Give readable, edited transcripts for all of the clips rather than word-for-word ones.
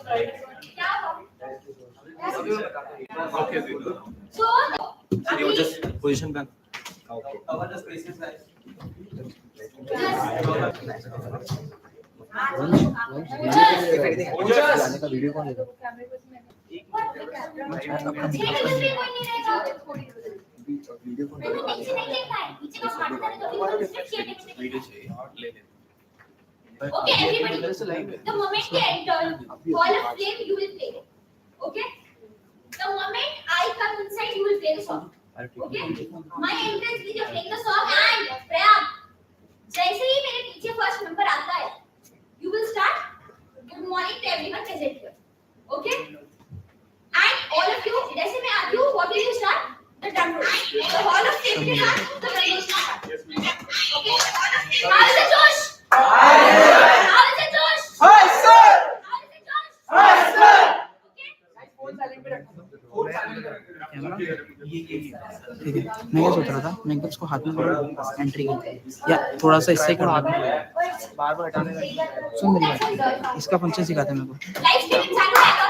Okay. So you just position back. Okay. Cover the spaces, guys. Video कौन लेगा? Okay, everybody. The moment you enter, call a flame, you will play. Okay. The moment I come inside, you will play the song. Okay. My entrance is you're playing the song and Prayam. जैसे ही मेरे पीछे first number आता है, you will start good morning to everyone present here. Okay. And all of you, जैसे मैं आती हूँ, what will you start? The drum roll. So all of you will start the drum roll start. Okay. How is it, Josh? How is it, Josh? Hi, sir. How is it, Josh? Hi, sir. Okay. ठीक है, मैं क्या सोच रहा था, मैं एकदम उसको हाथ में एंट्री करता या थोड़ा सा इससे कर हाथ में बार-बार हटाने का। सुन मेरी बात, इसका फंक्शन सिखाते मेरे को। Live streaming चालू है क्या?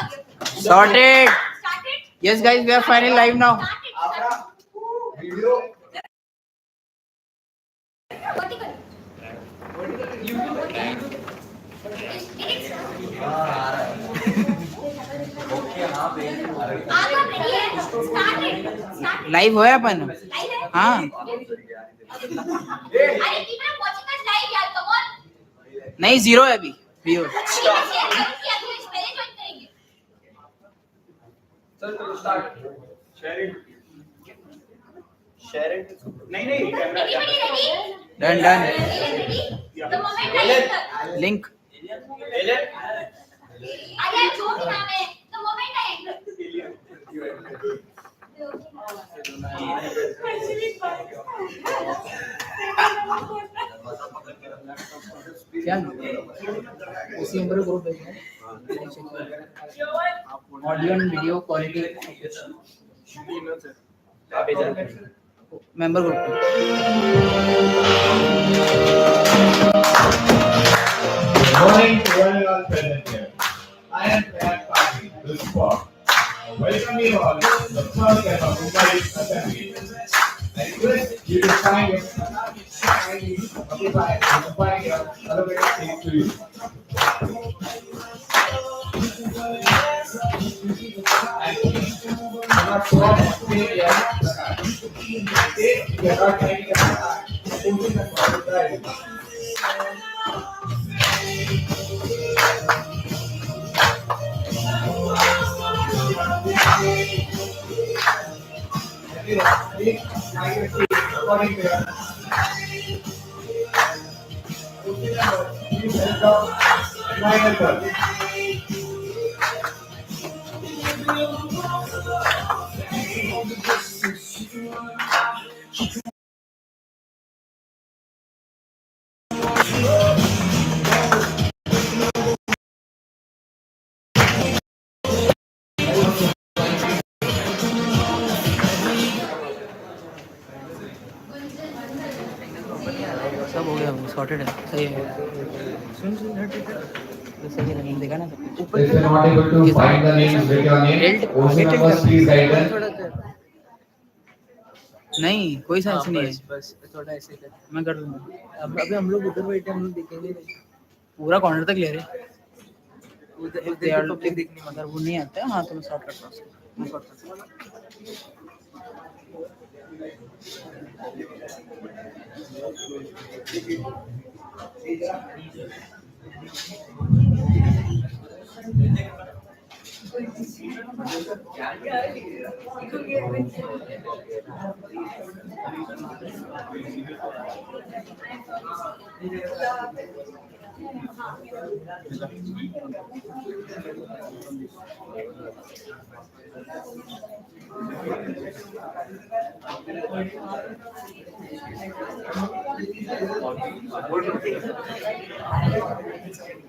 Sorted. Started. Yes guys, we are finally live now. Video. Vertical. Live हो अपन। हाँ। नहीं, 0 है अभी। व्यू। Share it. नहीं Done. Link. क्या? उसी नंबर पे ग्रुप भेजना है। Audio and video quality member group पे। Morning to all present here. I am Prayam Patil, the spot. Welcome you all to the first ever Mumbai Assembly. I request you to find your elevated seat to you. And please do not go on and stay here. Stay, we are not taking a moving and driving. सब हो गया, sorted है, सही है। सुन सही है, देखा ना ऊपर। If you are not able to find the names with your name, also members please guide them. नहीं, कोई सेंस नहीं है। बस थोड़ा ऐसे कर, मैं कर दूंगा। अब अभी हम लोग उधर बैठे, हम लोग देखेंगे नहीं। पूरा कॉर्नर तक ले रहे। उधर पब्लिक देखनी, अगर वो नहीं आता है, हाँ तो मैं शॉर्ट करता हूँ। मैं शॉर्ट करता हूँ।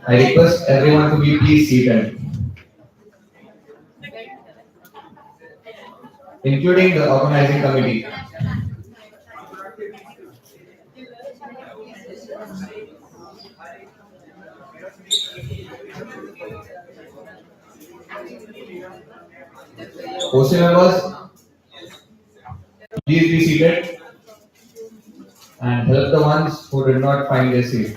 I request everyone to be please seated, including the organizing committee. Hostel members, please be seated and help the ones who did not find their seat.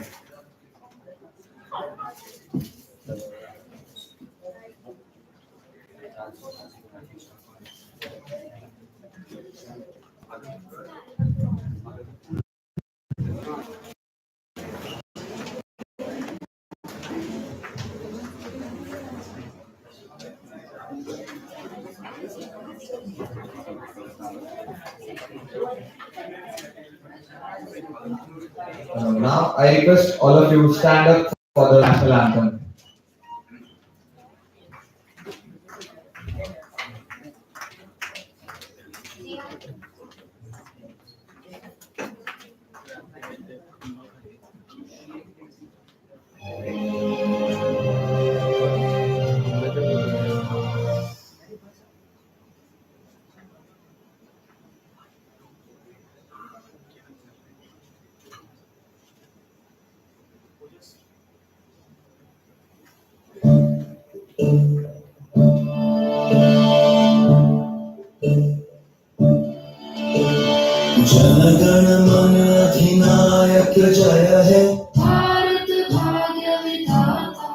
Now I request all of you to stand up for the national anthem. जनगण मन अधिनायक जय है भारत भाग्य विधाता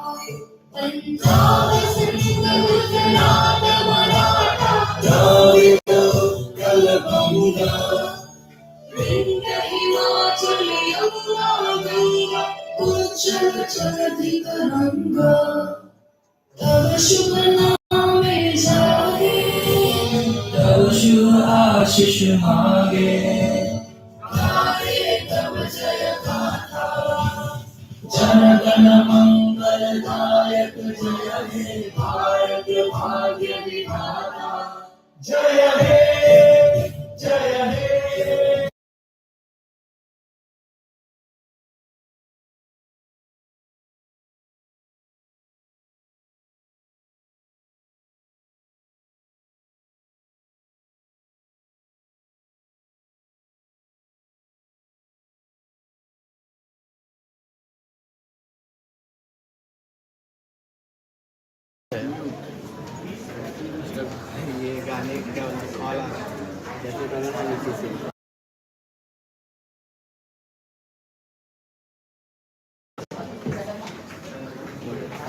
पंजाब सिंध गुजरात मराठा द्राविड उत्कल गंगा विंध्य हिमाचल यमुना गंगा उज्जल जगति तरंगा तव शुभ नामे जागे तव शुभ आशीष मांगे गाए तव जय गाथा जनगण मंगलदायक जय हे भारत भाग्य विधाता जय हे जय हे ये गाने क्या कॉल आ रहा है जैसे करो तो नीचे से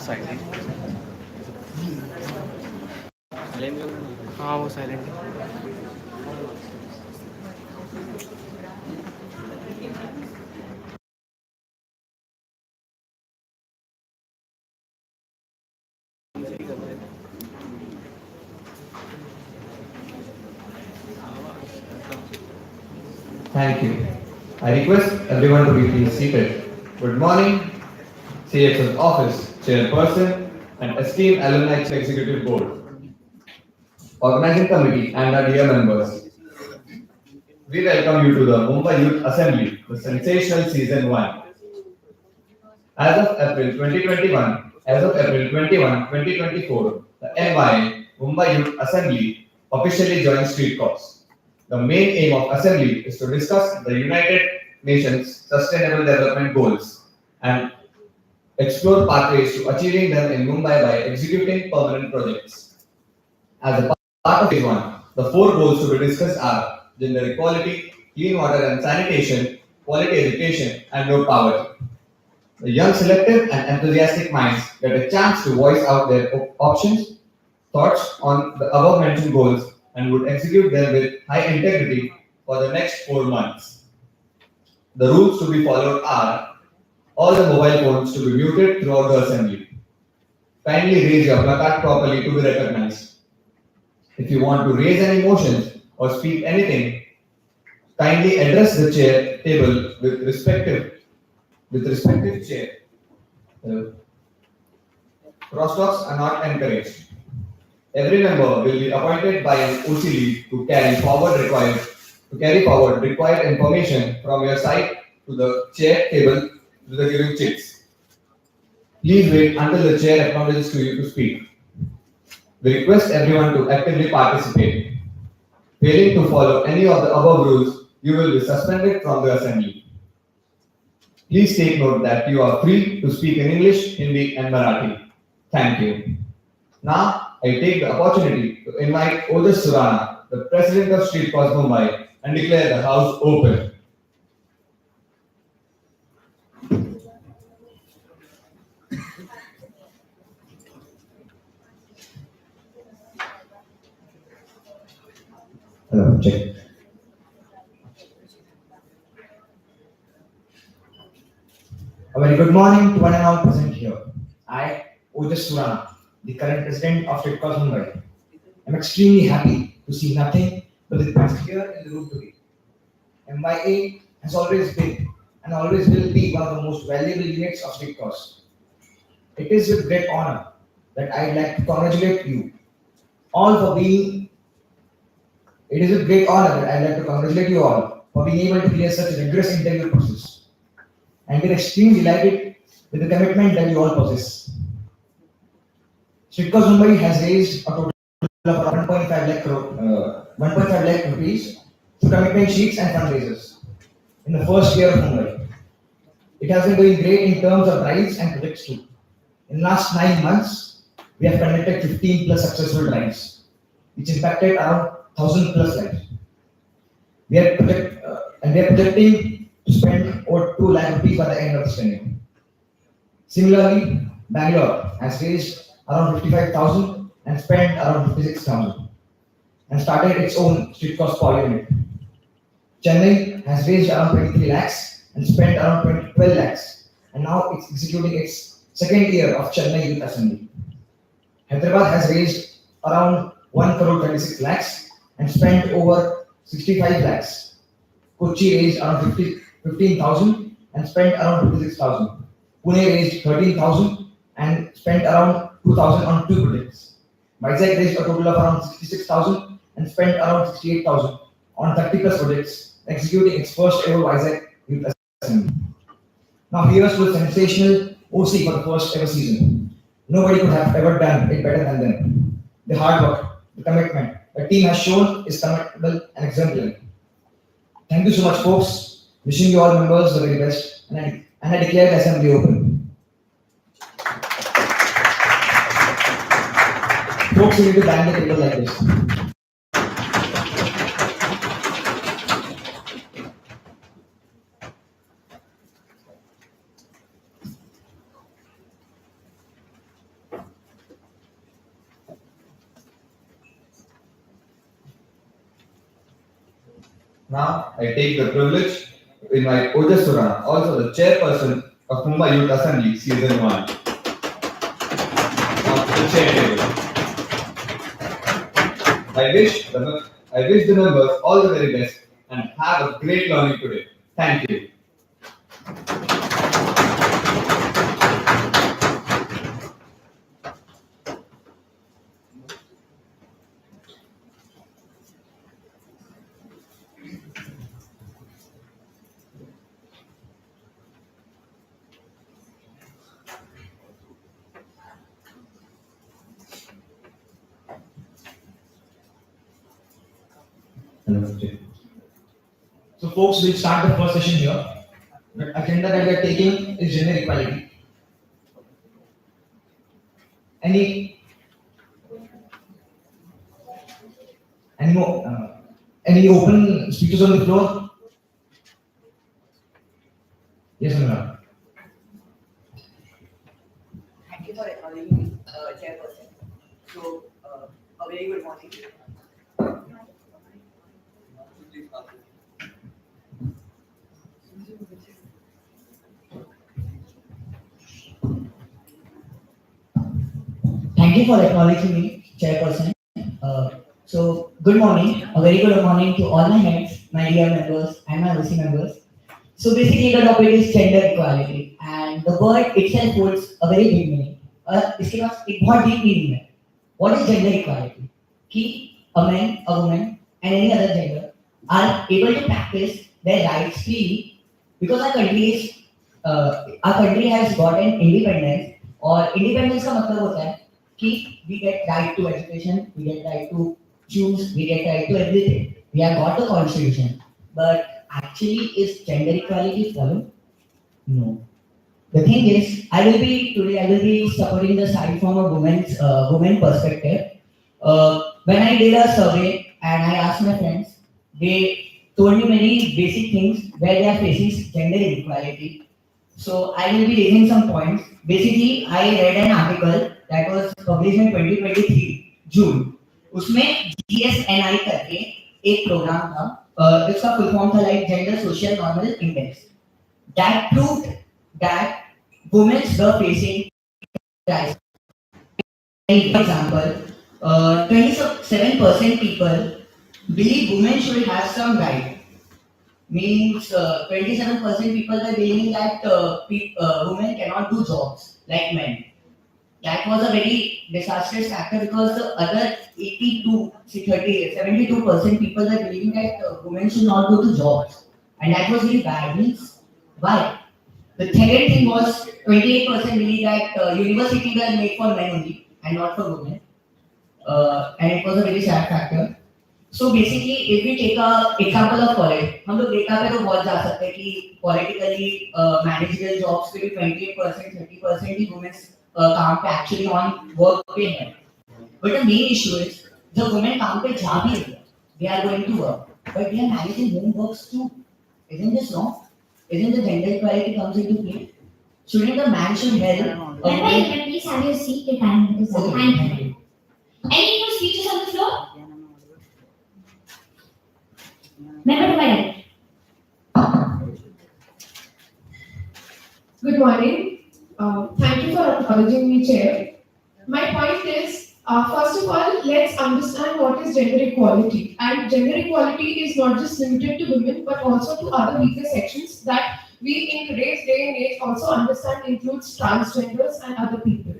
साइलेंट हाँ वो साइलेंट है Thank you. I request everyone to be please seated. Good morning, CX's office, chairperson, and esteemed alumni executive board, organizing committee, and our dear members. We welcome you to the Mumbai Youth Assembly, the sensational season 1. As of April 2021, as of April 21, 2024, the MY Mumbai Youth Assembly officially joined Street Corps. The main aim of Assembly is to discuss the United Nations Sustainable Development Goals and explore pathways to achieving them in Mumbai by executing permanent projects. As a part of phase 1, the 4 goals to be discussed are gender equality, clean water and sanitation, quality education, and no poverty. The young, selective, and enthusiastic minds get a chance to voice out their options, thoughts on the above mentioned goals, and would execute them with high integrity for the next 4 months. The rules to be followed are all the mobile phones to be muted throughout the assembly. Kindly raise your placard properly to be recognized. If you want to raise any motions or speak anything, kindly address the chair table with respective chair. Crosstalks are not encouraged. Every member will be appointed by an OCD to carry forward required information from your side to the chair table to the giving chits. Please wait until the chair acknowledges to you to speak. We request everyone to actively participate. Failing to follow any of the above rules, you will be suspended from the assembly. Please take note that you are free to speak in English, Hindi, and Marathi. Thank you. Now, I take the opportunity to invite Ojas Surana, the President of Street Cause Mumbai, and declare the House open. Hello, check. A very good morning to one and all present here. I, Ojas Surana, the current President of Street Cause Mumbai, am extremely happy to see nothing but the best here in the room today. MYA has always been and always will be one of the most valuable units of Street Cause. It is with great honor that I'd like to congratulate you all for being. It is with great honor that I'd like to congratulate you all for being able to clear such a rigorous interview process. And we're extremely delighted with the commitment that you all possess. Street Cause Mumbai has raised a total of around 1.5 lakh rupees through commitment sheets and fundraisers in the first year of Mumbai. It has been doing great in terms of drives and projects too. In the last 9 months, we have conducted 15 plus successful drives, which impacted around 1,000 plus lives. We are projecting to spend over 2 lakh rupees by the end of this tenure. Similarly, Bangalore has raised around 55,000 and spent around 56,000 and started its own street cost power unit. Chennai has raised around 23 lakhs and spent around 12 lakhs, and now it's executing its second year of Chennai Youth Assembly. Hyderabad has raised around 1 crore 26 lakhs and spent over 65 lakhs. Kochi raised around 15,000 and spent around 56,000. Pune raised 13,000 and spent around 2,000 on 2 projects. Vizag raised a total of around 66,000 and spent around 68,000 on 30 plus projects, executing its first ever Vizag Youth Assembly. Now here's to the sensational OC for the first ever season. Nobody could have ever done it better than them. The hard work, the commitment the team has shown is commendable and exemplary. Thank you so much, folks. Wishing you all members the very best, and I declare the assembly open. Folks, you need to bang the table like this. Now, I take the privilege to invite Ojas Surana, also the chairperson of Mumbai Youth Assembly Season 1, on the chair table. I wish the members all the very best and have a great learning today. Thank you. So folks, we'll start the first session here. The agenda that we are taking is gender equality. Any open speeches on the floor? Yes, Anurag. Thank you for acknowledging me, Chairperson. So, a very good morning. Thank you for acknowledging me, Chairperson. So, good morning, a very good morning to all my heads, my dear members, and my OC members. So, basically, the topic is gender equality, and the word itself holds a very big meaning. इसके पास एक बहुत deep meaning है. What is gender equality? कि a man, a woman, and any other gender are able to practice their rights freely because our country has gotten independence. और independence का मतलब होता है कि we get right to education, we get right to choose, we get right to everything. We have got the constitution, but actually is gender equality followed? No. The thing is, I will be supporting the side from a woman perspective. When I did a survey and I asked my friends, they told me many basic things where they are facing gender inequality. So I will be raising some points. Basically, I read an article that was published in 2023 June. उसमें GSNI करके एक programme था, इसका full form था like gender social normal index, that proved that women were facing crisis. For example, 27% people believe women should have some right. Means 27% people were believing that women cannot do jobs like men. That was a very disastrous factor because the other 72% people were believing that women should not go to jobs. And that was really bad. Means, why? The second thing was 28% believe that university were made for men only and not for women. And it was a very sad factor. So basically, if we take a example of college, हम लोग data पे तो बहुत जा सकते हैं कि politically managerial jobs पे भी 28%, 30% ही women काम पे actually on work पे हैं. But the main issue is the women काम पे जा भी रही है, they are going to work, but they are managing home works too. Isn't this wrong? Isn't the gender equality comes into play? Shouldn't the man should help? Please have your seat. The time is up. Okay, Thank thank you. you. Any new speeches on the floor? Member to my right. Good morning. Thank you for acknowledging me, Chair. My point is, first of all, let's understand what is gender equality. And gender equality is not just limited to women, but also to other weaker sections that we in today's day and age also understand includes transgenders and other people.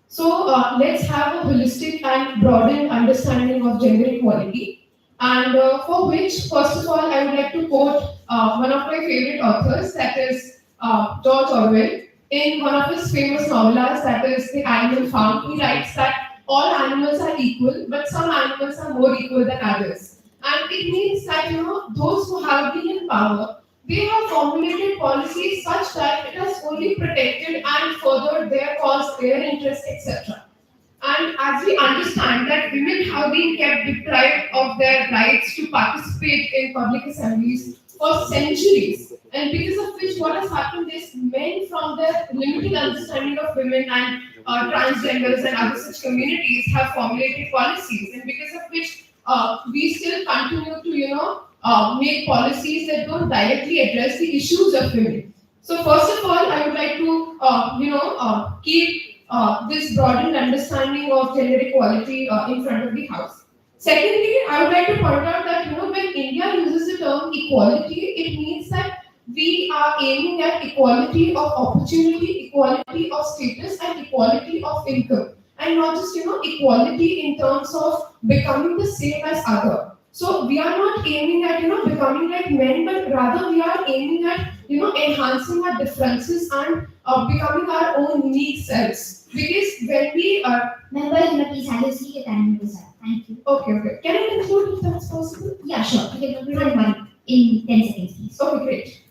So let's have a holistic and broadened understanding of gender equality. And for which, first of all, I would like to quote one of my favorite authors, that is George Orwell. In one of his famous novellas, that is The Animal Farm, he writes that all animals are equal, but some animals are more equal than others. And it means that, those who have been in power, they have formulated policies such that it has only protected and furthered their cause, their interests, etc. And as we understand that women have been kept deprived of their rights to participate in public assemblies for centuries, and because of which what has happened is men from their limited understanding of women and transgenders and other such communities have formulated policies, and because of which we still continue to make policies that don't directly address the issues of women. So first of all, I would like to keep this broadened understanding of gender equality in front of the house. Secondly, I would like to point out that when India uses the term equality, it means that we are aiming at equality of opportunity, equality of status, and equality of income, and not just equality in terms of becoming the same as other. So we are not aiming at becoming like men, but rather we are aiming at enhancing our differences and becoming our own unique selves. Because when we are Member, please have your seat. The time is up. Thank you. okay, can I conclude if that's possible? Yeah, sure. You can conclude in 10 seconds, please. Okay, great.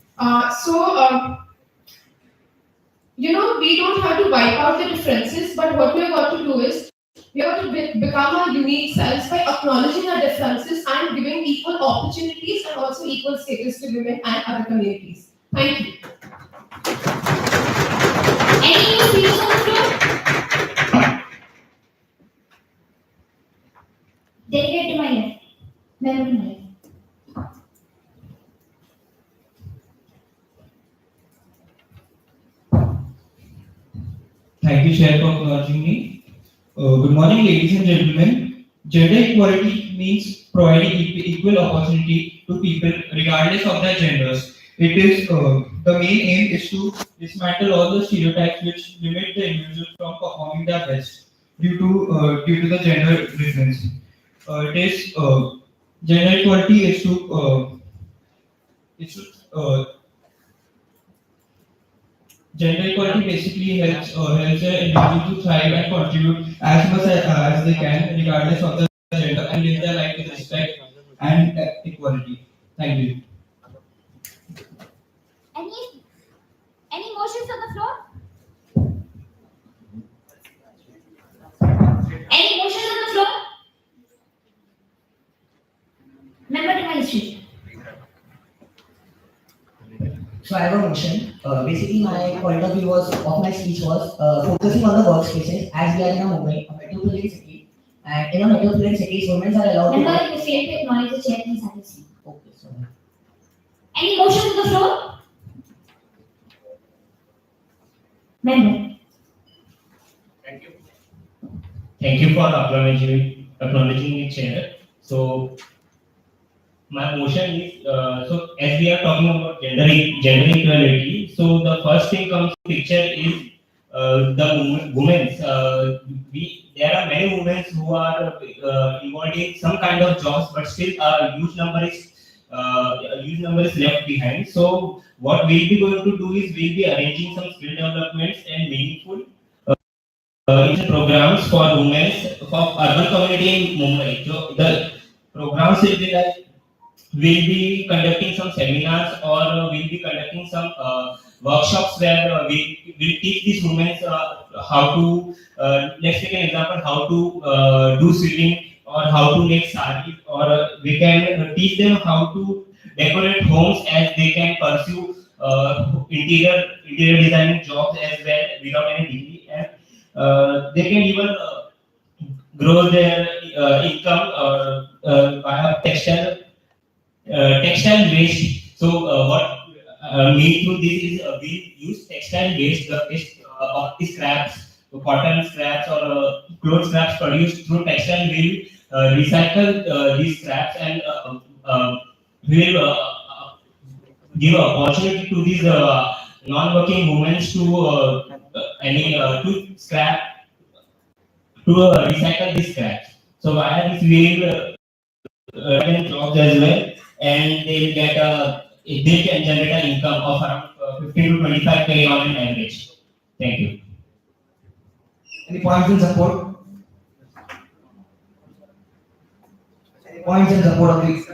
We don't have to wipe out the differences, but what we have got to do is we have to become our unique selves by acknowledging our differences and giving equal opportunities and also equal status to women and other communities. Thank you. Any new speeches on the floor? Delegate to my left. Member to my left. Thank you, Chair, for acknowledging me. Good morning, ladies and gentlemen. Gender equality means providing equal opportunity to people regardless of their genders. It is the main aim is to dismantle all the stereotypes which limit the individual from performing their best due to the gender difference. Gender equality is to gender equality basically helps the individual to thrive and contribute as much as they can, regardless of their gender, and live their life with respect and equality. Thank you. Any more motions on the floor? Any motions on the floor? Member to my history. So I have a motion. Basically, my point of view was of my speech was focusing on the workspaces as we are in a Mumbai, a metropolitan city, and in a metropolitan city, women are allowed to. Member, if you fail to acknowledge the chair, please have a seat. Okay, sorry. Any motions on the floor? Member. Thank you for acknowledging me, Chair. So my motion is so as we are talking about gender equality, so the first thing comes to picture is the women's. There are many women who are involved in some kind of jobs, but still a huge number is left behind. So what we'll be going to do is we'll be arranging some skill developments and meaningful programs for women for urban community in Mumbai. So the programs will be like we'll be conducting some seminars or we'll be conducting some workshops where we will teach these women how to let's take an example how to do sewing or how to make sari or we can teach them how to decorate homes as they can pursue interior designing jobs as well without any degree and they can even grow their income via textile waste. So what mean through this is we use textile waste, the waste of the scraps, the cotton scraps or cloth scraps produced through textile. We'll recycle these scraps and we'll give opportunity to these non-working women to to scrap to recycle these scraps. So via this we'll jobs as well, and they'll get they can generate an income of around 15 to 25K on an average. Thank you. Any points in support? Any points in support of this?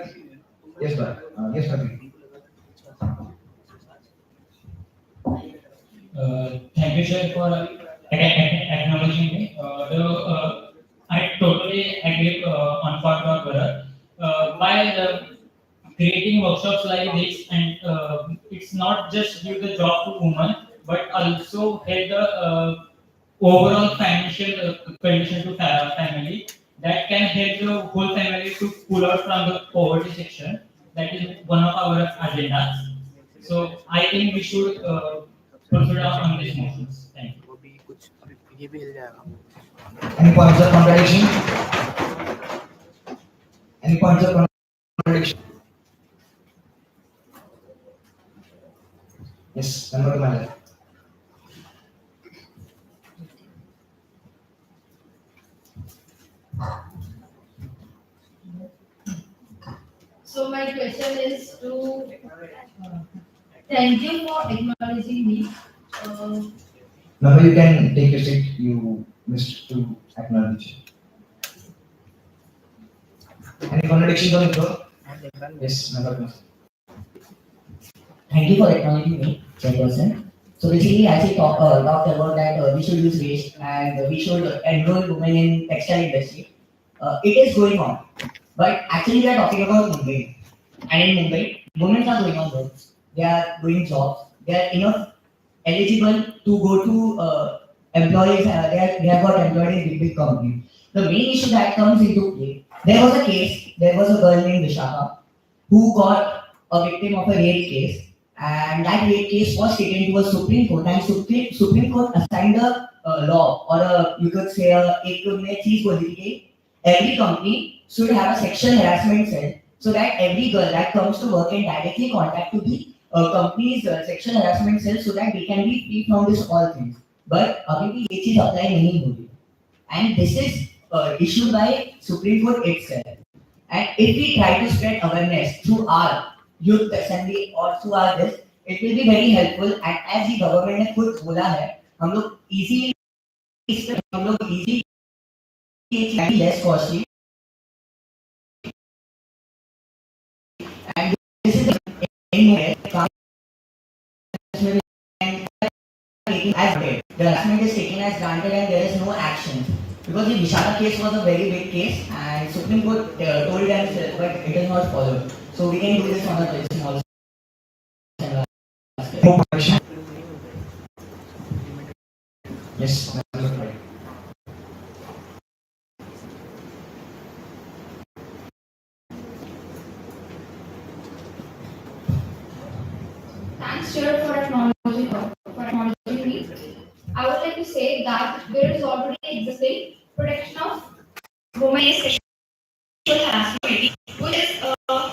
Yes, sir. Yes, sir. Thank you, sir, for acknowledging me. I totally agree on part of Bharat. By creating workshops like this, and it's not just give the job to women, but also help the overall financial condition to family. That can help the whole family to pull out from the poverty section. That is one of our agendas. So I think we should proceed on these motions. Thank you. Any points of contradiction? Any points of contradiction? Yes, member to my left. So my question is to thank you for acknowledging me. Now you can take your seat. You missed to acknowledge. Any contradictions on the floor? Yes, member. Thank you for acknowledging me, Chairperson. So basically, as we talked about that we should use waste and we should enroll women in textile industry. It is going on, but actually we are talking about Mumbai. And in Mumbai, women are going on works. They are doing jobs. They are enough eligible to go to employees. They have got employed in big companies. The main issue that comes into play. There was a case. There was a girl named Vishaka who got a victim of a rape case, and that rape case was taken to a Supreme Court, and Supreme Court assigned a law or you could say एक तो मैं चीज बोल दी कि every company should have a sexual harassment cell so that every girl that comes to work can directly contact to the company's sexual harassment cell so that they can be free from this all things. But अभी भी ये चीज apply नहीं हो रही, and this is issued by Supreme Court itself. And if we try to spread awareness through our youth assembly or through our this, it will be very helpful. And as the government ने खुद बोला है, हम लोग easy less costly, and this is taken as granted. The harassment is taken as granted and there is no action. Because the Vishaka case was a very big case and Supreme Court told them, but it is not followed. So we can do this on a question also. Yes, that's right. Thanks, Chair, for acknowledging me. I would like to say that there is already existing protection of women against sexual harassment, which is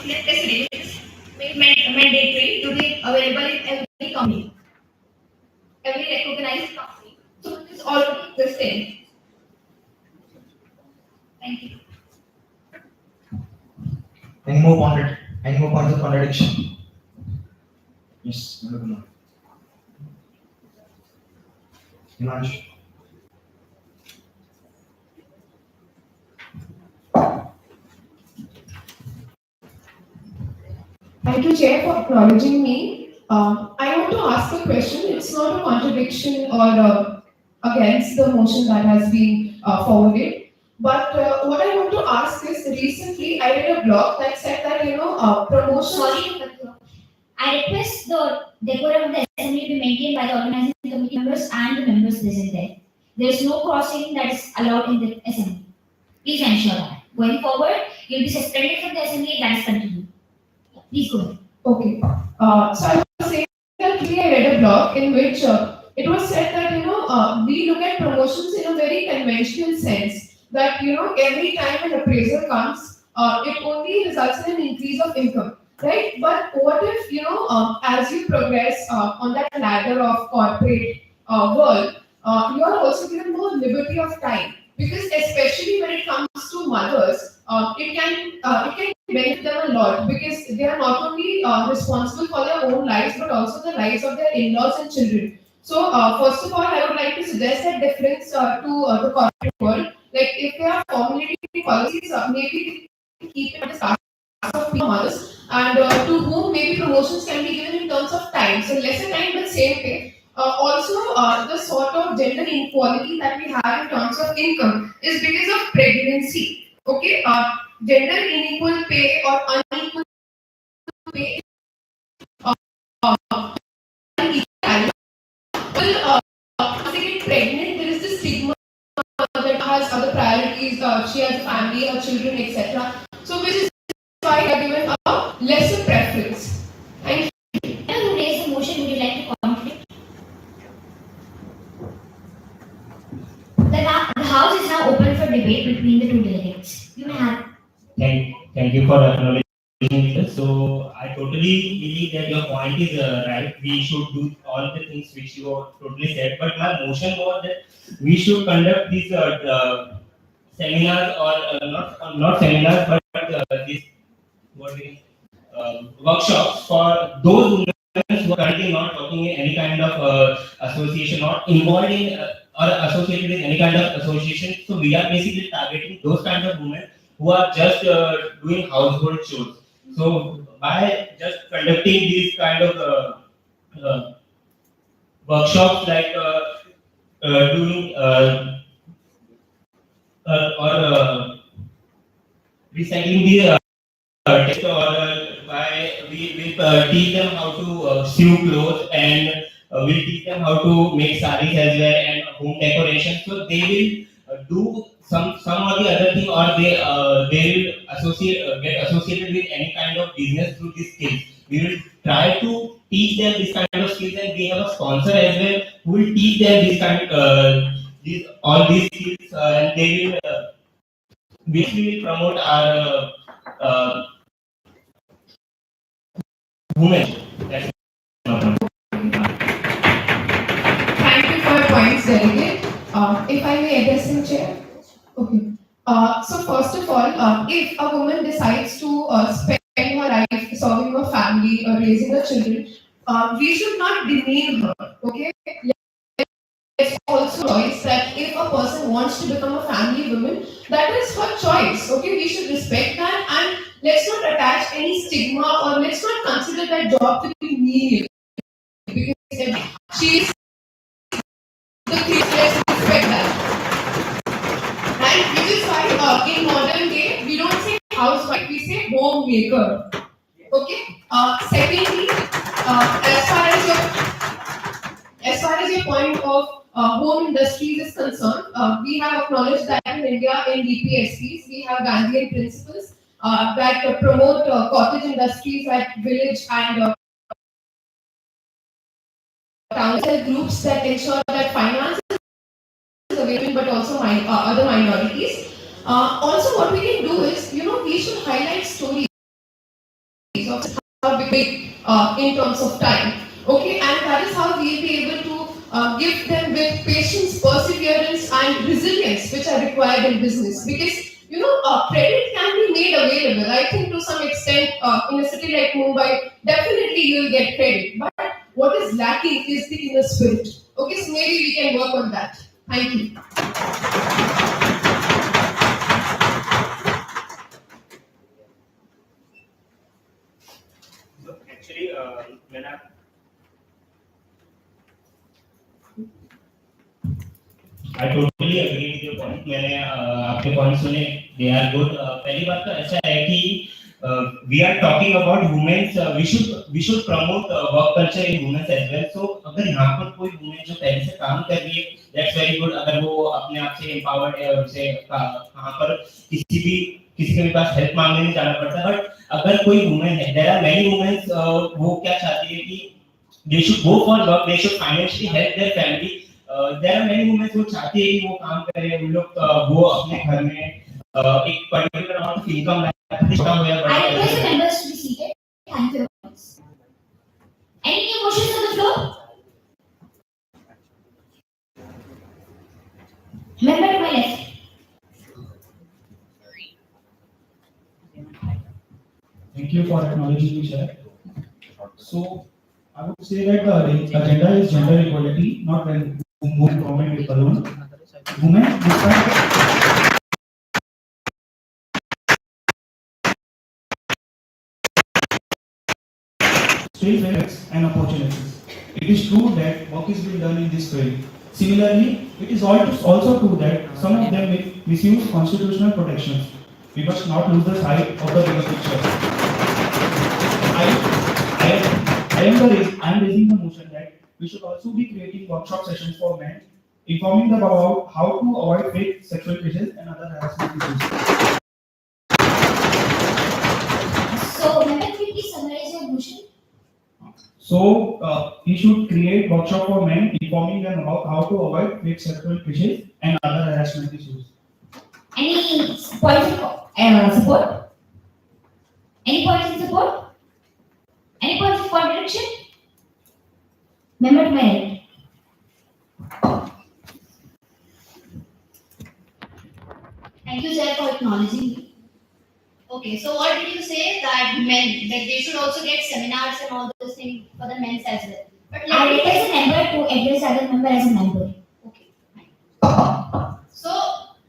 necessary, which is mandatory to be available in every company, every recognized company. So it is already existing. Thank you. Any more points of contradiction? Yes, Madam. Himanshu. Thank you, Chair, for acknowledging me. I want to ask a question. It's not a contradiction or against the motion that has been forwarded. But what I want to ask is, recently I read a blog that said that, promotion. Sorry to cut you off. I request the decorum of the assembly to be maintained by the organizing committee members and the members present there. There is no crossing that is allowed in the assembly. Please ensure that. Going forward, you will be suspended from the assembly and that is continued. Please go ahead. Okay. So I was saying that I read a blog in which it was said that we look at promotions in a very conventional sense. That every time an appraisal comes, it only results in an increase of income, right? But what if as you progress on that ladder of corporate world, you are also given more liberty of time because especially when it comes to mothers, it can benefit them a lot because they are not only responsible for their own lives but also the lives of their in-laws and children. So, first of all, I would like to suggest that difference to the corporate world. Like, if there are formulating policies, maybe they can keep it at the start of mothers, and to whom maybe promotions can be given in terms of time. So, lesser time but same pay. Also, the sort of gender inequality that we have in terms of income is because of pregnancy. Okay, gender unequal pay or unequal pay inequality. Well, once they get pregnant, there is this stigma that has other priorities. She has a family, her children, etc. So, which is why they are given a lesser preference. Thank you. Who raised the motion? Would you like to comment? The house is now open for debate between the two delegates. You may have. Thank you for acknowledging it. So I totally believe that your point is right. We should do all the things which you have totally said. But my motion was that we should conduct these seminars or not seminars, but these what we workshops for those women who are currently not working in any kind of association, not involved in or associated with any kind of association. So we are basically targeting those kind of women who are just doing household chores. So by just conducting these kind of workshops like doing or recycling the text or by we teach them how to sew clothes and we'll teach them how to make sarees as well and home decoration. So they will do some or the other thing or they will get associated with any kind of business through these skills. We will try to teach them this kind of skills and we have a sponsor as well who will teach them this kind all these skills and they will we will promote our women. That's Thank you for your points, delegate. If I may address him, Chair. Okay. So first of all, if a woman decides to spend her life serving her family or raising her children, we should not demean her. Okay. It's also a choice that if a person wants to become a family woman, that is her choice. Okay, we should respect that and let's not attach any stigma or let's not consider that job to be menial because she is the creator. Let's respect that. And which is why in modern day we don't say housewife, we say homemaker. Okay. Secondly, as far as your point of home industries is concerned, we have acknowledged that in India in DPSPs we have Gandhian principles that promote cottage industries at village and town groups that ensure that finance is available, but also other minorities. Also, what we can do is, we should highlight stories of how big in terms of time. Okay, and that is how we will be able to give them with patience, perseverance, and resilience, which are required in business. Because credit can be made available. I think to some extent, in a city like Mumbai, definitely you will get credit. But what is lacking is the inner spirit. Okay, so maybe we can work on that. Thank you. Actually, when I totally agree with your point. मैंने आपके point सुने, they are good. पहली बात तो ऐसा है कि we are talking about women's. We should promote work culture in women's as well. So अगर यहाँ पर कोई women जो पहले से काम कर रही है, that's very good. अगर वो अपने आप से empowered है और उसे कहाँ पर किसी के भी पास हेल्प मांगने नहीं जाना पड़ता. But अगर कोई women है, there are many women वो क्या चाहती है कि they should go for work, they should financially help their family. There are many women who चाहती है कि वो काम करें, उन लोग वो अपने घर में एक पर्टिकुलर अमाउंट ऑफ इनकम लाए. I request the members to be seated. Thank you. Any new motions on the floor? Member to my left. Thank you for acknowledging me, Chair. So, I would say that the agenda is gender equality, not women with alone. Women, despite still merits and opportunities. It is true that work is being done in this field. Similarly, it is also true that some of them may misuse constitutional protections. We must not lose the sight of the bigger picture. I am raising the motion that we should also be creating workshop sessions for men, informing them about how to avoid rape, sexual cases, and other harassment issues. So, member, please summarize your motion. So, we should create workshop for men, informing them about how to avoid rape, sexual cases, and other harassment issues. Any points of support? Any points in support? Any points of contradiction? Member to my right. Thank you, Chair, for acknowledging me. Okay, so what did you say that men, that they should also get seminars and all those things for the men as well? But I request a member to address other member as a member. Okay, fine. So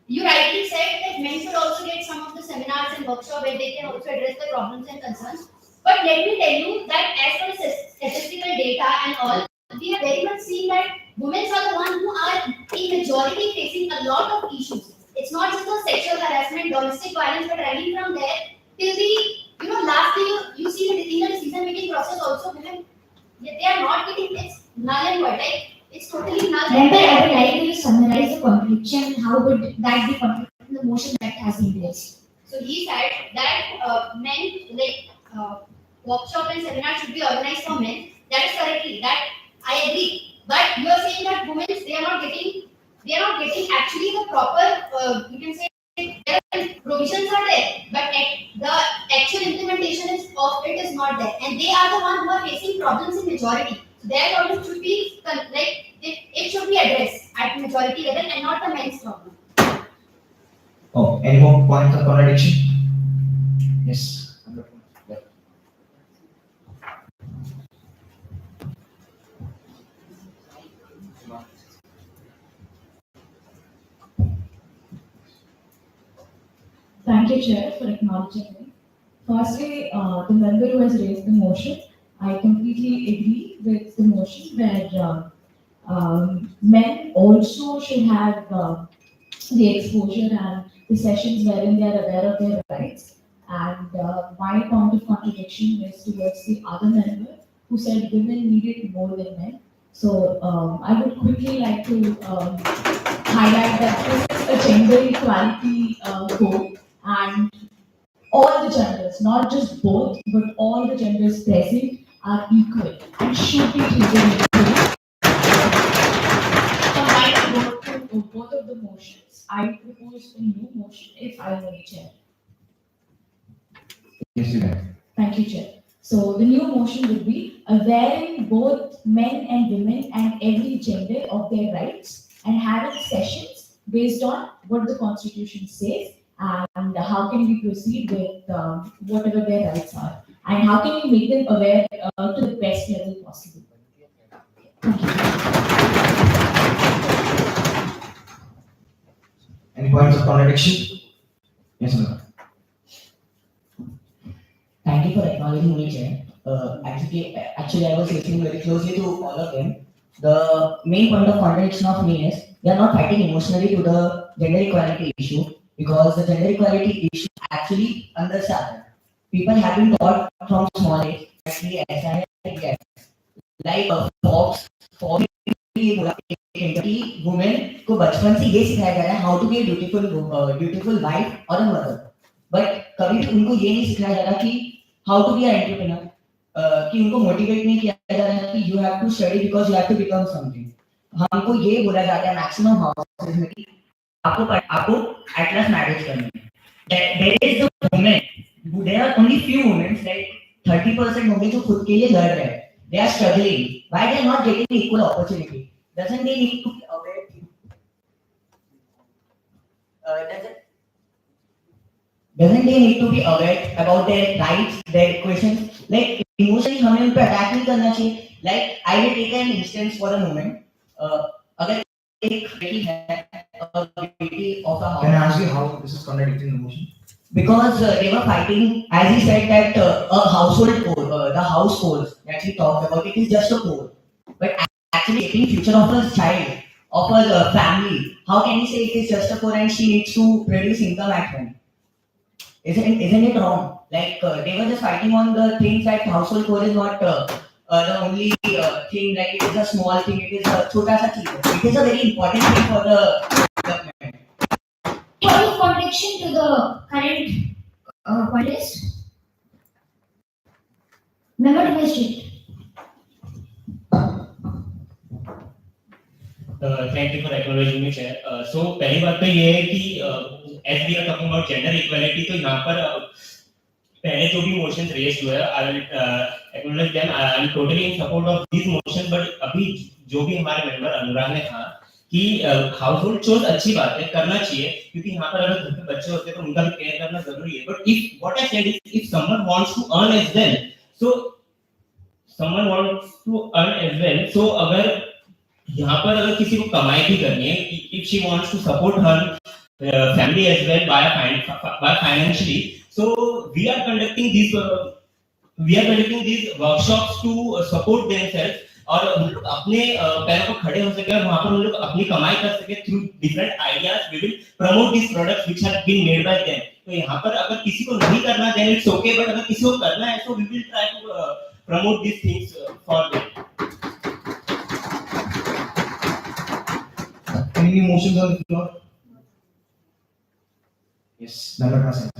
you rightly said that men should also get some of the seminars and workshops where they can also address the problems and concerns. But let me tell you that as per the statistical data and all, we have very much seen that women are the ones who are in majority facing a lot of issues. It's not just the sexual harassment, domestic violence, but running from there till the last thing you see in the decision making process also, women they are not getting, it's null and void. Like it's totally null. Member, I would like you to summarize the contradiction. How would that be contradicting the motion that has been placed? So he said that men workshop and seminar should be organized for men. That is correctly. That I agree. But you are saying that women they are not getting actually the proper you can say provisions are there, but the actual implementation of it is not there, and they are the ones who are facing problems in majority. So their problems should be it should be addressed at majority level and not the men's problem. Oh, any more points of contradiction? Yes. Thank you, Chair, for acknowledging me. Firstly, the member who has raised the motion, I completely agree with the motion where Men also should have the exposure and the sessions wherein they are aware of their rights. And my point of contradiction is towards the other member who said women need it more than men. So I would quickly like to highlight that this is a gender equality goal, and all the genders, not just both, but all the genders present are equal and should be treated equally. Combining both of the motions, I propose a new motion if I may, Chair. Yes, you can. Thank you, Chair. So the new motion would be availing both men and women and every gender of their rights and having sessions based on what the Constitution says and how can we proceed with whatever their rights are and how can we make them aware to the best level possible. Thank you. Any points of contradiction? Yes, ma'am. Thank you for acknowledging me, Chair. Actually, I was listening very closely to all of them. The main point of contradiction of me is they are not fighting emotionally to the gender equality issue because the gender equality issue actually understand. People have been taught from small age that we SI get like Fox Fox ये बोला कि women को बचपन से ये सिखाया जा रहा है how to be a beautiful wife और अ मदर, बट कभी भी उनको ये नहीं सिखाया जा रहा कि how to be a entrepreneur, कि उनको मोटिवेट नहीं किया जा रहा है कि you have to study because you have to become something. हमको ये बोला जाता है मैक्सिमम हाउसेस में कि आपको एटलस मैरिज करनी है। There is the women, there are only few women like 30% women जो खुद के लिए लड़ रहे हैं, they are struggling. Why they are not getting equal opportunity? Doesn't they need to be aware? Doesn't they need to be aware about their rights, their questions? Like emotionally हमें उन पे अटैक नहीं करना चाहिए. Like I will take an instance for a moment. अगर एक बेटी है, a बेटी of a house. Can I ask you how this is contradicting the motion? Because they were fighting, as he said, that a household code, the house codes that he talked about, it is just a code. But actually, shaping future of a child, of a family, how can he say it is just a code and she needs to produce income at home? Isn't it wrong? Like they were just fighting on the things that household code is not the only thing. Like it is a small thing. It is a chota sa cheez. It is a very important thing for the development. Point of contradiction to the current point list. Member to my street. Thank you for acknowledging me, Chair. So पहली बात तो ये है कि as we are talking about gender equality, तो यहाँ पर पहले जो भी motions raised हुए, I will acknowledge them. I am totally in support of these motions. But अभी जो भी हमारे member अनुराग ने कहा कि हाउसहोल्ड चोर्स अच्छी बात है, करना चाहिए, क्योंकि यहाँ पर अगर घर पे बच्चे होते हैं तो उनका भी केयर करना जरूरी है। But if what I said is if someone wants to earn as well, so अगर यहाँ पर अगर किसी को कमाई भी करनी है, if she wants to support her family as well by financially, so we are conducting these workshops to support themselves और उन लोग अपने पैरों पर खड़े हो सके और वहां पर उन लोग अपनी कमाई कर सके through different ideas. We will promote this products which have been made by them. तो यहाँ पर अगर किसी को नहीं करना देन इट्स ओके, बट अगर किसी को करना है तो we will try to promote this things for them. Any motions on the floor? Yes, Member Hasan.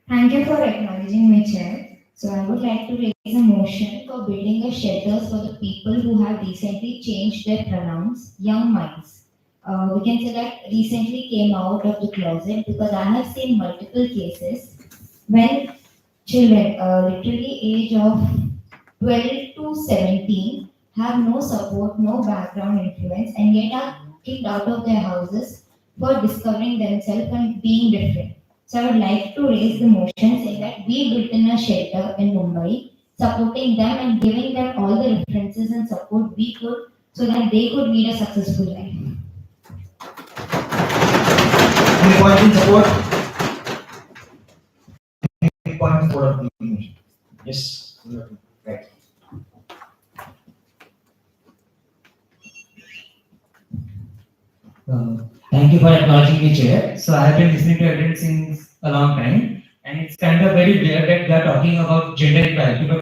Thank you for acknowledging me, Chair. So I would like to raise a motion for building a shelters for the people who have recently changed their pronouns, young minds. We can say that recently came out of the closet, because I have seen multiple cases when children, literally age of 12 to 17, have no support, no background influence, and yet are kicked out of their houses for discovering themselves and being different. So I would like to raise the motion saying that we built in a shelter in Mumbai, supporting them and giving them all the references and support we could so that they could lead a successful life. Any points in support? support of the motion. Yes. Right. Thank you for acknowledging me, Chair. So I have been listening to evidence since a long time, and it's kind of very rare that we are talking about gender equality, but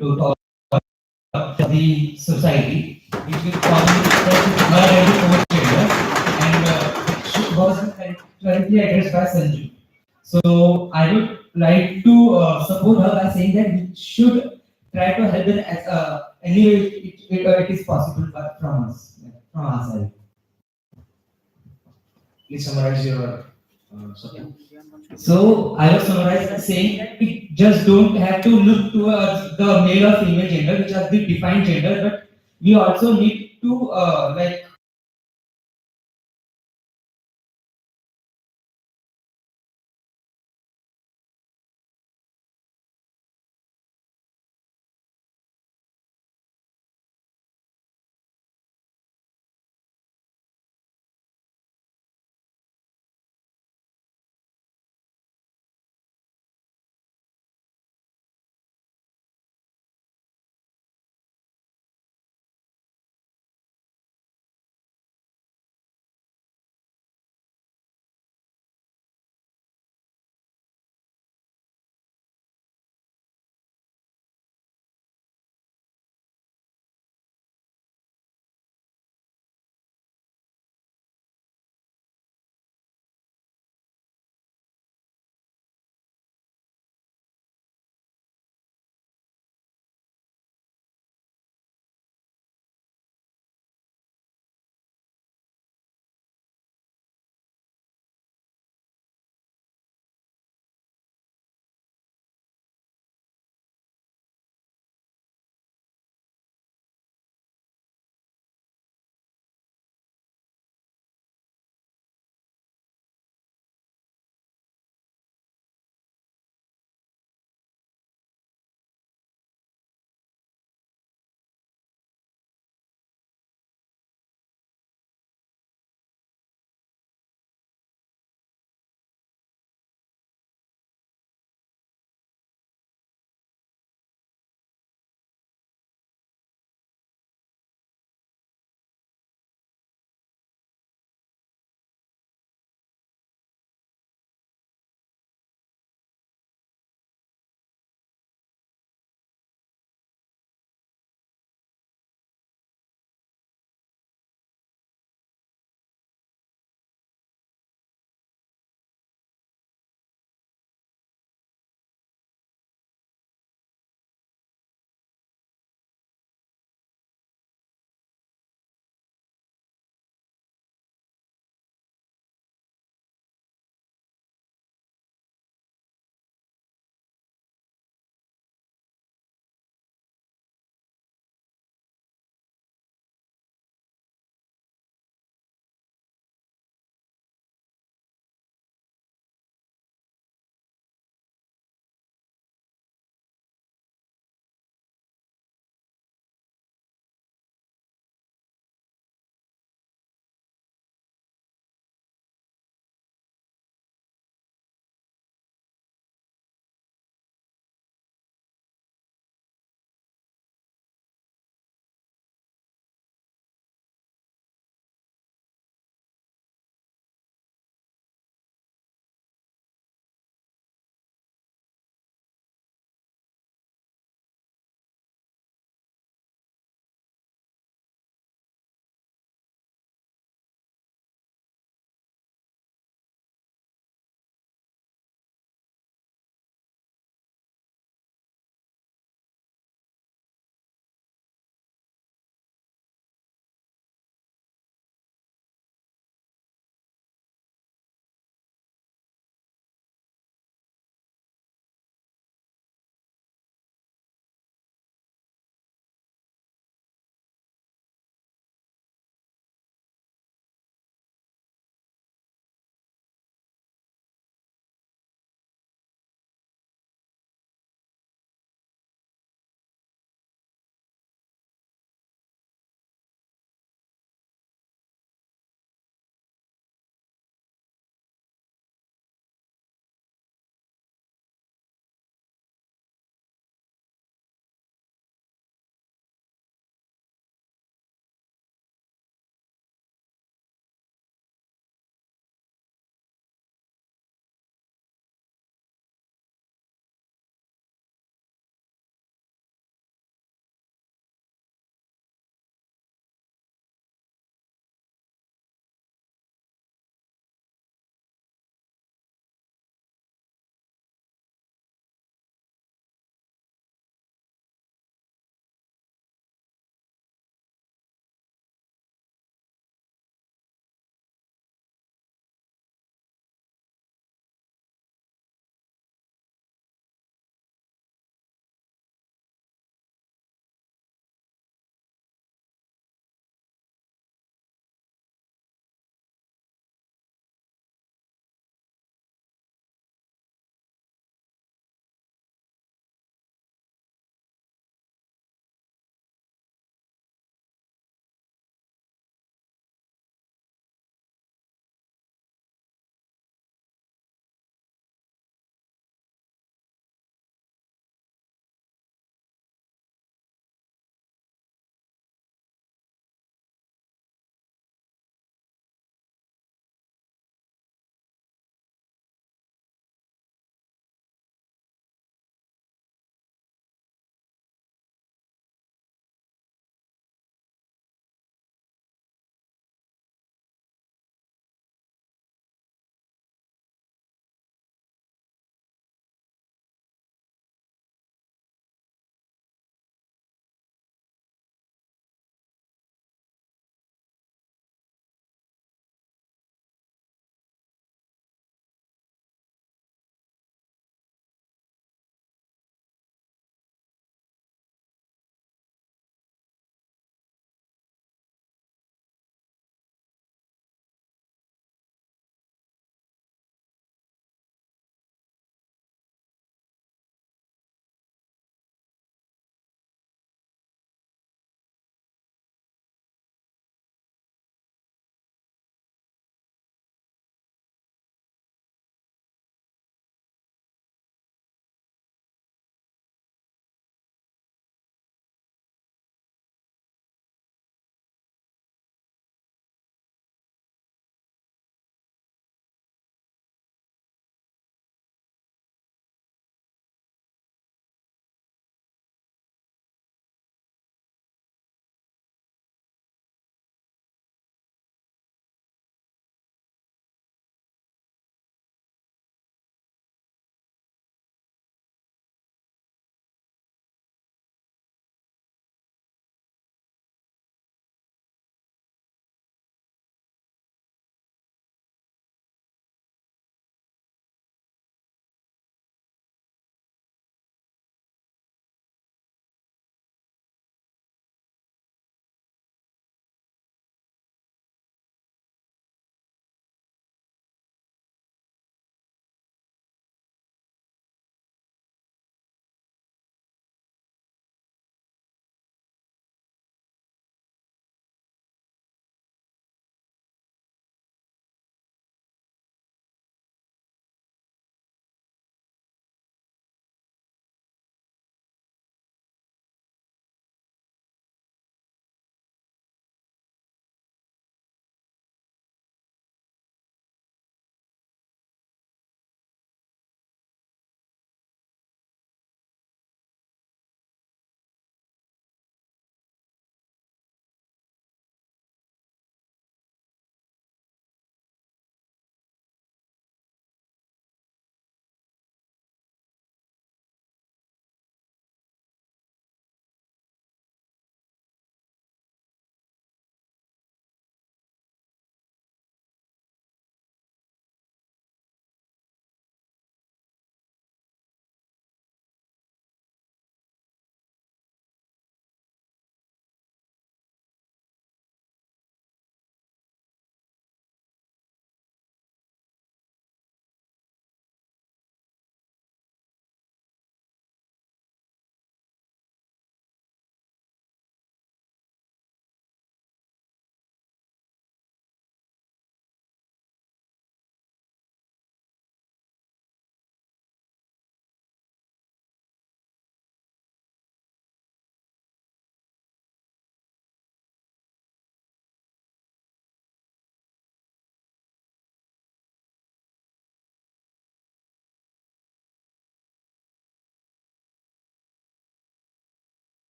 to talk about the society, which will commonly express with her and the fourth gender, and was currently addressed by Sanju. So I would like to support her by saying that we should try to help them as any way it is possible from us, from our side. Please summarize your support. So I was summarizing saying that we just don't have to look towards the male or female gender, which are the defined gender, but we also need to like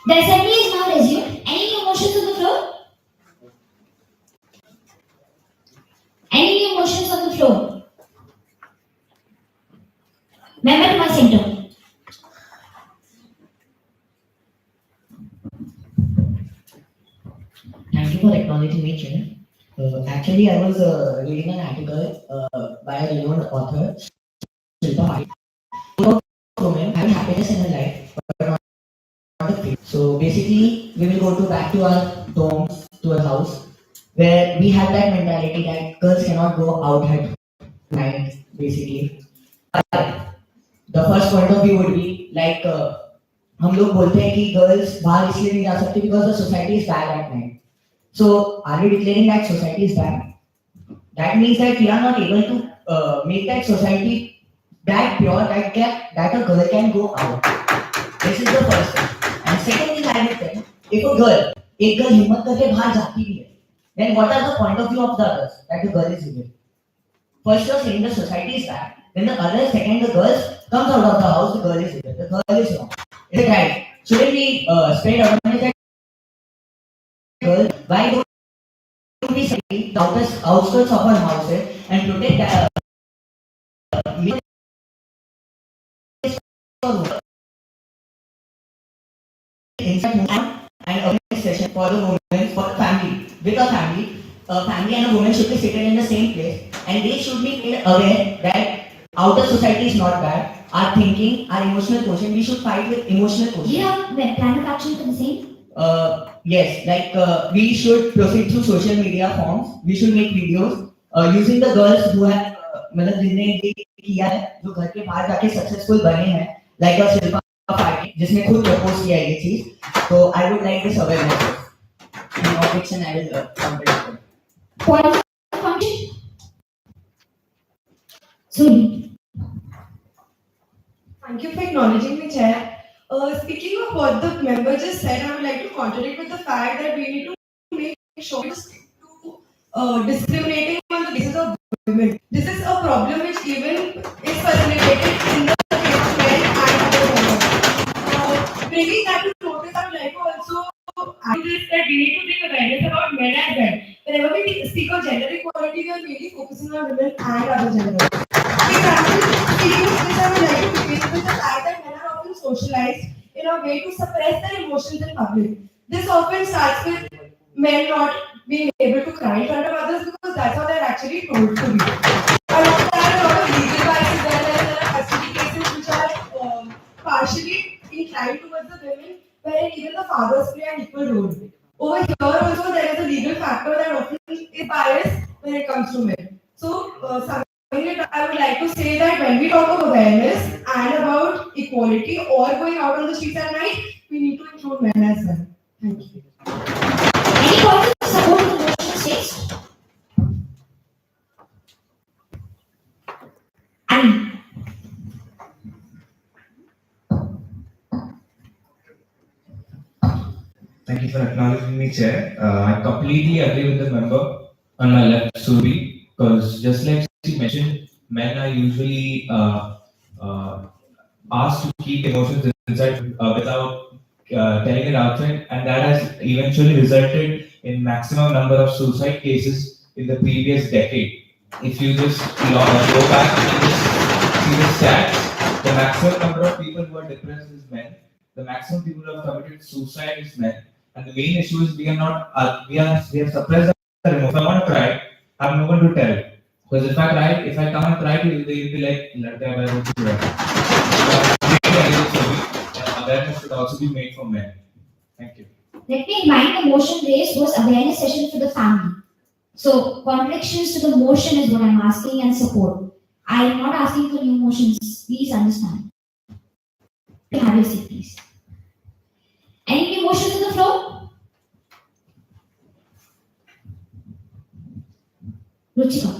The assembly is now resumed. Any new motions on the floor? Any new motions on the floor? Member to my center. Thank you for acknowledging me, Chair. Actually, I was reading an article by a renowned author, Shilpa Hari, about women having happiness in her life, but not the free. So basically, we will go back to our homes, to a house, where we have that mentality that girls cannot go out at night, basically. But the first point of view would be like हम लोग बोलते हैं कि girls बाहर इसलिए नहीं जा सकती because the society is bad at night. So are we declaring that society is bad? That means that we are not able to make that society that pure that a girl can go out. This is the first thing. And second thing I would say, एक girl हिम्मत करके बाहर जाती भी है, then what are the point of view of the others that the girl is with? First you're saying the society is bad, then the other second the girl comes out of the house, the girl is with. The girl is wrong. Is it right? Shouldn't we spread awareness that girl? Why don't we say the outskirts of our houses and protect and awareness session for the women, for the family, with a family. A family and a woman should be seated in the same place, and they should be made aware that outer society is not bad. Our thinking, our emotional quotient, we should fight with emotional quotient. Do you have a plan of action for the same? Yes, like we should proceed through social media forms. We should make videos using the girls who have मतलब जिनने ये किया है, जो घर के बाहर जाके सक्सेसफुल बने हैं, like a शिल्पा पार्टी जिसने खुद प्रपोज किया है ये चीज. So I would like this awareness. In non-fiction, I will complete. Point of function. Sorry. Thank you for acknowledging me, Chair. Speaking of what the member just said, I would like to contradict with the fact that we need to make sure to discriminating on the basis of women. This is a problem which even is facilitated in the case of men and other women. Bringing that to notice, I would like to also add this that we need to bring awareness about men as well. Whenever we speak of gender equality, we are mainly focusing on women and other genders. Speaking of this, I would like to begin with the fact that men are often socialized in a way to suppress their emotions in public. This often starts with men not being able to cry in front of others because that's how they're actually told to be. Along with that, a lot of legal bias as well as there are custody cases which are partially inclined towards the women, wherein even the fathers play an equal role. Over here also there is a legal factor that often is biased when it comes to men. So, I would like to say that when we talk of awareness and about equality or going out on the streets at night, we need to include men as well. Thank you. Any point of support for the motion states? Thank you for acknowledging me, Chair. I completely agree with the member on my left, Subi, because just like she mentioned, men are usually asked to keep emotions inside without telling it outside, and that has eventually resulted in maximum number of suicide cases in the previous decade. If you just go back and just see the stats, the maximum number of people who are depressed is men. The maximum people who have committed suicide is men. And the main issue is we have suppressed our emotion. If I want to cry, I have no one to tell. Because if I come and cry to you, they will be like, "Ladka hai, bhai, wo kyun hai?" Awareness should also be made for men. Thank you. Let me remind the motion raised was awareness session for the family. So contradictions to the motion is what I'm asking and support. I am not asking for new motions. Please understand. Have your seat, please. Any new motions on the floor? Ruchika.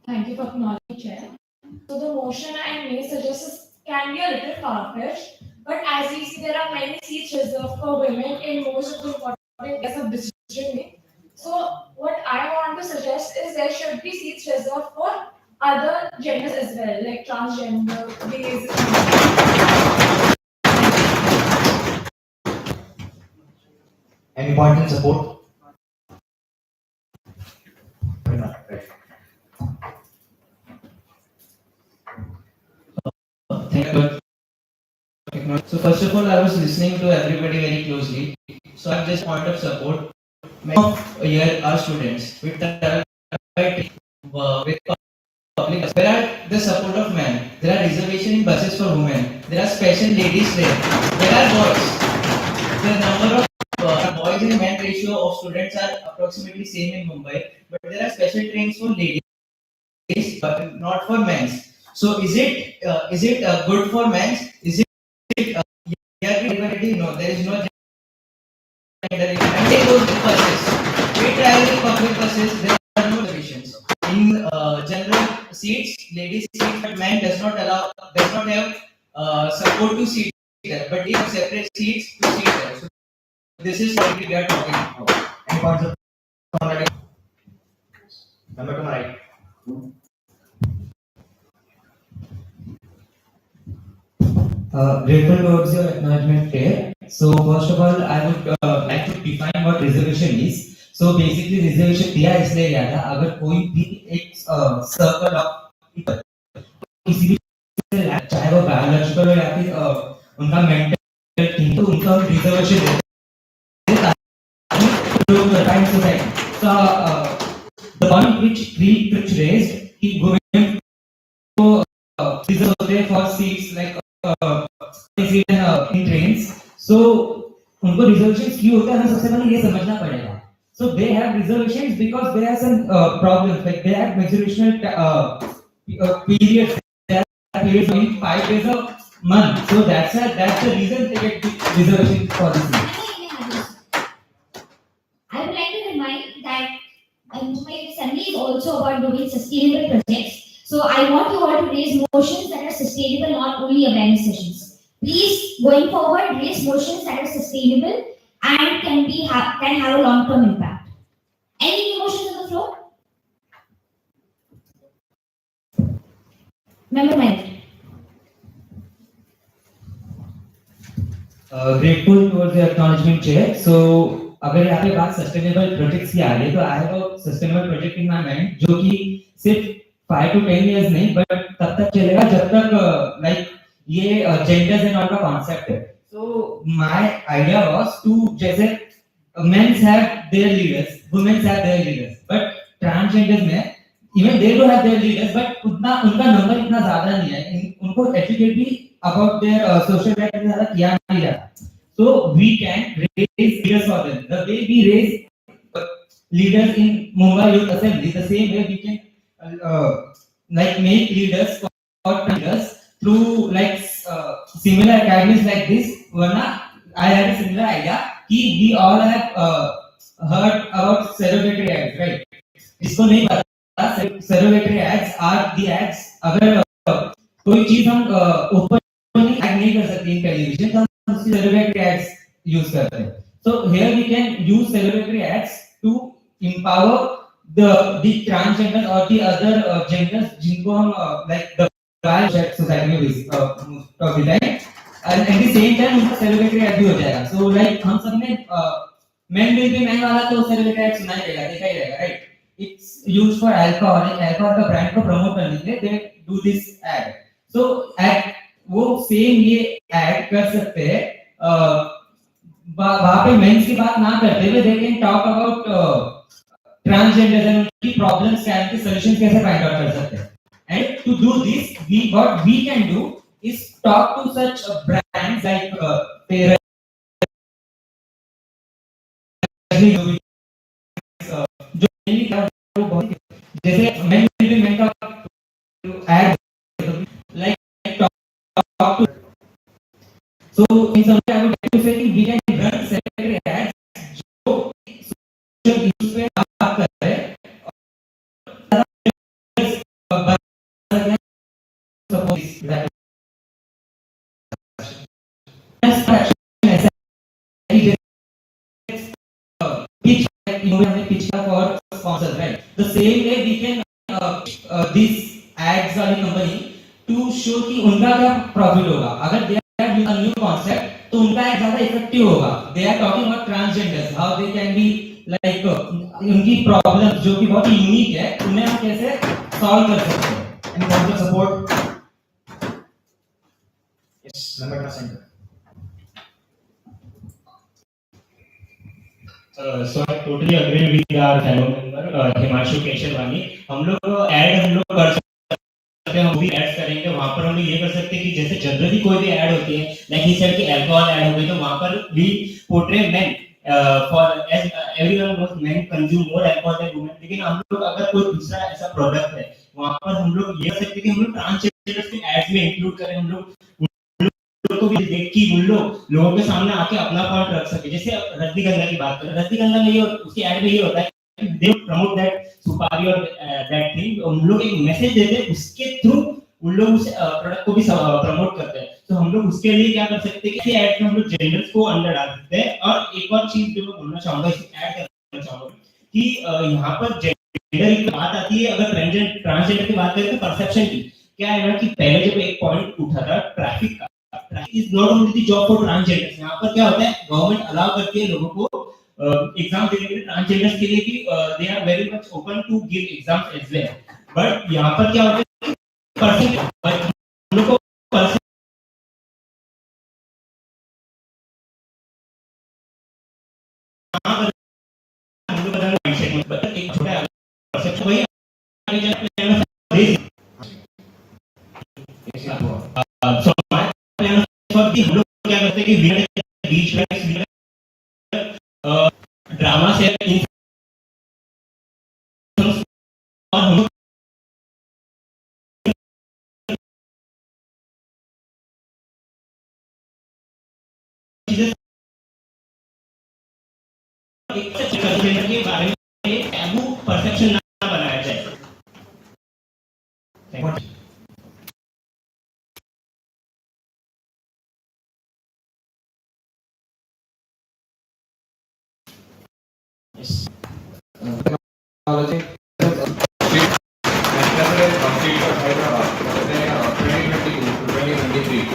Thank you for acknowledging, Chair. So the motion I may suggest can be a little far-fetched, but as we see, there are many seats reserved for women in most of the important areas of decision making. So what I want to suggest is there should be seats reserved for other genders as well, like transgender, gays. Any point in support? Thank you. So first of all, I was listening to everybody very closely. So I'm just point of support. Many of here are students with with public. Where are the support of men? There are reservation in buses for women. There are special ladies there. There are boys. The number of boys and men ratio of students are approximately same in Mumbai, but there are special trains for ladies, but not for men. So is it good for men? Is it equality? No, there is no gender equality. And they go to buses. We travel in public buses. There are no reservations. In general seats, ladies seats, but men does not have support to sit there. But they have separate seats to sit there. So this is what we are talking about. Any points of contradiction? Number to my right. Grateful towards your acknowledgement here. So first of all, I would like to define what reservation is. So basically reservation दिया इसलिए गया था अगर कोई भी एक circle of किसी भी चाहे वो बायोलॉजिकल हो या फिर उनका मेंटल थिंग तो उनका रिजर्वेशन देते हैं ताकि society. So the point which raised कि women को reserve होते हैं for seats like in trains. So उनको reservations क्यों होता है हमें सबसे पहले ये समझना पड़ेगा. So they have reservations because they have some problems like they have menstruational periods. They have periods going 5 days a month. So that's the reason they get reservation policy. I would like to remind that Mumbai Assembly is also about doing sustainable projects. So I want you all to raise motions that are sustainable, not only awareness sessions. Please, going forward, raise motions that are sustainable and can have a long-term impact. Any motions on the floor? Member Mike. Grateful towards the acknowledgement chair. So अगर यहाँ पे बात sustainable projects की आ रही है तो I have a sustainable project in my mind जो कि सिर्फ 5 to 10 years नहीं बट तब तक चलेगा जब तक लाइक ये जेंडर्स एंड ऑल का कॉन्सेप्ट है. So my idea was to जैसे mens have their leaders, womens have their leaders, but transgenders में even they do have their leaders but उतना उनका नंबर इतना ज्यादा नहीं है. उनको एजुकेट भी अबाउट देयर सोशल राइट में ज्यादा किया नहीं जाता. So we can raise leaders for them. The way we raise leaders in Mumbai Youth Assembly, the same way we can like make leaders for leaders through like similar academies like this. Varna, I had a similar idea. We all have heard about surrogatory ads, right? इसको नहीं पता surrogatory ads are the ads. अगर कोई चीज हम ऊपर नहीं कर सकते इन टेलीविजन तो surrogatory ads use करते हैं. So here we can use surrogatory ads to empower the transgender or the other genders जिनको हम like the guy society में most of the time and at the same time उनका surrogatory ad भी हो जाएगा. So like हम सब ने men will be man वाला तो surrogatory ad सुना ही रहेगा, देखा ही रहेगा, right? It's used for alcohol का brand को promote करने के लिए they do this ad. So at वो सेम ये ऐड कर सकते हैं वहां पे मेंस की बात ना करते हुए they can talk about transgender and उनकी प्रॉब्लम्स क्या है, सॉल्यूशंस कैसे फाइंड आउट कर सकते हैं. And to do this what we can do is talk to such brands like जो जैसे मेन का ad like talk to. So in some way I would like to say we can run separate ads जो social issues पे बात कर रहे हैं pitch for sponsors, right? The same way we can this ads वाली company to show कि उनका क्या प्रॉफिट होगा. अगर they are using a new concept तो उनका एड ज्यादा इफेक्टिव होगा. They are talking about transgenders, how they can be like उनकी प्रॉब्लम जो कि बहुत यूनिक है उन्हें हम कैसे सॉल्व कर सकते हैं. Any possible support? Yes, Lamberta Center. So I totally agree with our fellow member Himanshu Kesharwani. हम लोग ऐड हम लोग कर सकते हैं, हम भी ऐड करेंगे. वहाँ पर हम लोग ये कर सकते हैं कि जैसे जनरली कोई भी ऐड होती है, लाइक ही सेड कि अल्कोहल ऐड हो गई, तो वहाँ पर भी portray men for as everyone knows men consume more alcohol than women. लेकिन हम लोग अगर कोई दूसरा ऐसा प्रोडक्ट है वहाँ पर हम लोग ये कर सकते हैं कि हम लोग ट्रांसजेंडर्स के एड्स में इंक्लूड करें. हम लोग को भी देख कि उन लोगों के सामने आके अपना पॉइंट रख सके. जैसे रजनीगंधा की बात करें, रजनीगंधा में ये उसकी ऐड में ये होता है कि दे प्रमोट दैट सुपारी और दैट थिंग. उन लोग एक मैसेज देते हैं, उसके थ्रू उन लोग उस प्रोडक्ट को भी प्रमोट करते हैं. तो हम लोग उसके लिए क्या कर सकते हैं कि ऐड में हम लोग जेंडर्स को अंदर डाल सकते हैं. और एक और चीज जो मैं बोलना चाहूंगा, इसे ऐड करना चाहूंगा कि यहाँ पर जेंडर की बात आती है. अगर ट्रांसजेंडर की बात करें तो परसेप्शन की क्या है ना कि पहले जब एक पॉइंट उठा था ट्रैफिक का, is not only the job for transgenders. यहाँ पर क्या होता है, गवर्नमेंट अलाउ करती है लोगों को एग्जाम देने के लिए. ट्रांसजेंडर्स के लिए भी they are very much open to give exams as well. But यहाँ पर क्या होता है, पर्सन हम लोग को पर्सन हम लोग बदलना माइंडसेट में. बट एक छोटा परसेप्शन वही आगे जाके सो माय प्लान फॉर कि हम लोग क्या करते हैं कि बीच में ड्रामा से और हम लोग एक के बारे में टैबू परसेप्शन ना बनाया जाए. Technology complete Hyderabad 2022 to 2023.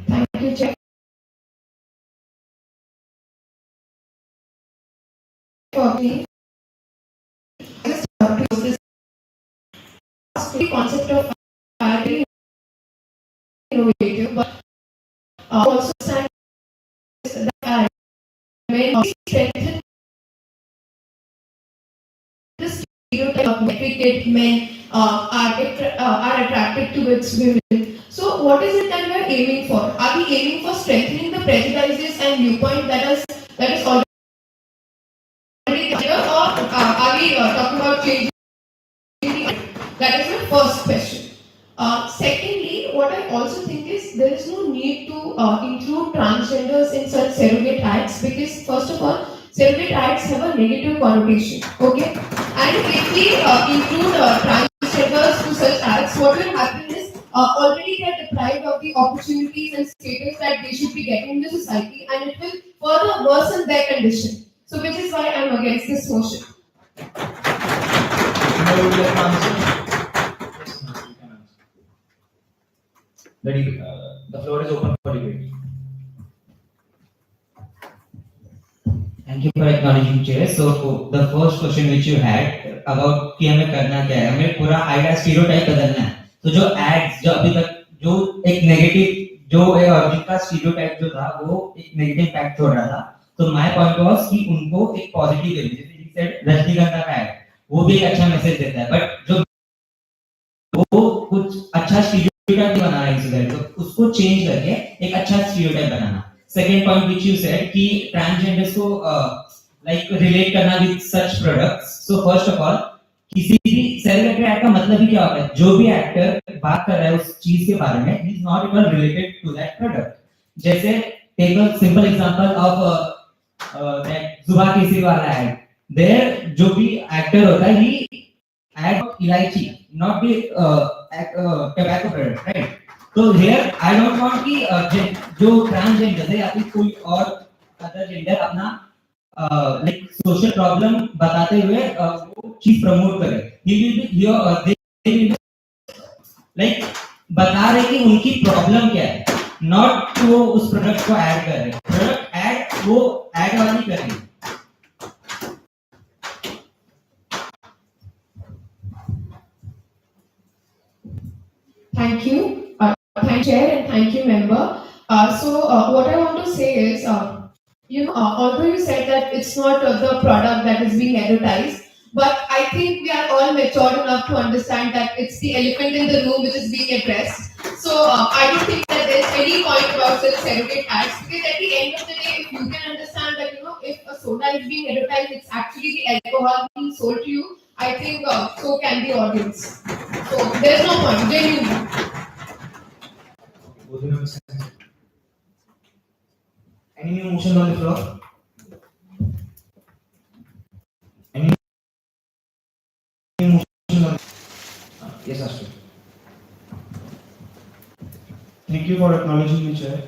Thank you, Chair. For me, this concept of very innovative, but also stands that may strengthen the stereotype of cricket men are attracted towards women. So, what is it that we are aiming for? Are we aiming for strengthening the prejudices and viewpoint that is already there, or are we talking about changing? That is my first question. Secondly, what I also think is there is no need to include transgenders in such surrogate acts, because first of all, surrogate acts have a negative connotation. Okay, and if we include transgenders to such acts, what will happen is already they are deprived of the opportunities and status that they should be getting in the society, and it will further worsen their condition. So, which is why I am against this motion. The floor is open for debate. Thank you for acknowledging, Chair. So the first question which you had about कि हमें करना क्या है, हमें पूरा idea stereotype बदलना है. तो जो एड्स जो अभी तक जो एक नेगेटिव जो जिनका स्टीरियोटाइप जो था वो एक नेगेटिव इम्पैक्ट छोड़ रहा था, तो माय पॉइंट वाज कि उनको एक पॉजिटिव वे, जैसे ही सेड रजनीगंधा का एड वो भी एक अच्छा मैसेज देता है, बट जो वो कुछ अच्छा स्टीरियोटाइप बना रहा है इसलिए तो उसको चेंज करके एक अच्छा stereotype banana. Second point which you said कि ट्रांसजेंडर्स को लाइक रिलेट करना with such products. So first of all किसी भी सेलिब्रिटी एक्ट का मतलब ही क्या होता है, जो भी एक्टर बात कर रहा है उस चीज के बारे में ही is not even related to that product. जैसे take a simple example of that जुबा केसरी वाला एड. देयर जो भी एक्टर होता है ही एड इलायची, not the tobacco product, right. तो हियर आई डोंट वांट कि जो ट्रांसजेंडर है या फिर कोई और अदर जेंडर अपना लाइक सोशल प्रॉब्लम बताते हुए वो चीज प्रमोट करे. He will be here, they will like बता रहे कि उनकी प्रॉब्लम क्या है, नॉट वो उस प्रोडक्ट को ऐड कर रहे. प्रोडक्ट ऐड वो ऐड वाली कर रही है. Thank you. Thank you, Chair, and thank you, Member. What I want to say is, although you said that it's not the product that is being advertised, but I think we are all mature enough to understand that it's the elephant in the room which is being addressed. So I don't think that there's any point about such surrogate ads, because at the end of the day, if you can understand that if a soda is being advertised, it's actually the alcohol being sold to you. I think so can the audience. So there's no point. Genuinely. Any new motions on the floor? Any new motions on yes, Ashton. Thank you for acknowledging me, Chair.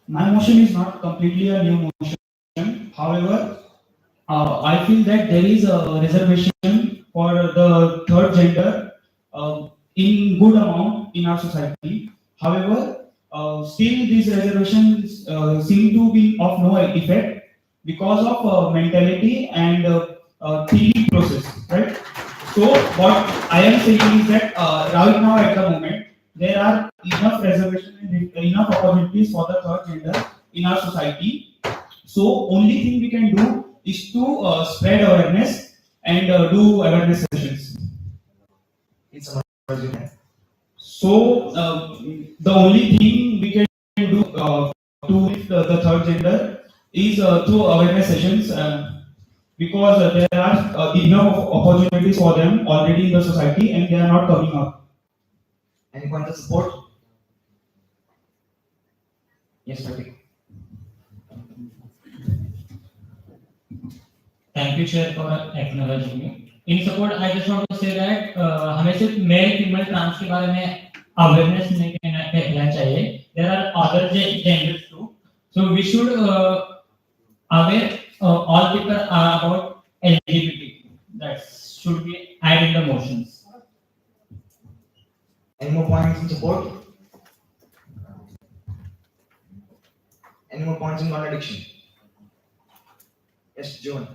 My motion is not completely a new motion. However, I feel that there is a reservation for the third gender in good amount in our society. However, still these reservations seem to be of no effect because of mentality and thinking process, right? So what I am saying is that right now at the moment there are enough reservations and enough opportunities for the third gender in our society. So only thing we can do is to spread awareness and do awareness sessions. It's So the only thing we can do to lift the third gender is through awareness sessions because there are enough opportunities for them already in the society and they are not coming up. Any point of support? Yes, Pratik. Thank you, Chair, for acknowledging me. In support, I just want to say that हमें सिर्फ male female trans के बारे में awareness नहीं कहना चाहिए. There are other genders too. So we should aware all people about LGBT. That should be added in the motions. Any more points in support? Any more points in contradiction? Yes, John.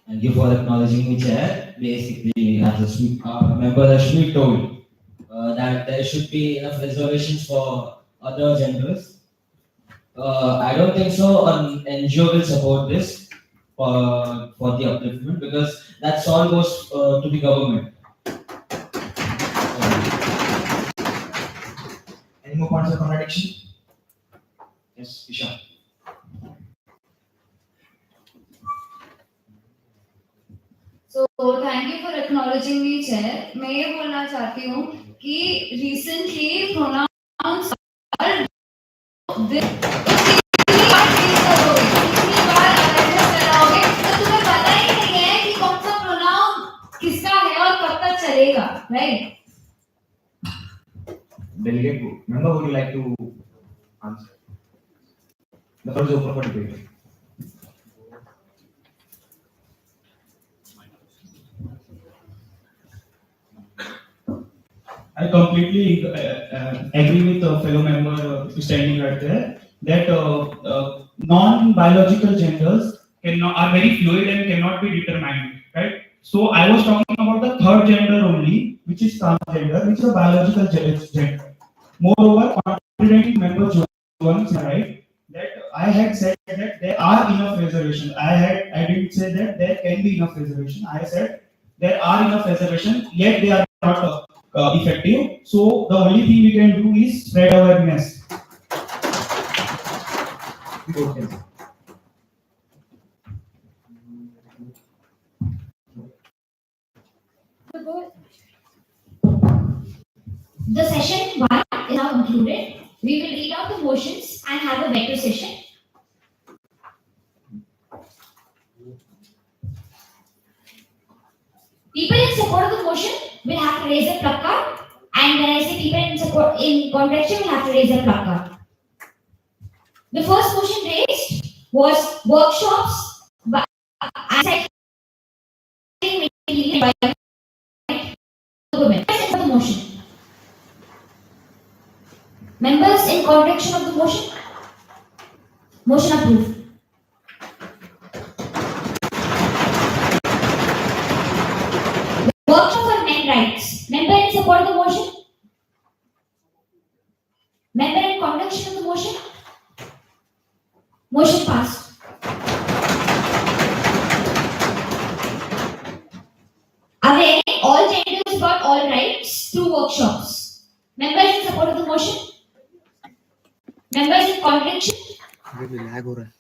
Thank you for acknowledging me, Chair. Basically, as a member Rashmi told that there should be enough reservations for other genders. I don't think so. An NGO will support this for the upliftment because that's all goes to the government. Any more points of contradiction? Yes, Isha. So thank you for acknowledging me, Chair. मैं ये बोलना चाहती हूँ कि recently pronouns are किसका है और कब तक चलेगा, right? Delegate, member, would you like to answer? The floor is open for debate. I completely agree with the fellow member standing right there that non-biological genders are very fluid and cannot be determined, right? So I was talking about the third gender only, which is transgender, which is a biological gender. Moreover, contradicting member Jones, right, that I had said that there are enough reservations. I didn't say that there can be enough reservations. I said there are enough reservations, yet they are not effective. So the only thing we can do is spread awareness. The session 1 is now concluded. We will read out the motions and have a vector session. People in support of the motion will have to raise a placard, and when I say people in support in contradiction will have to raise a placard. The first motion raised was workshops by women. For the motion. Members in contradiction of the motion. Motion approved. Workshop for men rights. Member in support of the motion. Member in contradiction of the motion. Motion passed. Aware all genders got all rights through workshops. Members in support of the motion. Members in contradiction. Lag हो रहा है.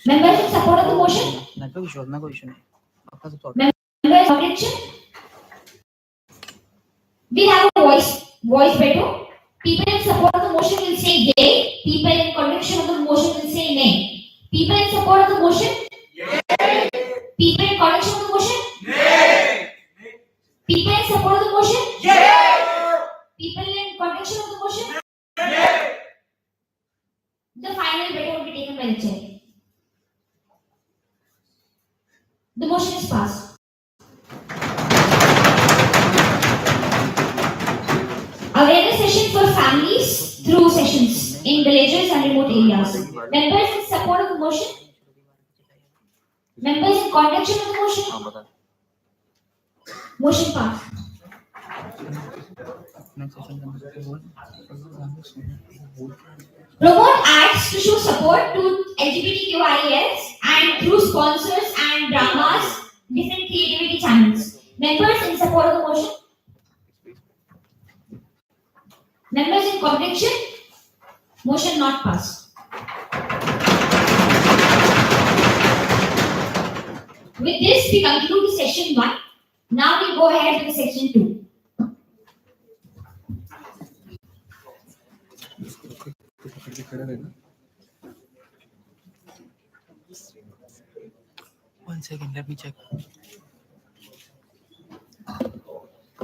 Members in support of the motion. Network issue ना कोई issue नहीं. आपका तो sort. Members in contradiction. We have a voice veto. People in support of the motion will say yay. People in contradiction of the motion will say nay. People in support of the motion. Yay. People in contradiction of the motion. Nay. People in support of the motion. Yay. People in contradiction of the motion. Nay. The final veto will be taken by the chair. The motion is passed. Awareness session for families through sessions in villages and remote areas. Members in support of the motion. Members in contradiction of the motion. Motion passed. Promote acts to show support to LGBTQIAs and through sponsors and dramas, different creativity channels. Members in support of the motion. Members in contradiction. Motion not passed. With this, we conclude session 1. Now we go ahead with session 2. One second, let me check.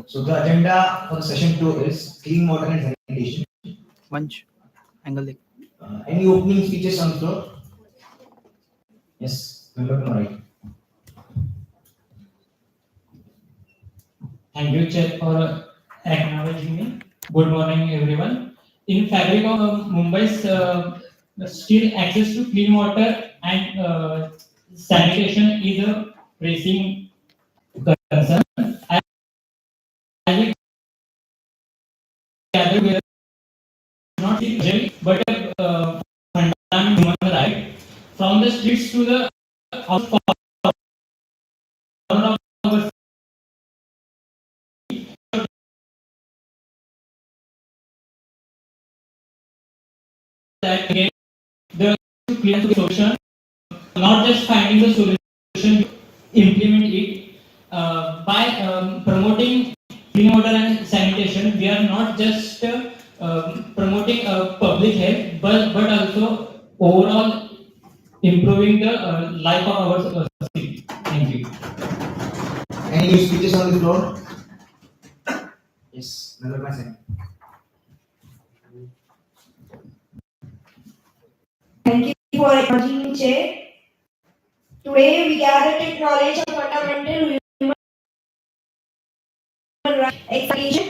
So the agenda for session 2 is clean water and sanitation. Munch, angle. Any opening speeches on the floor? Yes, member to my right. Thank you, Chair, for acknowledging me. Good morning, everyone. In fabric of Mumbai's still access to clean water and sanitation is a pressing concern. I gather we are not in but a fundamental human right. From the streets to the outside of our that get the clear solution, not just finding the solution, implement it by promoting clean water and sanitation. We are not just promoting public health, but also overall improving the life of our city. Thank you. Any new speeches on the floor? Yes, member by second. Thank you for acknowledging me, Chair. Today we gather to acknowledge a fundamental human right expectation.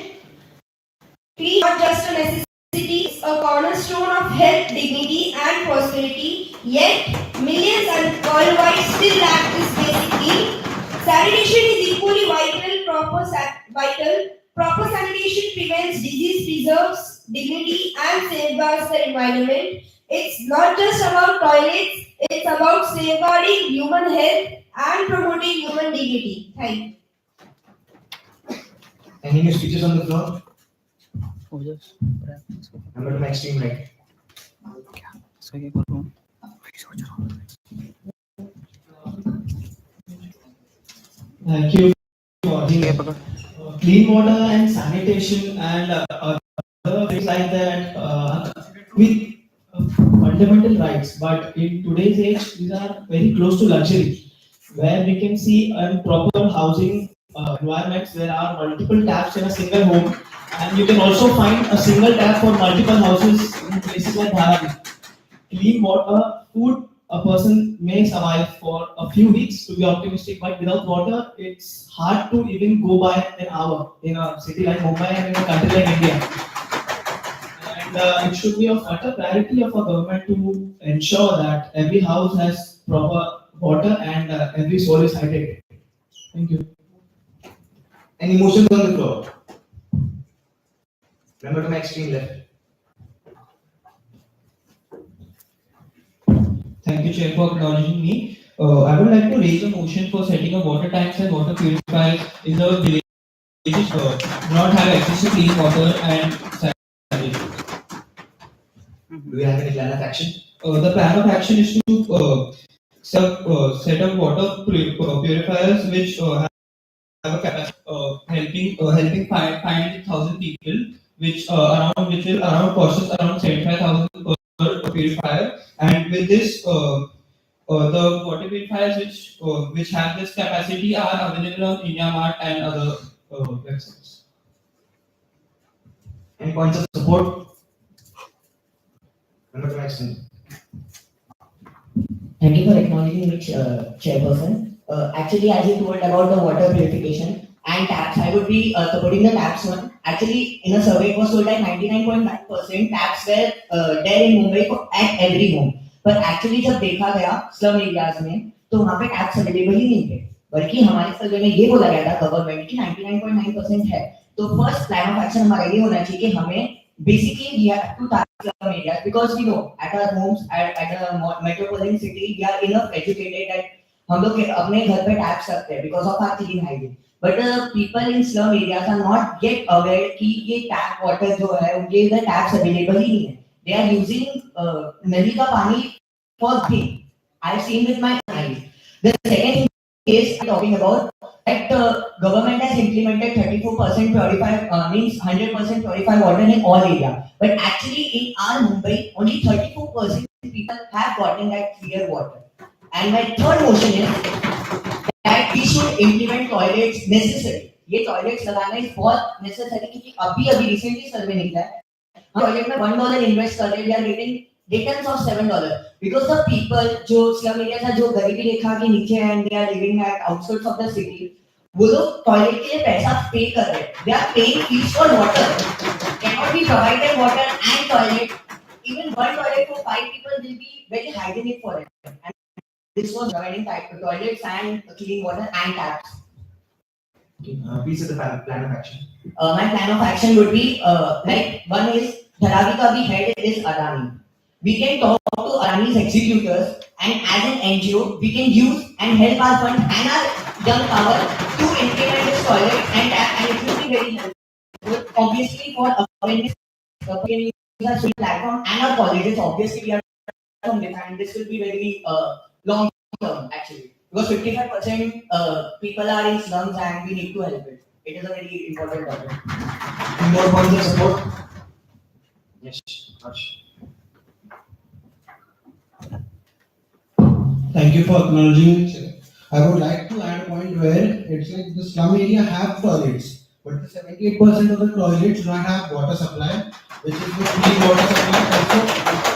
Clean not just a necessity, it's a cornerstone of health, dignity, and prosperity. Yet millions and worldwide still lack this basic need. Sanitation is equally vital. Proper sanitation prevents disease, preserves dignity, and safeguards the environment. It's not just about toilets, it's about safeguarding human health and promoting human dignity. Thank you. Any new speeches on the floor? Oh, yes. Member to my extreme right. Thank you for the clean water and sanitation and other things like that with fundamental rights. But in today's age, these are very close to luxury, where we can see proper housing environments. There are multiple taps in a single home, and you can also find a single tap for multiple houses in places like Dharavi. Clean water, food a person may survive for a few weeks to be optimistic, but without water, it's hard to even go by an hour in a city like Mumbai and in a country like India. And it should be of utter priority of a government to ensure that every house has proper water and every soul is hydrated. Thank you. Any motions on the floor? Remember to my extreme left. Thank you, Chair, for acknowledging me. I would like to raise a motion for setting up water tanks and water purifiers in the villages do not have access to clean water and sanitation. Do we have any plan of action? The plan of action is to set up water purifiers which have a capacity helping 500,000 people, which will around cost us around 75,000 per purifier. And with this, the water purifiers which have this capacity are available on IndiaMart and other websites. Any points of support? Remember to my extreme. Thank you for acknowledging me, Chairperson. Actually, as you told about the water purification and taps, I would be supporting the taps one. Actually, in a survey, it was told that 99.9% taps were there in Mumbai at every home. But actually, जब देखा गया slum areas में, तो वहाँ पे taps available ही नहीं थे. बल्कि हमारे सर्वे में ये बोला गया था गवर्नमेंट की 99.9% है. तो फर्स्ट प्लान ऑफ एक्शन हमारा ये होना चाहिए कि हमें basically we have to target slum areas because we know at our homes at a metropolitan city we are enough educated that हम लोग अपने घर पे taps रखते हैं because of our clean hygiene. But the people in slum areas are not yet aware कि ये tap water जो है उनके इधर taps available ही नहीं है. They are using नली का पानी for thing. I have seen with my eyes. The second case I'm talking about that government has implemented 34% purified means 100% purified water in all area. But actually in our Mumbai only 34% people have gotten that clear water. And my third motion is that we should implement toilets necessary. ये toilets लगाना is बहुत necessary क्योंकि अभी recently survey निकला है. हम toilet में $1 invest कर रहे हैं, we are getting returns of $7 because the people जो slum areas है जो गरीबी रेखा के नीचे हैं and they are living at outskirts of the city, वो लोग toilet के लिए पैसा pay कर रहे हैं. They are paying fees for water. Cannot be provided water and toilet. Even one toilet for 5 people will be very hygienic for it. And this was providing toilets and clean water and taps. Please set the plan of action. My plan of action would be like one is Dharavi ka bhi head is Adani. We can talk to Adani's executors and as an NGO we can use and help our fund and our young power to implement this toilet and tap and it will be very helpful. Obviously for awareness, we can use our social platform and our colleges. Obviously we are from this and this will be very long term actually. Because 55% people are in slums and we need to help it. It is a very important topic. Any more points of support? Yes, Harsh. Thank you for acknowledging it. I would like to add a point where it's like the slum area have toilets, but the 78% of the toilets do not have water supply, which is the clean water supply. Also,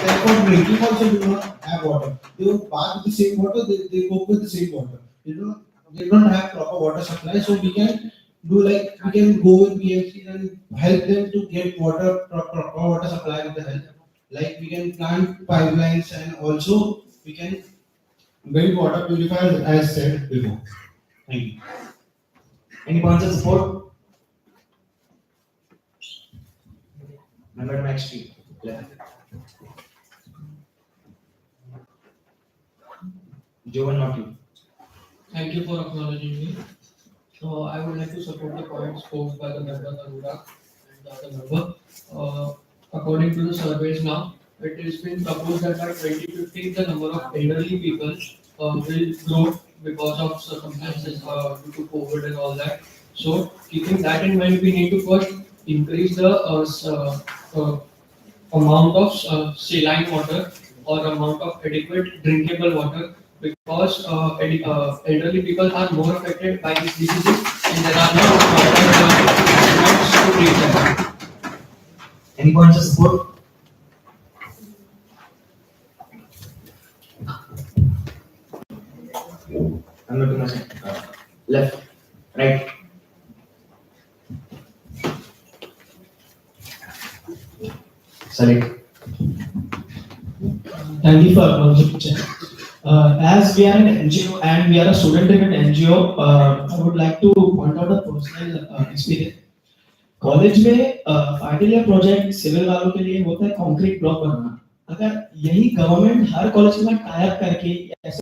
therefore, drinking also do not have water. They don't bath with the same water, they cook with the same water. They don't have proper water supply, so we can do like we can go with PFCs and help them to get water proper water supply with the help. Like we can plant pipelines and also we can build water purifiers as said before. Thank you. Any points of support? Remember to my extreme left. Jovan, not you. Thank you for acknowledging me. So I would like to support the points posed by the member Anurag and the other member. According to the surveys now, it has been proposed that by 2050 the number of elderly people will grow because of circumstances due to COVID and all that. So keeping that in mind, we need to first increase the amount of saline water or amount of adequate drinkable water because elderly people are more affected by these diseases and there are no treatments to treat them. Any points of support? I'm looking at left, right. Salute. Thank you for acknowledging. As we are an NGO and we are a student-driven NGO, I would like to point out a personal experience. College में final year project civil वालों के लिए होता है concrete block बनाना। अगर यही government हर college के साथ टाई अप करके ऐसे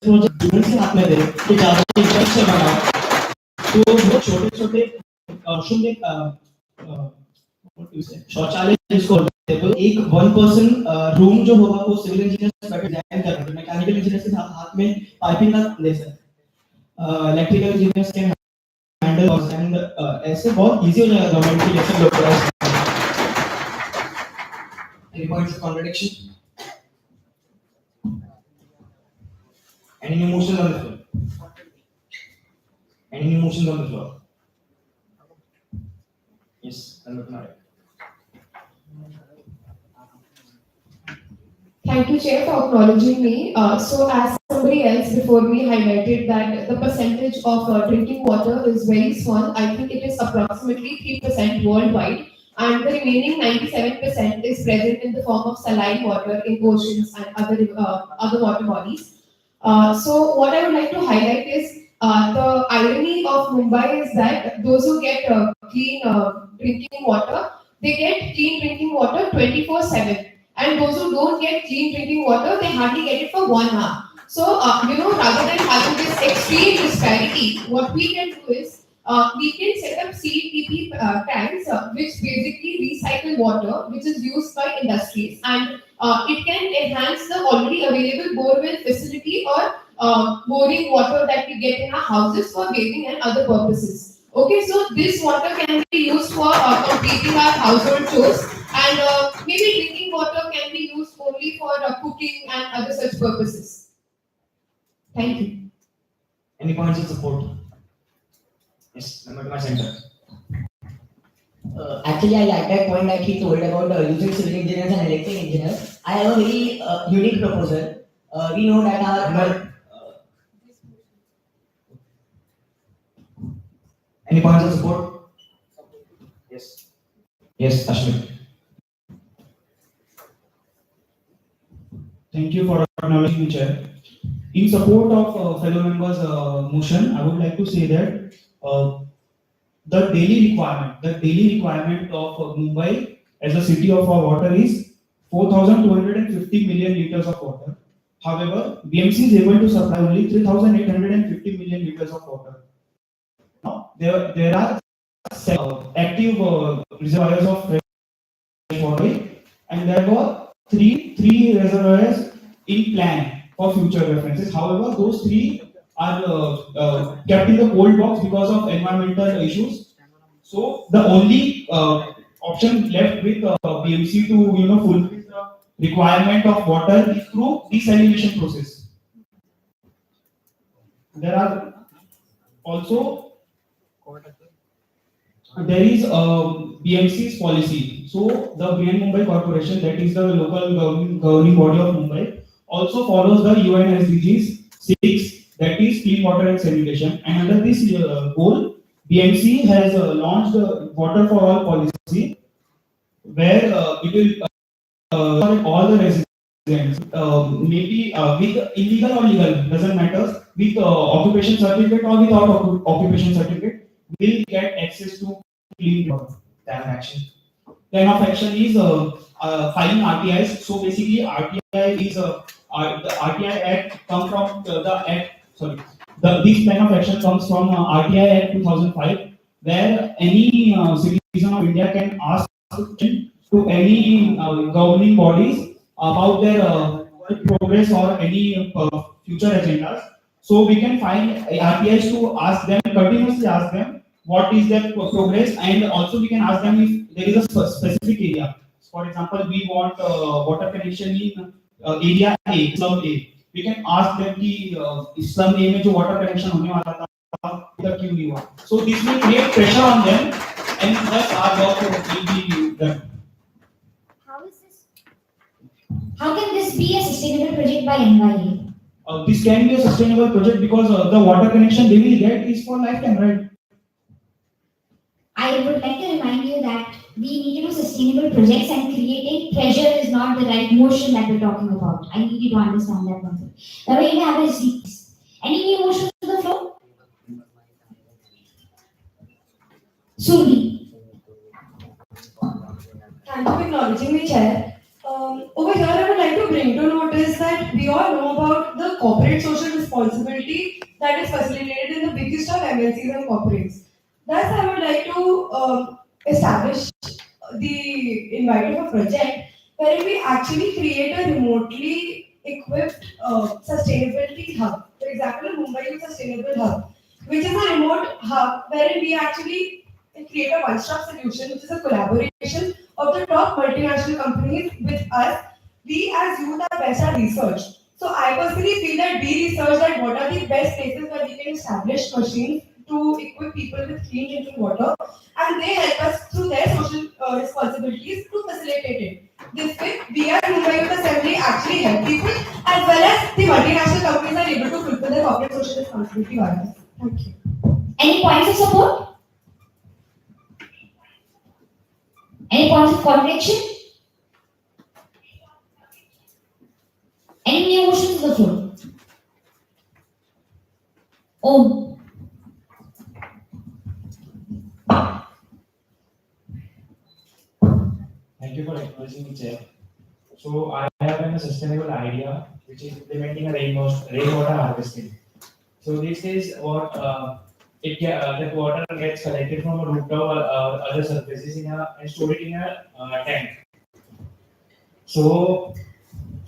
प्रोजेक्ट स्टूडेंट्स के हाथ में दे कि ज्यादा इंटरेस्ट से बनाओ, तो वो छोटे-छोटे शौचालय जिसको तो एक 1% रूम जो होगा वो सिविल इंजीनियर्स बैठे डिजाइन कर रहे हैं, मैकेनिकल इंजीनियर्स के हाथ में पाइपिंग का ले सकते, इलेक्ट्रिकल इंजीनियर्स के हैंडल एंड ऐसे बहुत इजी हो जाएगा गवर्नमेंट की जैसे localise. Any points of contradiction? Any new motions on the floor? Any new motions on the floor? Yes, I'm looking at it. Thank you, Chair, for acknowledging me. So, as somebody else before me highlighted that the percentage of drinking water is very small. I think it is approximately 3% worldwide, and the remaining 97% is present in the form of saline water in oceans and other water bodies. So, what I would like to highlight is the irony of Mumbai is that those who get clean drinking water, they get clean drinking water 24/7. And those who don't get clean drinking water, they hardly get it for 1 hour. So, rather than having this extreme disparity, what we can do is we can set up CETP tanks, which basically recycle water, which is used by industries, and it can enhance the already available borewell facility or boring water that we get in our houses for bathing and other purposes. Okay, so this water can be used for completing our household chores, and maybe drinking water can be used only for cooking and other such purposes. Thank you. Any points of support? Yes, number to my center. Actually, I like that point that he told about using civil engineers and electrical engineers. I have a very unique proposal. We know that our Any points of support? Yes. Yes, Ashwin. Thank you for acknowledging me, Chair. In support of fellow members' motion, I would like to say that the daily requirement of Mumbai as a city of our water is 4,250 million liters of water. However, BMC is able to supply only 3,850 million liters of water. Now, there are active reservoirs of fresh water, and there were three reservoirs in plan for future references. However, those three are kept in the cold box because of environmental issues. So the only option left with BMC to fulfill the requirement of water is through desalination process. There are also there is BMC's policy. So the Brihan Mumbai Corporation, that is the local governing body of Mumbai, also follows the UN SDGs 6, that is clean water and sanitation. And under this goal, BMC has launched Water for All policy, where it will all the residents, maybe with illegal or legal, doesn't matter, with occupation certificate or without occupation certificate, will get access to clean water. Plan of action. Plan of action is filing RTIs. So basically, RTI is the RTI Act come from the Act. Sorry, this plan of action comes from RTI Act 2005, where any citizen of India can ask to any governing bodies about their progress or any future agendas. So we can find RTIs to ask them, continuously ask them what is their progress, and also we can ask them if there is a specific area. For example, we want water connection in area A, slum A. We can ask them कि slum A में जो water connection होने वाला था तब क्यों नहीं हुआ. So this will create pressure on them, and thus our work will be done. How can this be a sustainable project by NYA? this can be a sustainable project because the water connection they will get is for lifetime, right? I would like to remind you that we need to do sustainable projects, and creating pressure is not the right motion that we're talking about. I need you to understand that one thing. The way we have is any new motion to the floor? Sumi. Thank you for acknowledging me, Chair. Over here, I would like to bring to notice that we all know about the corporate social responsibility that is facilitated in the biggest of MNCs and corporates. Thus, I would like to establish the invite of a project where we actually create a remotely equipped sustainability hub. For example, Mumbai Sustainable Hub, which is a remote hub wherein we actually create a one-stop solution, which is a collaboration of the top multinational companies with us. We as youth are best at research. So I personally feel that we research that what are the best places where we can establish machines to equip people with clean drinking water, and they help us through their social responsibilities to facilitate it. This way, we as Mumbai Youth Assembly actually help people as well as the multinational companies are able to fulfill their corporate social responsibility via us. Thank you. Any points of support? Any points of contradiction? Any new motions to the floor? Om. Thank you for acknowledging me, Chair. So I have a sustainable idea which is implementing a rainwater harvesting. So this is what the water gets collected from a rooftop or other surfaces and stored it in a tank. So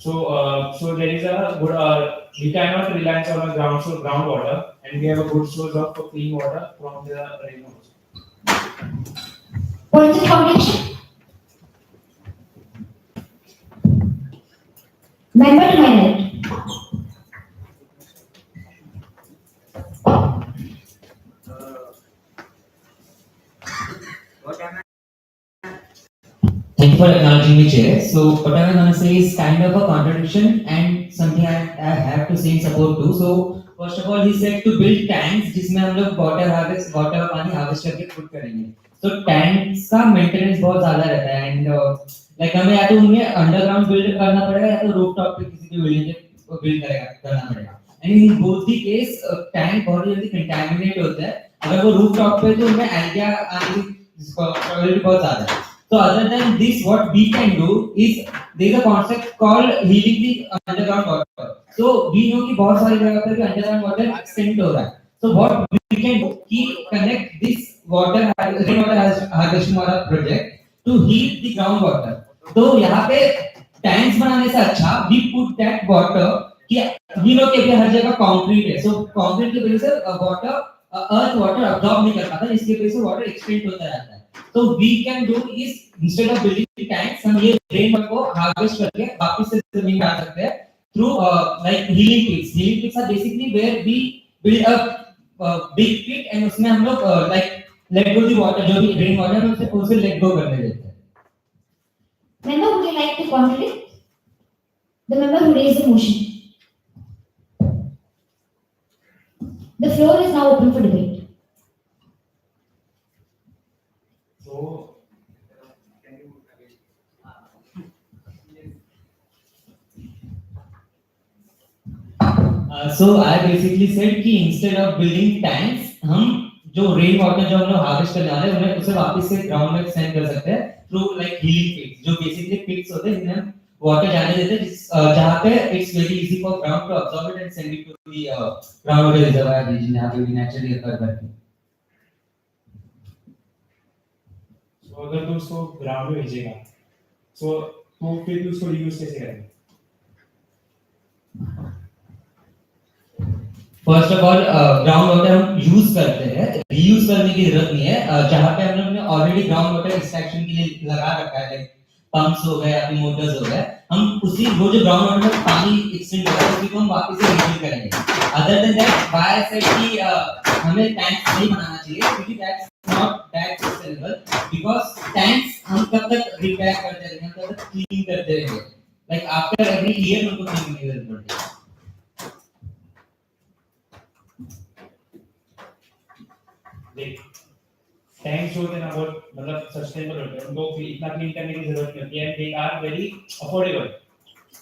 there is a good. We cannot rely on a groundwater, and we have a good source of clean water from the rainwater. Points of contradiction? Member to my right. Thank you for acknowledging me, Chair. So what I'm going to say is kind of a contradiction and something I have to say in support too. So first of all, he said to build tanks जिसमें हम लोग water पानी harvest करके put करेंगे. So tanks का maintenance बहुत ज़्यादा रहता है and like हमें या तो उन्हें underground build करना पड़ेगा या तो rooftop पे किसी भी building को build करना पड़ेगा. And in both the case tank बहुत जल्दी contaminate होता है. अगर वो rooftop पे तो उनमें algae आने की probability बहुत ज़्यादा है. So other than this, what we can do is there is a concept called healing the underground water. So we know कि बहुत सारी जगह पर underground water sink हो रहा है. So what we can do कि connect this rainwater harvesting water project to heat the groundwater. तो यहाँ पे tanks बनाने से अच्छा we put that water कि we know कि हर जगह concrete है. So concrete की वजह से water earth water absorb नहीं कर पाता, जिसकी वजह से water extract होता रहता है. So we can do is instead of building tanks, हम ये rainwater को harvest करके वापस से जमीन में आ सकते हैं through like healing pits. Healing pits are basically where we build a big pit and उसमें हम लोग like let go the water, जो भी rainwater है उसे let go करने देते हैं. Member, would you like to contradict? The member who raised the motion. The floor is now open for debate. So I basically said कि instead of building tanks, हम जो rain water जो हम लोग harvest करने वाले हैं, उन्हें उसे वापस से ground में send कर सकते हैं through like healing pits, जो basically pits होते हैं जिन्हें हम water जाने देते हैं, जहाँ पे it's very easy for ground to absorb it and send it to the groundwater reservoir region जहाँ पे भी naturally occur करते हैं. So अगर तो उसको ground में भेजेगा, तो फिर उसको reuse कैसे करेंगे? First of all ground water हम यूज करते हैं, रीयूज करने की जरूरत नहीं है. जहां पे हम लोग ने ऑलरेडी ग्राउंड वाटर एक्सट्रैक्शन के लिए लगा रखा है, लाइक पंप्स हो गए या फिर मोटर्स हो गए, हम उसी वो जो ग्राउंड वाटर में पानी एक्सटेंड कर रहे हैं उसको हम वापस से रिफिल करेंगे. Other than that bye said कि हमें टैंक्स नहीं बनाना चाहिए क्योंकि that's not that sustainable, because tanks हम कब तक रिपेयर करते रहेंगे, हम कब तक क्लीन करते रहेंगे, लाइक आफ्टर एवरी ईयर उनको क्लीन करनी पड़ती है. देख टैंक्स जो होते हैं ना वो मतलब सस्टेनेबल होते हैं, उनको इतना क्लीन करने की जरूरत नहीं होती है, दे आर वेरी अफोर्डेबल,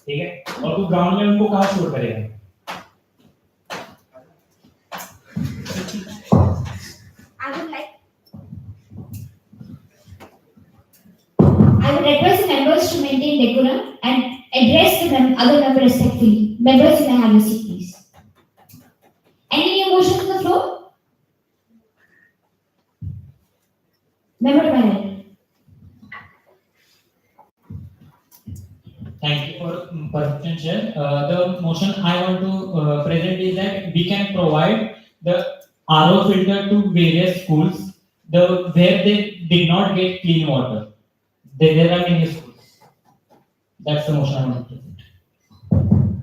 ठीक है। और तू ग्राउंड में उनको कहाँ स्टोर करेगा? I would request the members to maintain decorum and address the other member respectfully. Members, you may have your seat, please. Any new motion to the floor? Member to my right. Thank you for permission, Chair. The motion I want to present is that we can provide the RO filter to various schools where they did not get clean water. There are many schools. That's the motion I want to present.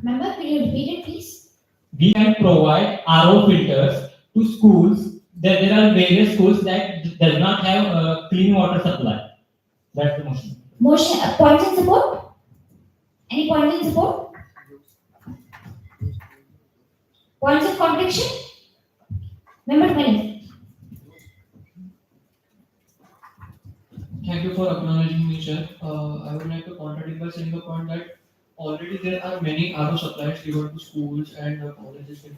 Member, will you repeat it, please? We can provide RO filters to schools. There are various schools that does not have clean water supply. That's the motion. Motion, points in support? Any points in support? Points of contradiction? Member to my left. Thank you for acknowledging me, Chair. I would like to contradict by saying the point that already there are many RO supplies given to schools and colleges in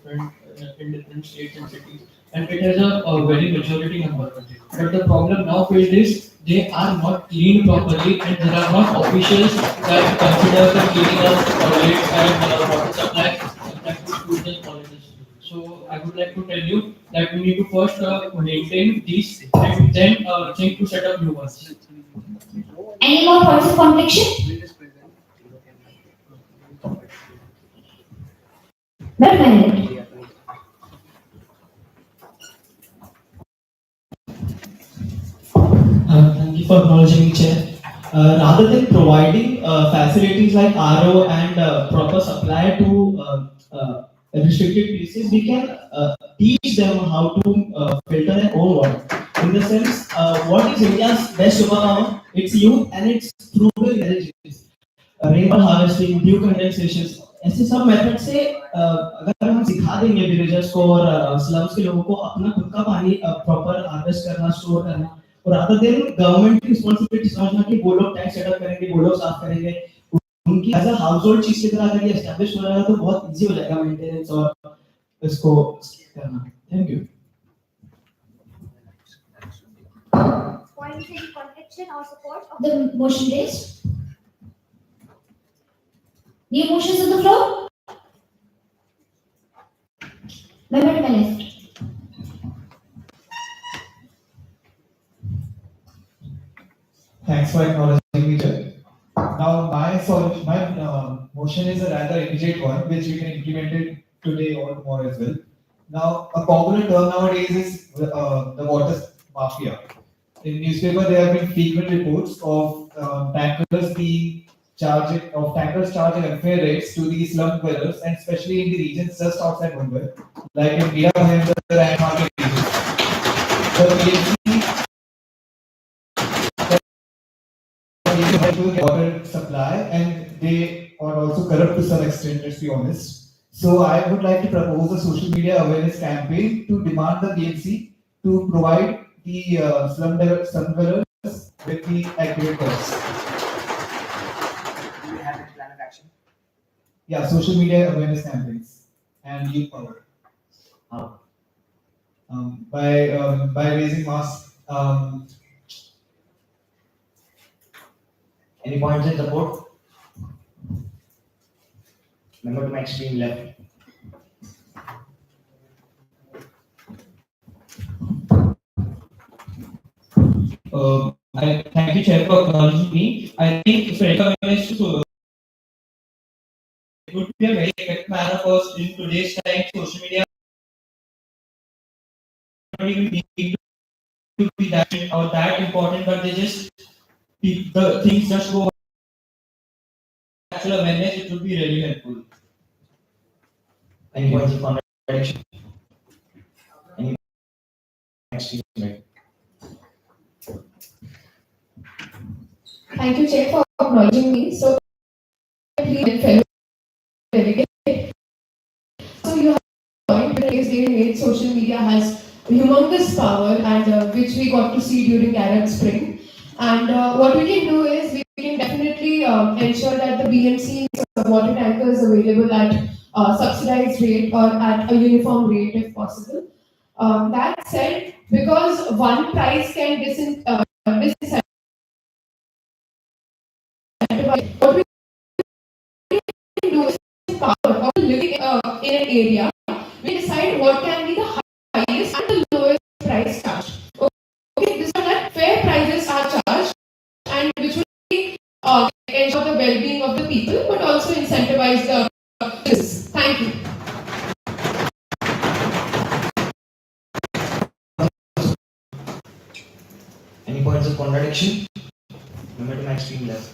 different states and cities, and it has a very majority number. But the problem now faced is they are not cleaned properly, and there are not officials that consider the cleaning of toilets and water supplies to schools and colleges. So I would like to tell you that we need to first maintain these and then think to set up new ones. Any more points of contradiction? Member, Thank you for acknowledging me, Chair. Rather than providing facilities like RO and proper supply to restricted places, we can teach them how to filter their own water. In the sense, what is India's best superpower? It's youth and its frugal intelligence. Rainfall harvesting, dew condensations, ऐसे सब method से अगर हम सिखा देंगे villagers को और slums के लोगों को अपना खुद का पानी प्रॉपर हार्वेस्ट करना, स्टोर करना, और rather than गवर्नमेंट की रिस्पांसिबिलिटी समझना कि वो लोग टैंक सेटअप करेंगे, वो लोग साफ करेंगे, उनकी एज अ हाउस होल्ड चीज की तरह अगर ये एस्टैब्लिश हो जाएगा तो बहुत इजी हो जाएगा मेंटेनेंस और इसको करना. Thank you. Points in contradiction or support of the motion raised? New motions on the floor? Member to my left. Thanks for acknowledging me, Chair. Now, my motion is a rather immediate one, which we can implement it today or tomorrow as well. Now, a popular term nowadays is the water mafia. In newspaper, there have been frequent reports of tankers charging unfair rates to the slum dwellers, and especially in the regions just outside Mumbai, like in Mira Bhayandar and Market regions. The water supply, and they are also corrupt to some extent, let's be honest. So I would like to propose a social media awareness campaign to demand the BMC to provide the slum dwellers with the accurate costs. Do you have any plan of action? Yeah, social media awareness campaigns and youth power. How? By raising mass. Any points in support? Member to my extreme left. I thank you, Chair, for acknowledging me. I think spreading awareness it would be a very effective manner because in today's time, social media not even need to be that important, but they just the things just go. Actual awareness, it would be really helpful. Any points of contradiction? Any extreme right? Thank you, Chair, for acknowledging me. So, please, fellow delegate. So, you have a point that is social media has humongous power, and which we got to see during Arab Spring. And what we can do is we can definitely ensure that the BMC water tanker is available at subsidized rate or at a uniform rate if possible. That said, because one price can disincentivize, what we can do is power of living in an area, we decide what can be the highest and the lowest price charged. Okay, this is that fair prices are charged and which will be ensure the well-being of the people but also incentivize the business. Thank you. Any points of contradiction? Remember to my extreme left.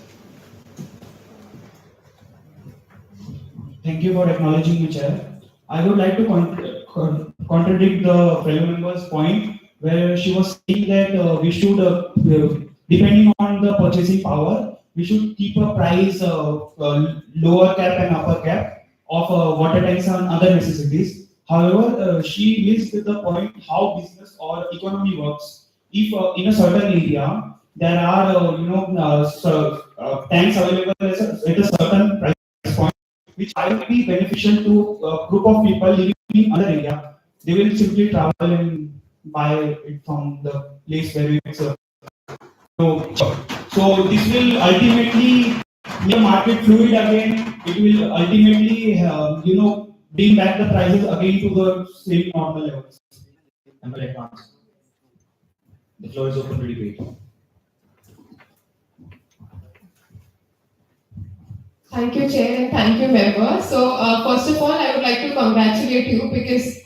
Thank you for acknowledging me, Chair. I would like to contradict the fellow member's point where she was saying that we should, depending on the purchasing power, we should keep a price lower cap and upper cap of water tanks and other necessities. However, she missed the point how business or economy works. If in a certain area there are tanks available at a certain price point, which might be beneficial to a group of people living in other area. They will simply travel and buy it from the place where it's so this will ultimately make the market fluid again. It will ultimately bring back the prices again to the same normal levels. The floor is open to debate. Thank you, Chair, and thank you, member. So, first of all, I would like to congratulate you because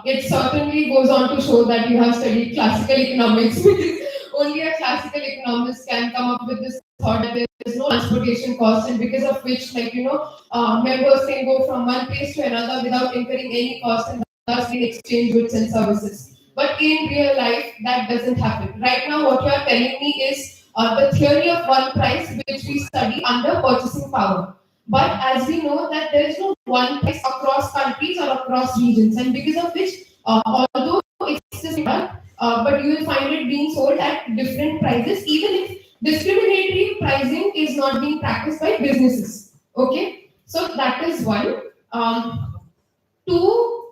it certainly goes on to show that you have studied classical economics. Because only a classical economist can come up with this thought that there is no transportation cost, and because of which, members can go from one place to another without incurring any cost, and thus can exchange goods and services. But in real life, that doesn't happen. Right now, what you are telling me is the theory of one price, which we study under purchasing power. But as we know that there is no one price across countries or across regions, and because of which, although it's the same product, but you will find it being sold at different prices, even if discriminatory pricing is not being practiced by businesses. Okay, so that is one. Two.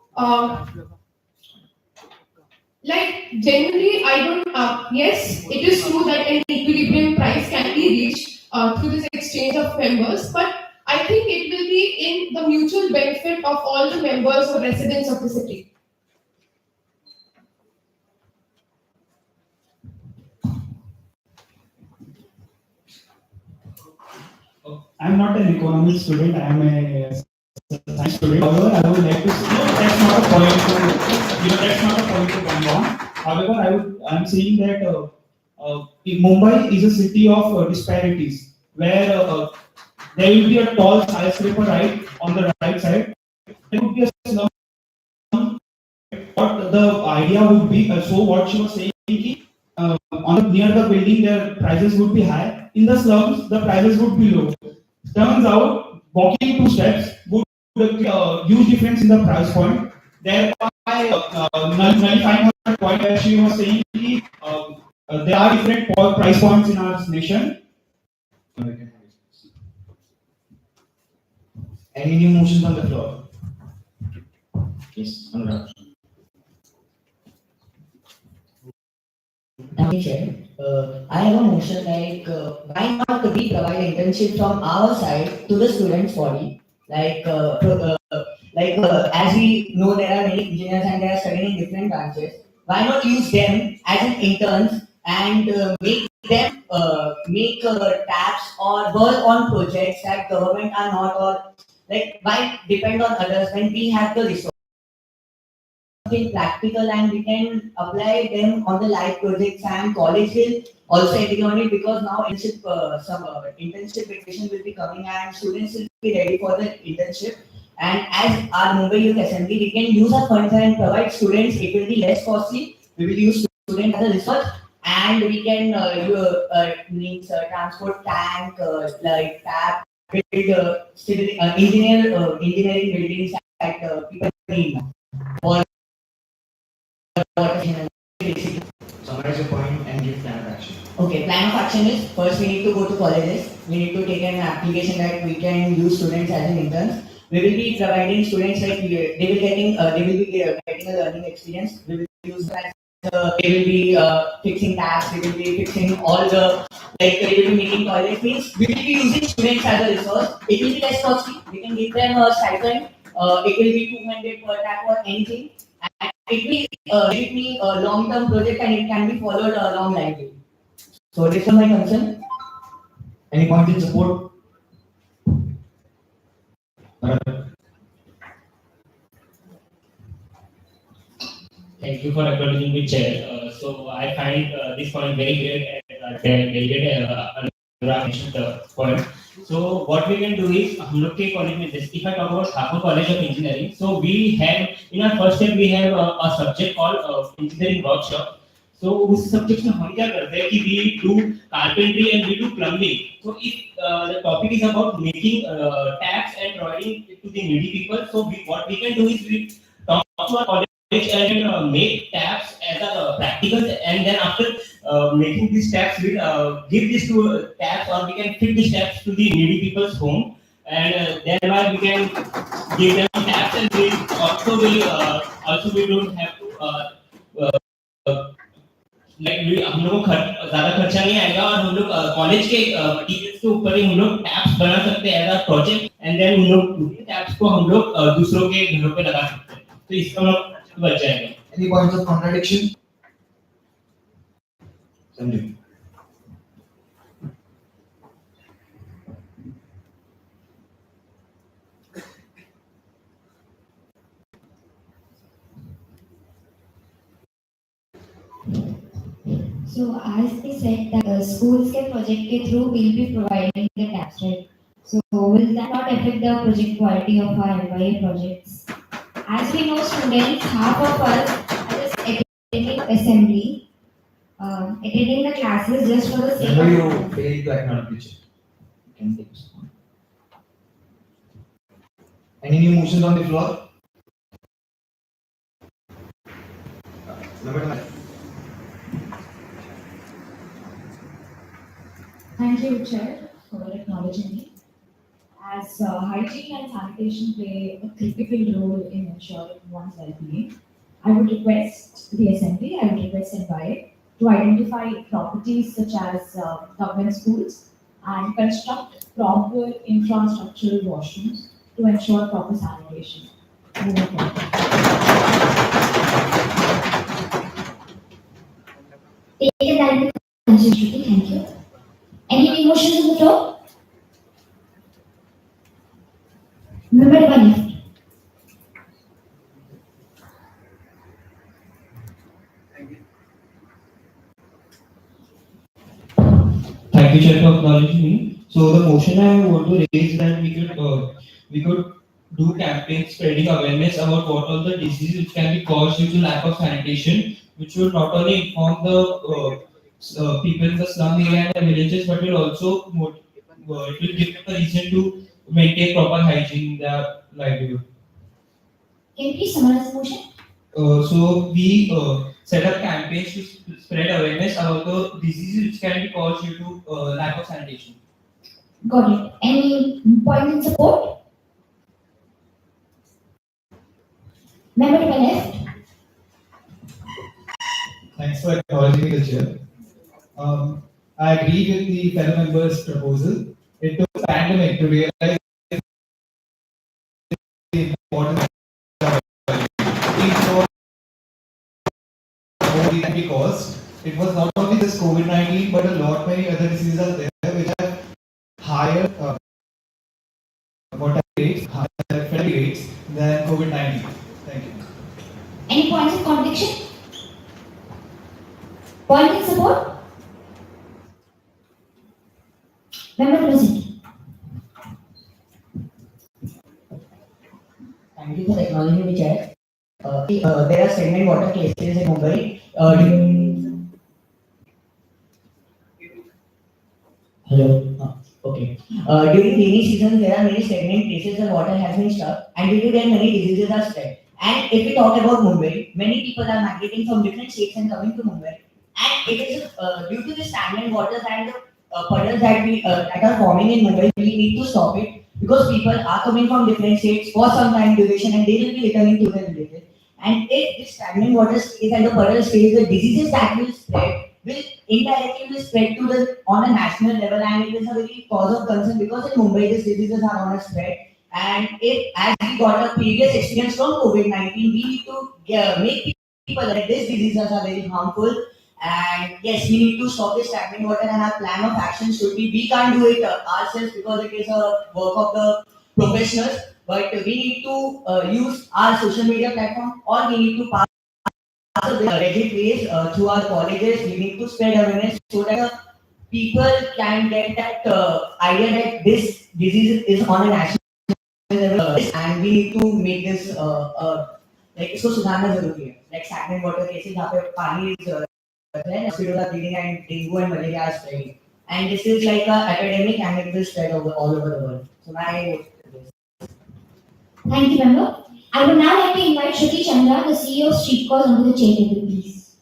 Generally, I don't. Yes, it is true that an equilibrium price can be reached through this exchange of members, but I think it will be in the mutual benefit of all the members or residents of the city. I'm not an economics student. I'm a science student. However, I would like to say no, that's not a point to that's not a point to bang on. However, I'm saying that Mumbai is a city of disparities where there will be a tall skyscraper right on the right side. There would be a slum. What the idea would be, so what she was saying, near the building, their prices would be high. In the slums, the prices would be low. Turns out, walking 2 steps would huge difference in the price point. Thereby, nullifying her point where she was saying there are different price points in our nation. Any new motions on the floor? Yes, Anurag. Chair, I have a motion why not we provide internship from our side to the students' body? As we know, there are many engineers and they are studying in different branches. Why not use them as an interns and make them make tabs or work on projects that government are not, or why depend on others when we have the resource? Something practical and we can apply them on the live projects, and college will also agree on it because now internship vacation will be coming and students will be ready for the internship. And as our Mumbai Youth Assembly, we can use our funds and provide students. It will be less costly. We will use students as a resource, and we can transport tank like tap, build engineering buildings that people need for action is, first we need to go to colleges. We need to take an application that we can use students as an interns. We will be providing students like they will be getting a learning experience. We will use that. They will be fixing taps. They will be fixing all the like they will be making toilets. Means we will be using students as a resource. It will be less costly. We can give them a stipend. It will be 200 per tap or anything. And it will be a long-term project and it can be followed along lively. So this is my concern. Any point in support? Thank you for acknowledging me, Chair. So I find this point very great and delegate Anurag mentioned the point. So what we can do is, हम लोग के college में जैसे if I talk about Thakur College of Engineering, so we have in our first step we have a subject called engineering workshop. So उस subject में हम क्या करते हैं कि we do carpentry and we do plumbing. So if the topic is about making taps and providing it to the needy people, so what we can do is we talk to our college and make taps as a practical, and then after making these taps we'll give this to taps, or we can fit these taps to the needy people's home, and thereby we can give them taps, and we also we don't have to like हम लोगों को ज्यादा खर्चा नहीं आएगा, और हम लोग कॉलेज के मटेरियल्स के ऊपर ही हम लोग टैप्स बना सकते हैं as a project, and then हम लोग टैप्स को हम लोग दूसरों के घरों पे लगा सकते हैं, तो इसका मतलब बच जाएगा. Any points of contradiction? Sanjeev. So as they said that schools के project के through will be providing the taps, right? So will that not affect the project quality of our MBA projects? As we know, students, half of us are just attending assembly, attending the classes just for the sake Whenever of. you fail to acknowledge it, you can take this point. Any new motions on the floor? Number 9. Thank you, Chair, for acknowledging me. As hygiene and sanitation play a critical role in ensuring one's well-being, I would request the Assembly, I would request NYA to identify properties such as government schools and construct proper infrastructural washrooms to ensure proper sanitation. Moving forward. Taken that into consideration, thank you. Any motions on the floor? Member to my left. Thank you, Chair, for acknowledging me. So the motion I want to raise is that we could do campaigns spreading awareness about what all the diseases which can be caused due to lack of sanitation, which will not only inform the people in the slum area and the villages, but will also it will give them a reason to maintain proper hygiene in their livelihood. Can you please summarize the motion? So we set up campaigns to spread awareness about the diseases which can be caused due to lack of sanitation. Got it. Any point in support? Member to my left. Thanks for acknowledging the chair. I agree with the fellow members' proposal. It took pandemic to realize the importance of because it was not only this COVID-19 but a lot many other diseases are there which have higher fatality rates than COVID-19. Thank you. Any points of contradiction? Point in support? Member present. Thank you for acknowledging me, Chair. There are stagnant water cases in Mumbai. Hello. Okay. During rainy season, there are many stagnant places and water has been stuck, and due to that, many diseases are spread. And if we talk about Mumbai, many people are migrating from different states and coming to Mumbai And it is due to the stagnant waters and the puddles that are forming in Mumbai, we need to stop it because people are coming from different states for some time duration and they will be returning to their villages. And if the stagnant water stays and the puddle stays, the diseases that will spread will indirectly will spread to the on a national level, and it is a very cause of concern because in Mumbai these diseases are on a spread. And if, as we got a previous experience from COVID-19, we need to make people that these diseases are very harmful. And yes, we need to stop this stagnant water, and our plan of action should be, we can't do it ourselves because it is a work of the professionals, but we need to use our social media platform, or we need to pass the legit ways through our colleges. We need to spread awareness so that people can get that idea that this disease is on a national level, and we need to make this like इसको सुधारना जरूरी है. Like stagnant water cases जहाँ पे पानी is mosquitoes are breeding and dengue and malaria are spreading. And this is like a epidemic and it will spread all over the world. So my Thank you, member. I would now like to invite Shruti Chandra, the CEO of Streetcalls, onto the chair table, please.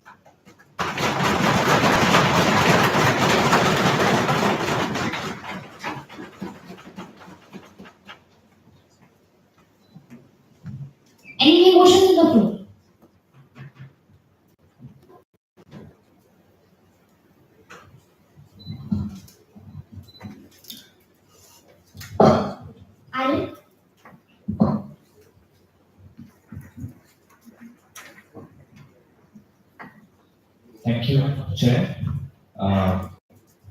Any new motions in the floor? Alan? Thank you, Chair. I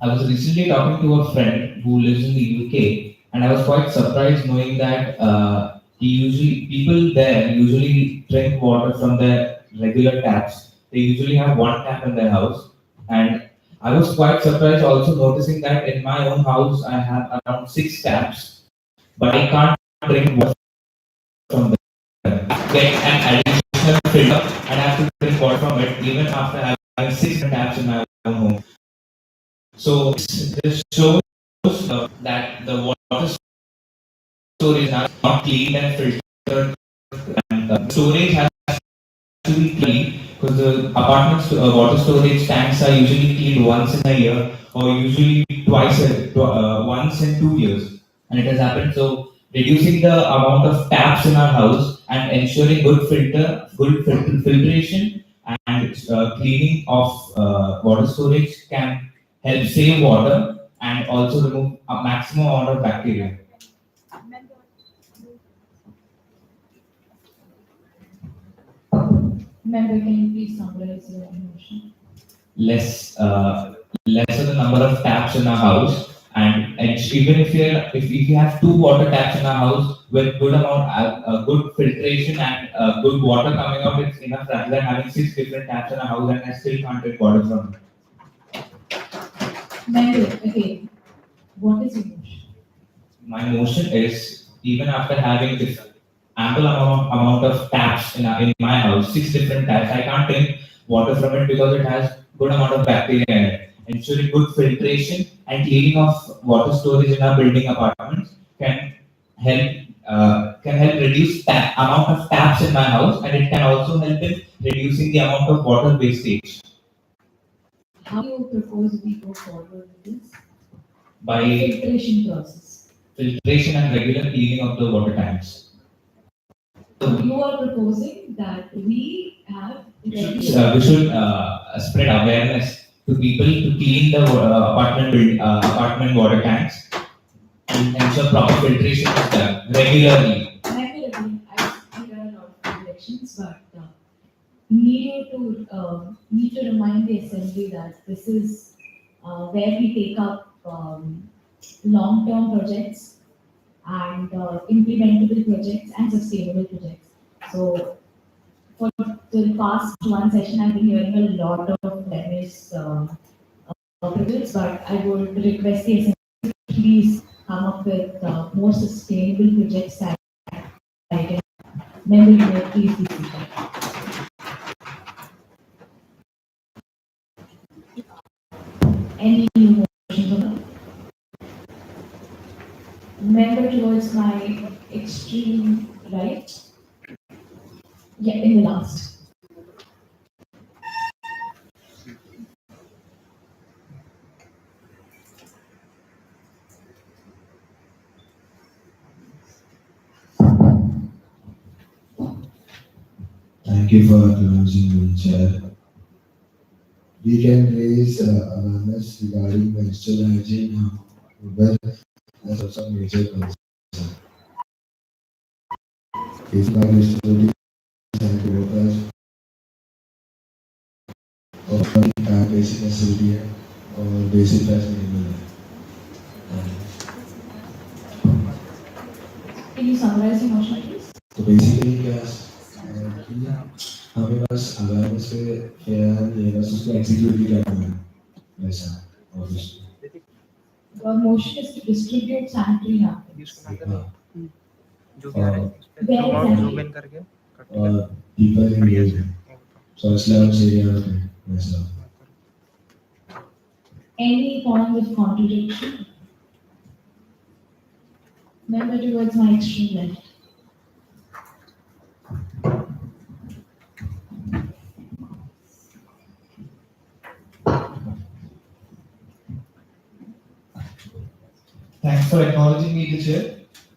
was recently talking to a friend who lives in the UK, and I was quite surprised knowing that people there usually drink water from their regular taps. They usually have one tap in their house, and I was quite surprised also noticing that in my own house I have around 6 taps, but I can't drink water from them. Get an additional filter, and I have to drink water from it even after having 6 taps in my own home. So this shows that the water storage is not cleaned and filtered, and storage has to be clean because the apartment water storage tanks are usually cleaned once in a year or usually once in 2 years, and it has happened. So reducing the amount of taps in our house and ensuring good filtration and cleaning of water storage can help save water and also remove a maximum amount of bacteria. Member, can you please summarize your emotion? Lesser the number of taps in our house, and even if you have 2 water taps in our house with good filtration and good water coming out, it's enough rather than having 6 different taps in our house and I still can't drink water from it. Member, again, what is your emotion? My emotion is, even after having this ample amount of taps in my house, 6 different taps, I can't drink water from it because it has good amount of bacteria in it. Ensuring good filtration and cleaning of water storage in our building apartments can help reduce amount of taps in my house, and it can also help in reducing the amount of water wastage. How do you propose we go forward with this? By filtration process. Filtration and regular cleaning of the water tanks. So you are proposing that we have We should spread awareness to people to clean the apartment water tanks and ensure proper filtration is done regularly. I hear a lot of elections, but need to remind the assembly that this is where we take up long-term projects and implementable projects and sustainable projects. So for the past one session, I've been hearing a lot of premise proposals, but I would request the assembly to please come up with more sustainable projects that I can. Member, you may please be seated. Any new motions on that? Member towards my extreme right. Yeah, in the last. Thank you for acknowledging me, Chair. We can raise awareness regarding menstrual hygiene, well as also major concern. If my responsibility and workers of basic necessity or basic facility. Can you summarize your motion, please? तो basically क्या कि हमें बस awareness पे fair ये बस उसको execute भी करना है वैसा obviously Your motion is to distribute sanitary napkins. Where exactly? people engagement so slums areas में वैसा Any form of contradiction? Member towards my extreme left. Thanks for acknowledging me, the chair.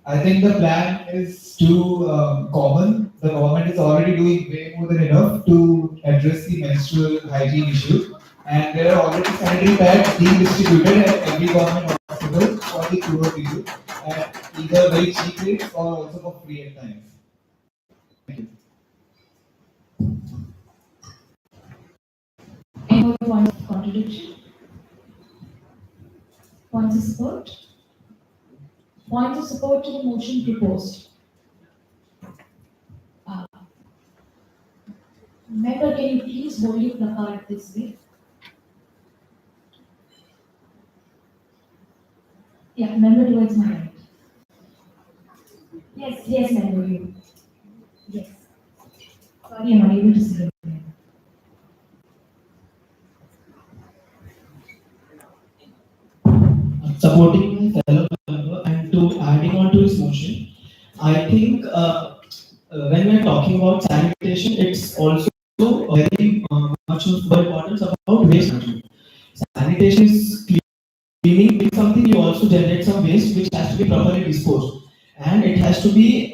I think the plan is too common. The government is already doing way more than enough to address the menstrual hygiene issue. And there are already sanitary pads being distributed at every government hospital for the poor people at either very cheap rates or also for free at times. Thank you. Any more points of contradiction? Points of support? Points of support to the motion proposed. Member, can you please hold your placard this way? Yeah, member towards my right. Yes, member, you. Yes. Sorry, I'm unable to see you. Supporting my fellow member and to adding on to his motion, I think when we are talking about sanitation, it's also very much of importance about waste management. Sanitation is cleaning is something you also generate some waste which has to be properly disposed, and it has to be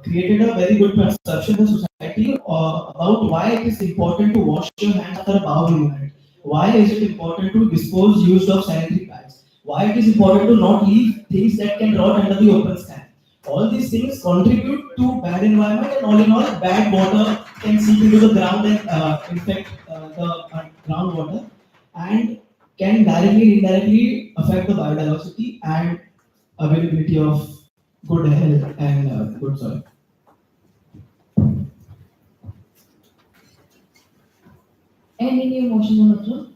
created a very good perception in the society about why it is important to wash your hands after a bowel movement. Why is it important to dispose used of sanitary pads? Why it is important to not leave things that can rot under the open sky? All these things contribute to bad environment, and all in all, bad water can seep into the ground and infect the groundwater, and can directly and indirectly affect the biodiversity and availability of good health and good soil. Any new motion on the floor?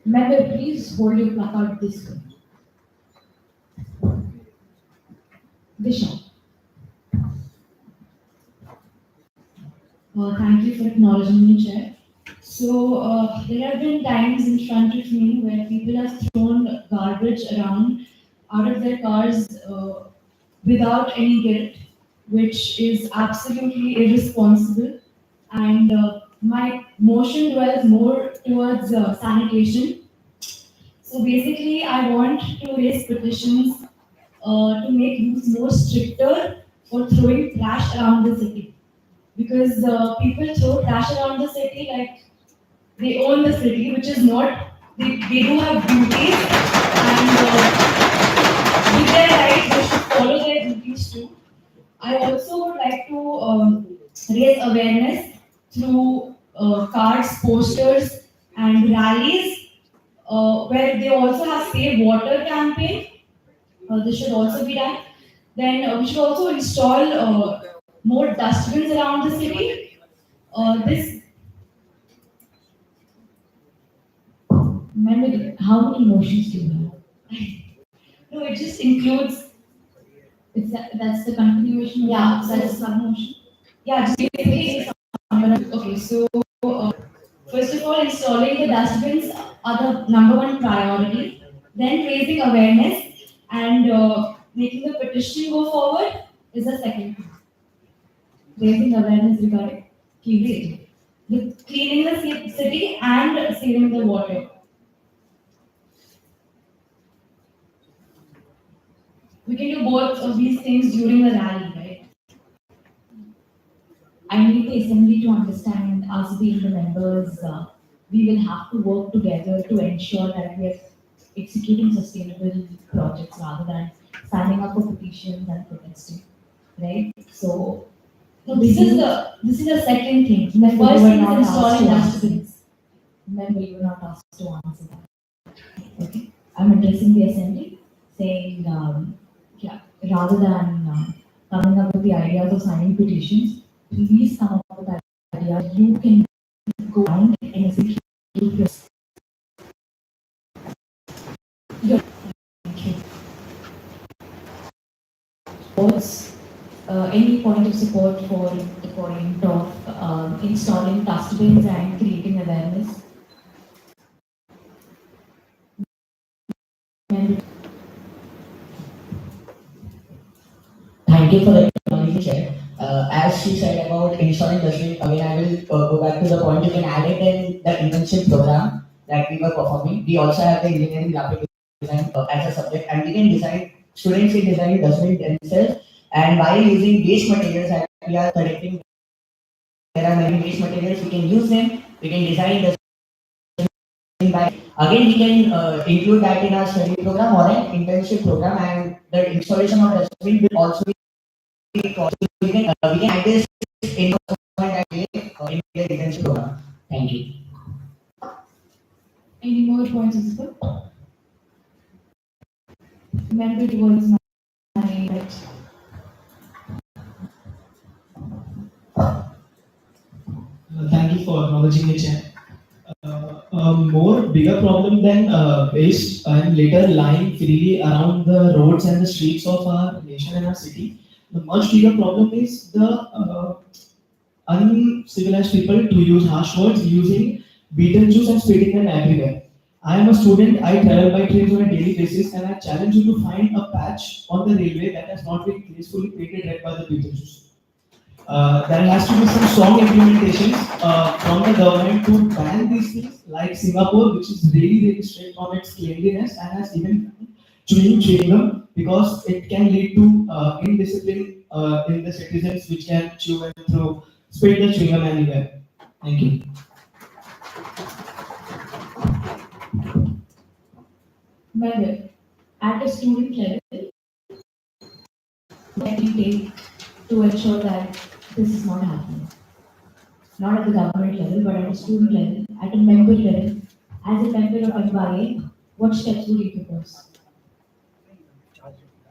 Member, please hold your placard this way. Disha. Thank you for acknowledging me, Chair. So, there have been times in front of me where people have thrown garbage around out of their cars without any guilt, which is absolutely irresponsible. And my motion dwells more towards sanitation. So basically, I want to raise petitions to make rules more stricter for throwing trash around the city. Because people throw trash around the city like they own the city, which is not. They do have duties, and with their rights, they should follow their duties too. I also would like to raise awareness through cards, posters, and rallies where they also have Save Water campaign. This should also be done. Then we should also install more dustbins around the city. This Remember, how many motions do you have? No, it just includes. That's the continuation. Yeah, that's sub motion. Yeah, just basically. Okay, so first of all, installing the dustbins are the number one priority. Then raising awareness and making the petition go forward is the second thing. Raising awareness regarding cleaning, cleaning the city and saving the water. we can do both of these things during the rally, right? I need the assembly to understand us being the members. We will have to work together to ensure that we are executing sustainable projects rather than standing up for petitions and protesting, right? So this is the second thing. The first thing is installing dustbins. Remember, you were not asked to answer that. Okay, I'm addressing the assembly, saying yeah, rather than coming up with the ideas of signing petitions, please come up with ideas. You can go around and execute your. Thank you. What's any point of support for the point of installing dustbins and creating awareness? Thank you for the technology check. As she said about installing dustbin, again I will go back to the point. You can add it in the internship program that we were performing. We also have the engineering graphic design as a subject, and we can design. Students can design dustbin themselves, and by using waste materials that we are collecting, there are many waste materials. We can use them. We can design dustbin by. Again, we can include that in our study program or an internship program, and the installation of dustbin will also be. We can add this in in the internship program. Thank you. Any more points of support? Remember towards my right. Thank you for acknowledging the chat. A more bigger problem than waste and litter lying freely around the roads and the streets of our nation and our city. The much bigger problem is the uncivilized people to use harsh words, using beaten juice and spitting them everywhere. I am a student, I travel by trains on a daily basis, and I challenge you to find a patch on the railway that has not been gracefully painted red by the beaten juice. There has to be some strong implementations from the government to ban these things, like Singapore, which is really strict on its cleanliness and has even chewing gum, because it can lead to indiscipline in the citizens, which can chew and throw, spit the chewing gum anywhere. Thank you. Remember, at a student level, what can you take to ensure that this is not happening? Not at the government level, but at a student level, at a member level, as a member of MYA, what steps would you propose?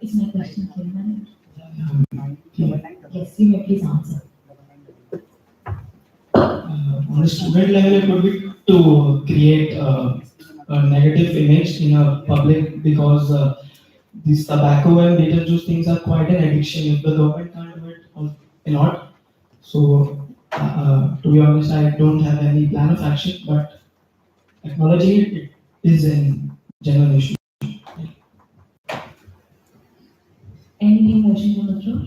Is my question clear, ma'am? Yes, you may please answer. On the student level, it would be to create a negative image in a public, because these tobacco and betel juice things are quite an addiction. If the government can't do it, or cannot. So, to be honest, I don't have any plan of action, but acknowledging it is a general issue. Any motions on the floor?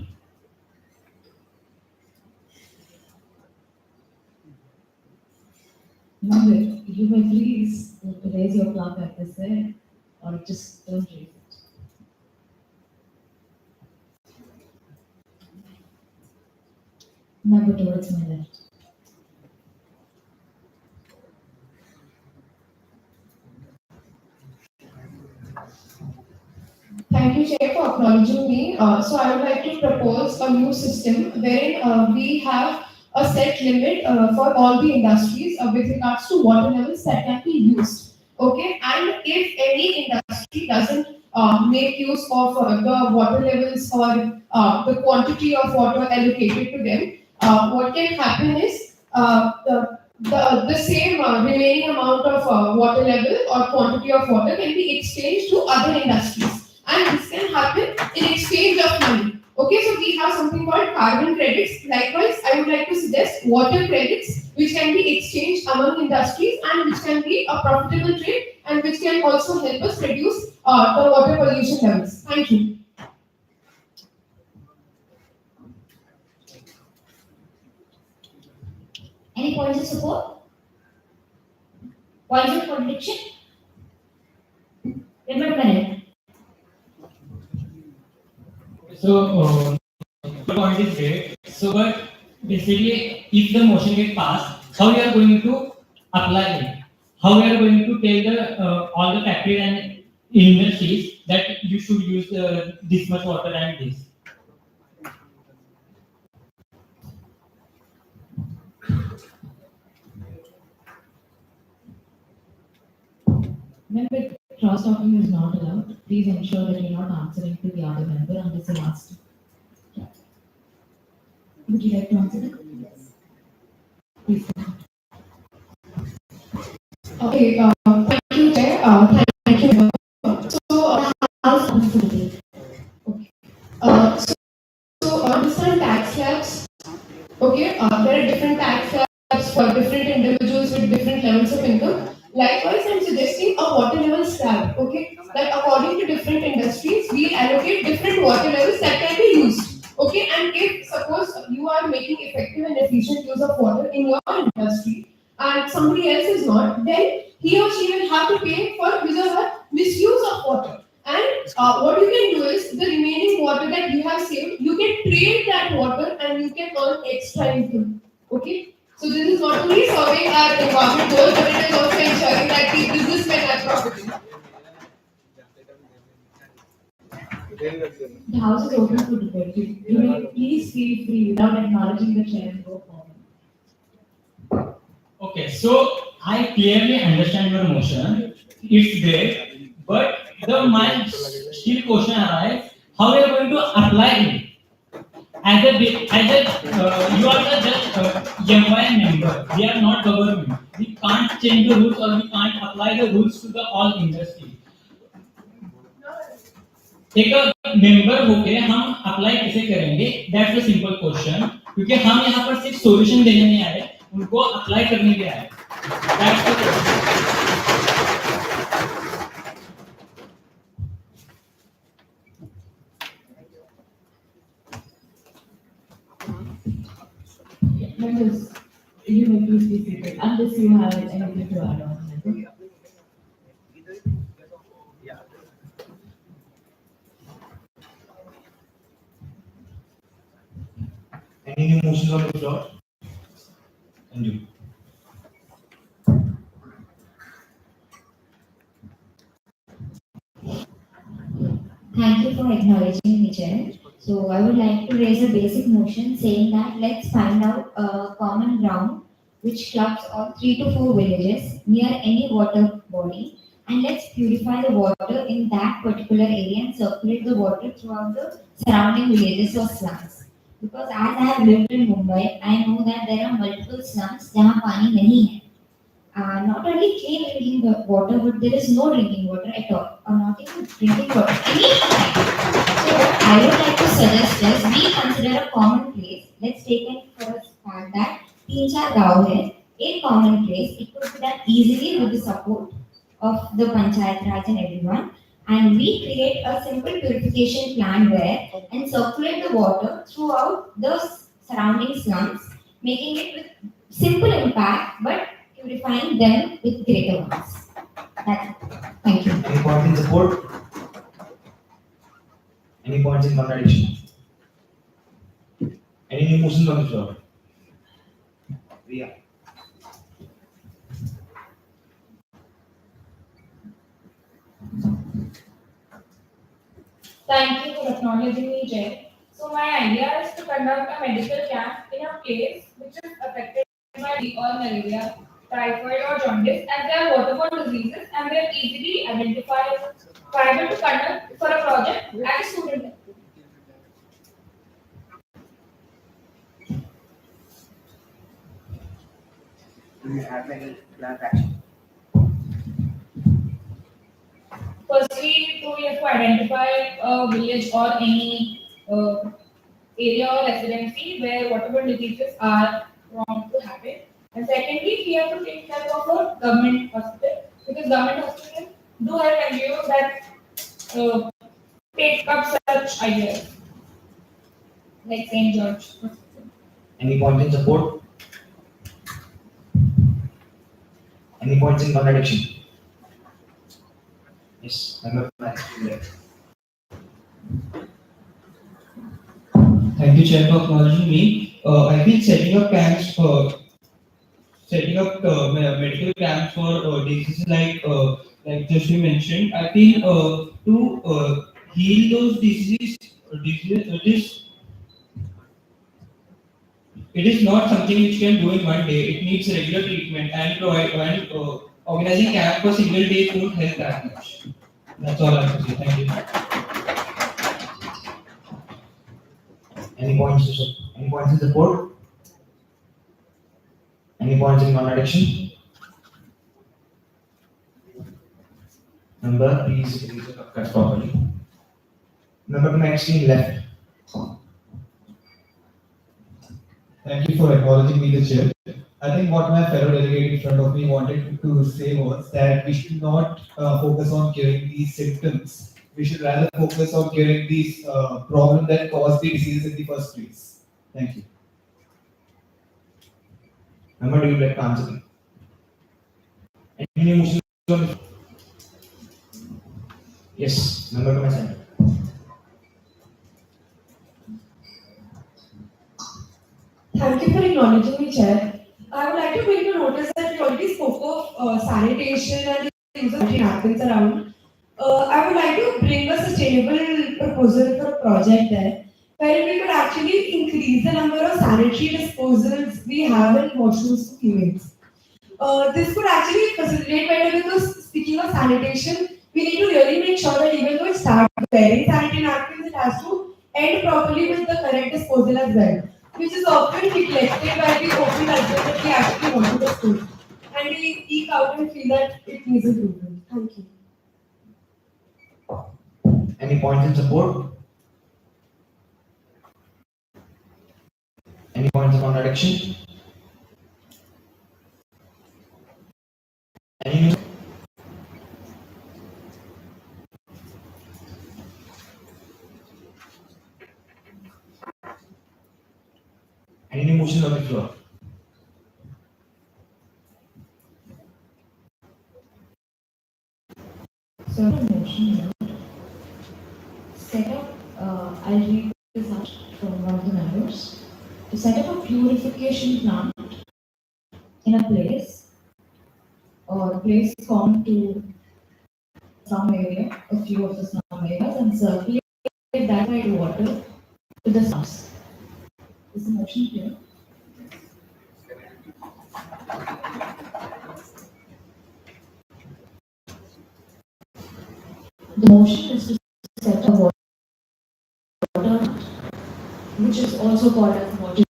Remember, you may please raise your flag at this end, or just don't raise it. Remember towards my left. Thank you, Chair, for acknowledging me. So I would like to propose a new system wherein we have a set limit for all the industries with regards to water levels that can be used. Okay, and if any industry doesn't make use of the water levels or the quantity of water allocated to them, what can happen is the same remaining amount of water level or quantity of water can be exchanged to other industries, and this can happen in exchange of money. Okay, so we have something called carbon credits. Likewise, I would like to suggest water credits, which can be exchanged among industries and which can be a profitable trade and which can also help us reduce the water pollution levels. Thank you. Any points of support? Points of contradiction? Remember, So, the point is great. So, but basically, if the motion gets passed, how you are going to apply it? How you are going to tell the all the factories and industries that you should use this much water and this? Remember, cross-talking is not allowed. Please ensure that you're not answering to the other member unless you asked. Yeah. Would you like to answer that? Yes. Please. Okay, thank you, Chair. Thank you. So, How's the debate? understand tax slabs. Okay, there are different tax slabs for different individuals with different levels of income. Likewise, I'm suggesting a water level slab. Okay, that according to different industries, we allocate different water levels that can be used. Okay, and if suppose you are making effective and efficient use of water in your industry and somebody else is not, then he or she will have to pay for his or her misuse of water. And what you can do is the remaining water that you have saved, you can trade that water and you can earn extra income. Okay? So this is not only serving our environment goal, but it is also ensuring that the businessmen are profiting. The house is open for debate. You may please feel free without acknowledging the chair and go forward. Okay, so I clearly understand your motion. It's great, but the my still question arises: how we are going to apply it? You are the just MY member. We are not government. We can't change the rules or we can't apply the rules to the all industry. एक member होके हम apply कैसे करेंगे? That's the simple question, क्योंकि हम यहाँ पर सिर्फ सॉल्यूशन देने नहीं आए, उनको अप्लाई करने के आए. That's the Members, you may please be seated unless you have anything to add on. Any new motions on the floor? And you. Thank you for acknowledging me, Chair. So I would like to raise a basic motion saying that let's find out a common ground which clubs all 3 to 4 villages near any water body, and let's purify the water in that particular area and circulate the water throughout the surrounding villages or slums. Because as I have lived in Mumbai, I know that there are multiple slums जहाँ पानी नहीं है. Not only clean drinking water, but there is no drinking water at all, or not even drinking water. So I would like to suggest is we consider a common place. Let's take it for a fact that 3-4 गाँव है, a common place. It could be done easily with the support of the Panchayat Raj and everyone. And we create a simple purification plant there and circulate the water throughout the surrounding slums, making it with simple impact, but purifying them with greater ones. That's it. Thank you. Any points in support? Any points in contradiction? Any new motions on the floor? Priya. Thank you for acknowledging me, Jay. So my idea is to conduct a medical camp in a place which is affected by or malaria, typhoid or jaundice, as they are waterborne diseases and they are easily identifiable to conduct for a project at a student level. Do you have any plan of action? Firstly, we have to identify a village or any area or residency where waterborne diseases are wrong to happen. And secondly, we have to take care of a government hospital, because government hospitals do have NGOs that take up such ideas, like St. George. Any point in support? Any points in contradiction? Yes, member. Thank you, Chair, for acknowledging me. I think setting up medical camps for diseases like just you mentioned. I feel to heal those diseases, it is not something which can do in one day. It needs regular treatment and provide and organizing camp for single days won't help that much. That's all I have to say. Thank you. Any points in support? Any points in contradiction? Member, please read the cut properly. Member to my extreme left. Thank you for acknowledging me, the chair. I think what my fellow delegate in front of me wanted to say was that we should not focus on curing these symptoms. We should rather focus on curing these problems that cause the disease in the first place. Thank you. Member, do you like to answer me? Any motion? Yes, member to my center. Thank you for acknowledging me, Chair. I would like to bring to notice that we already spoke of sanitation and the use of napkins around. I would like to bring a sustainable proposal for a project there, where we could actually increase the number of sanitary disposals we have in washrooms for females. This could actually facilitate better because speaking of sanitation, we need to really make sure that even though it starts wearing sanitary napkins, it has to end properly with the correct disposal as well, which is often neglected by the open culture that we actually want to dispose. And we eke out and feel that it needs improvement. Thank you. Any points in support? Any points of contradiction? Any Any motion on the floor? So motion set up, I'll read this out from one of the members. To set up a purification plant in a place or place common to some area, a few of the slum areas, and circulate that right water to the slums. Is the motion clear? The motion is to set a water plant, which is also called as water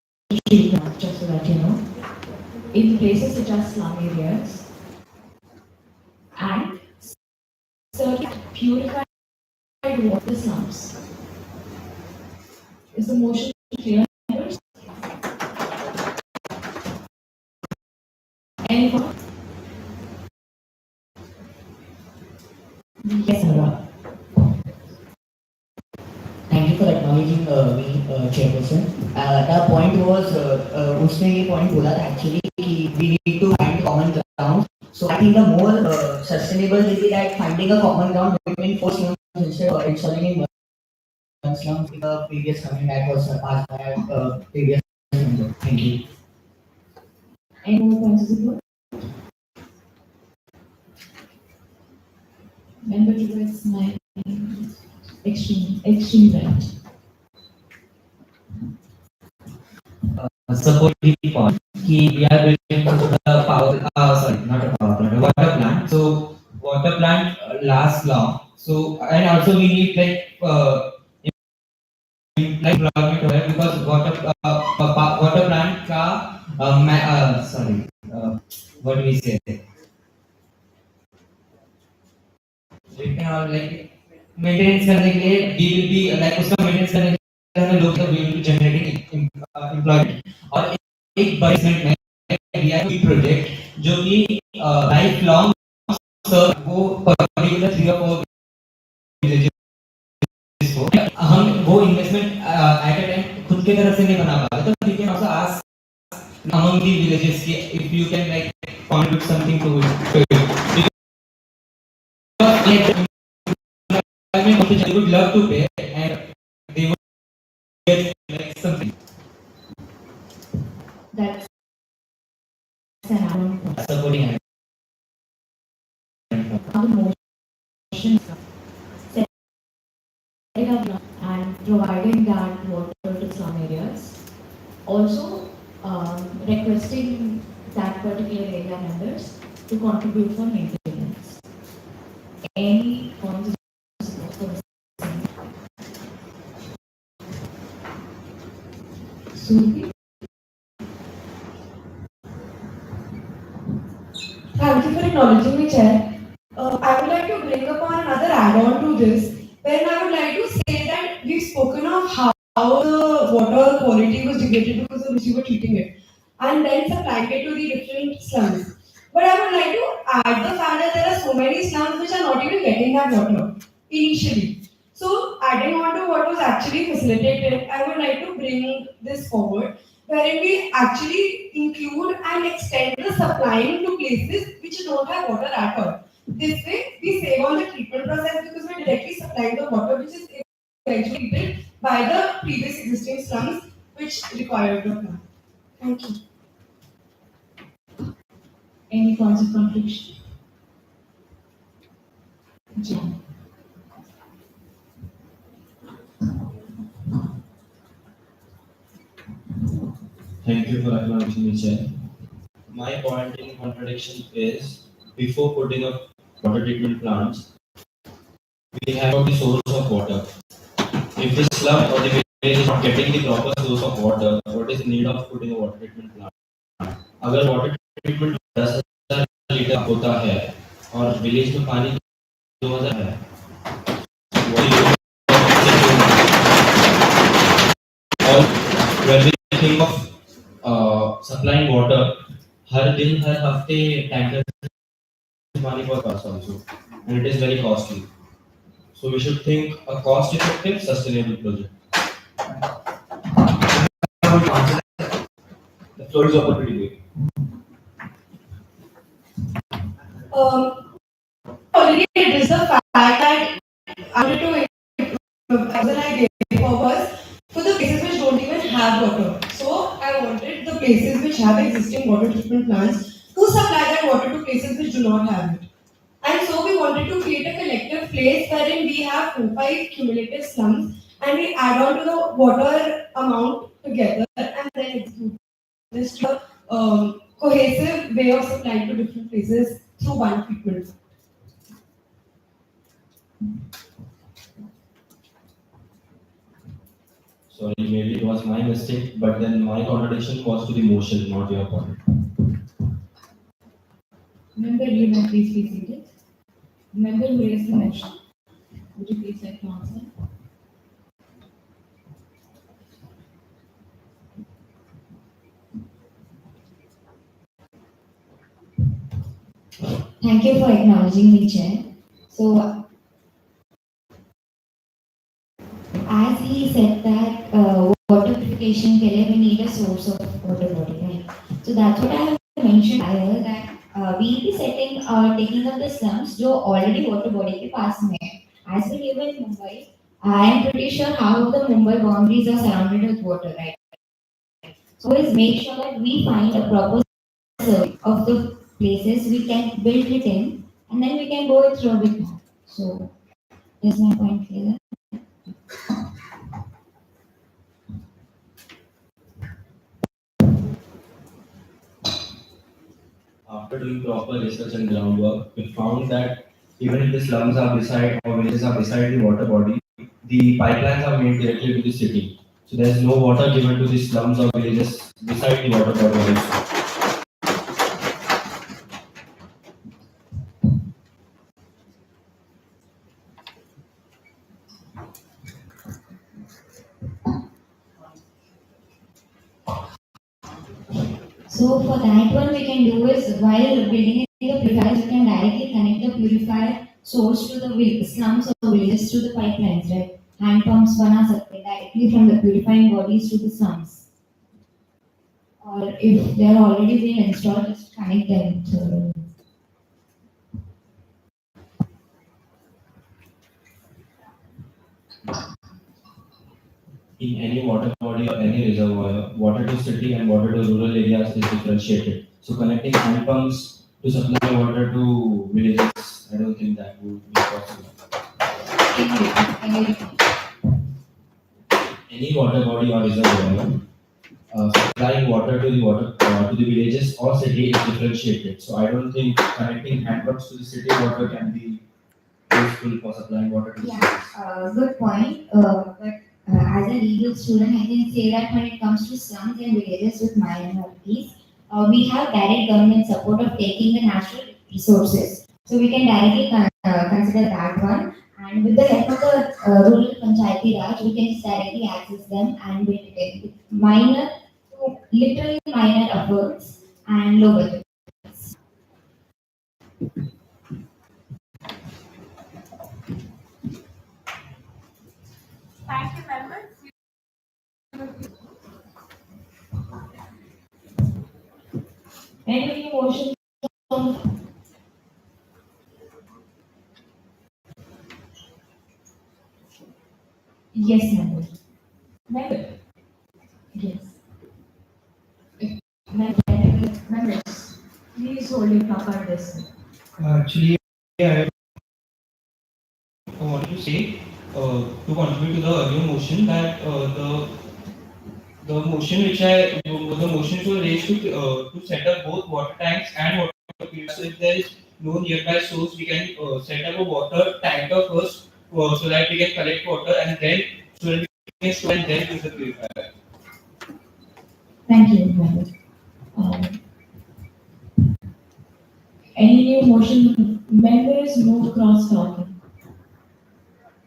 treatment, just so that you know, in places such as slum areas, and circulate purified water to the slums. Is the motion clear? Any comment? Yes, Anurag. Thank you for acknowledging me, chairperson. The point was, उसने ये point बोला था actually कि we need to find common ground. So I think the more sustainable will be that finding a common ground between four slums instead of installing in one slum. The previous comment that was asked by previous member. Thank you. Any more points of support? Member towards my extreme right. Support the point कि we are building the power, not a power plant, a water plant. So water plant lasts long. So and also we need like employment over because water plant का what do we say? We can all like maintenance करने के लिए we will be like उसका maintenance करने के लिए हमें लोग we will be generating employment और एक basement में we have a project जो कि lifelong serve वो particular 3 or 4 villages को हम वो investment at a time खुद के तरफ से नहीं बना पाते तो we can also ask among the villages if you can like contribute something to it. They would love to pay and they would like something. That's an add-on point. Supporting hand. Now the motion setting up and providing that water to slum areas. Also, requesting that particular area members to contribute for maintenance. Any points of support for the Surbhi? Thank you for acknowledging me, Chair. I would like to bring upon another add-on to this, when I would like to say that we've spoken of how the water quality was degraded because of which we were treating it, and then supplying it to the different slums. But I would like to add the fact that there are so many slums which are not even getting that water initially. So, adding on to what was actually facilitated, I would like to bring this forward, wherein we actually include and extend the supplying to places which don't have water at all. This way, we save on the treatment process because we're directly supplying the water which is eventually treated by the previous existing slums which required the plant. Thank you. Any points of contribution? John. Thank you for acknowledging me, Chair. My point in contradiction is, before putting up water treatment plants, we have the source of water. If the slum or the village is not getting the proper source of water, what is the need of putting a water treatment plant? अगर water treatment 10,000 litre होता है और village में पानी 2,000 है, और when we think of supplying water, हर दिन हर हफ्ते टैंकर पानी for us also, and it is very costly. So we should think a cost-effective, sustainable project. The floor is open to debate. Already addressed the fact that I wanted to was for the places which don't even have water. So I wanted the places which have existing water treatment plants to supply that water to places which do not have it. And so we wanted to create a collective place wherein we have 4-5 cumulative slums and we add on to the water amount together and then execute this to a cohesive way of supplying to different places through one treatment. Sorry, maybe it was my mistake, but then my contradiction was to the motion, not your point. Member, you may please be seated. Member who raised the motion, would you please like to answer? Thank you for acknowledging me, Chair. So, as he said that water purification ke liye we need a source of water body, right? So that's what I have mentioned earlier, that we'll be taking up the slums जो already water body के पास में है. As we live in Mumbai, I am pretty sure half of the Mumbai boundaries are surrounded with water, right? So always make sure that we find a proper survey of the places we can build it in, and then we can go through with that. So, is my point clear? After doing proper research and groundwork, we found that even if the slums are beside or villages are beside the water body, the pipelines are made directly to the city. So there is no water given to the slums or villages beside the water body also. So for that one, we can do is while building the purifiers, we can directly connect the purifier source to the slums or villages to the pipelines, right? Hand pumps bana sakte directly from the purifying bodies to the slums. Or if they are already being installed, just connect them to. in any water body or any reservoir, water to city and water to rural areas is differentiated. So connecting hand pumps to supply water to villages, I don't think that would be possible. Any water body or reservoir supplying water to the to the villages or city is differentiated. So I don't think connecting hand pumps to the city water can be useful for supplying water to the cities. Good point. But as a legal student, I can say that when it comes to slums and villages with minorities, we have direct government support of taking the natural resources. So we can directly consider that one. And with the help of the rural panchayati raj, we can just directly access them and build it with minor, literally minor efforts and low budget. Thank you, members. Any motion? Yes, member. Member. Yes. Members, please hold your proper desk. Actually, I want to say to contribute to the earlier motion that the motion which the motions were raised to set up both water tanks and water purifiers. So if there is no nearby source, we can set up a water tanker first so that we can collect water and then so that we can store and then use the purifier. Thank you, member. Any new motion? Members, no cross talking.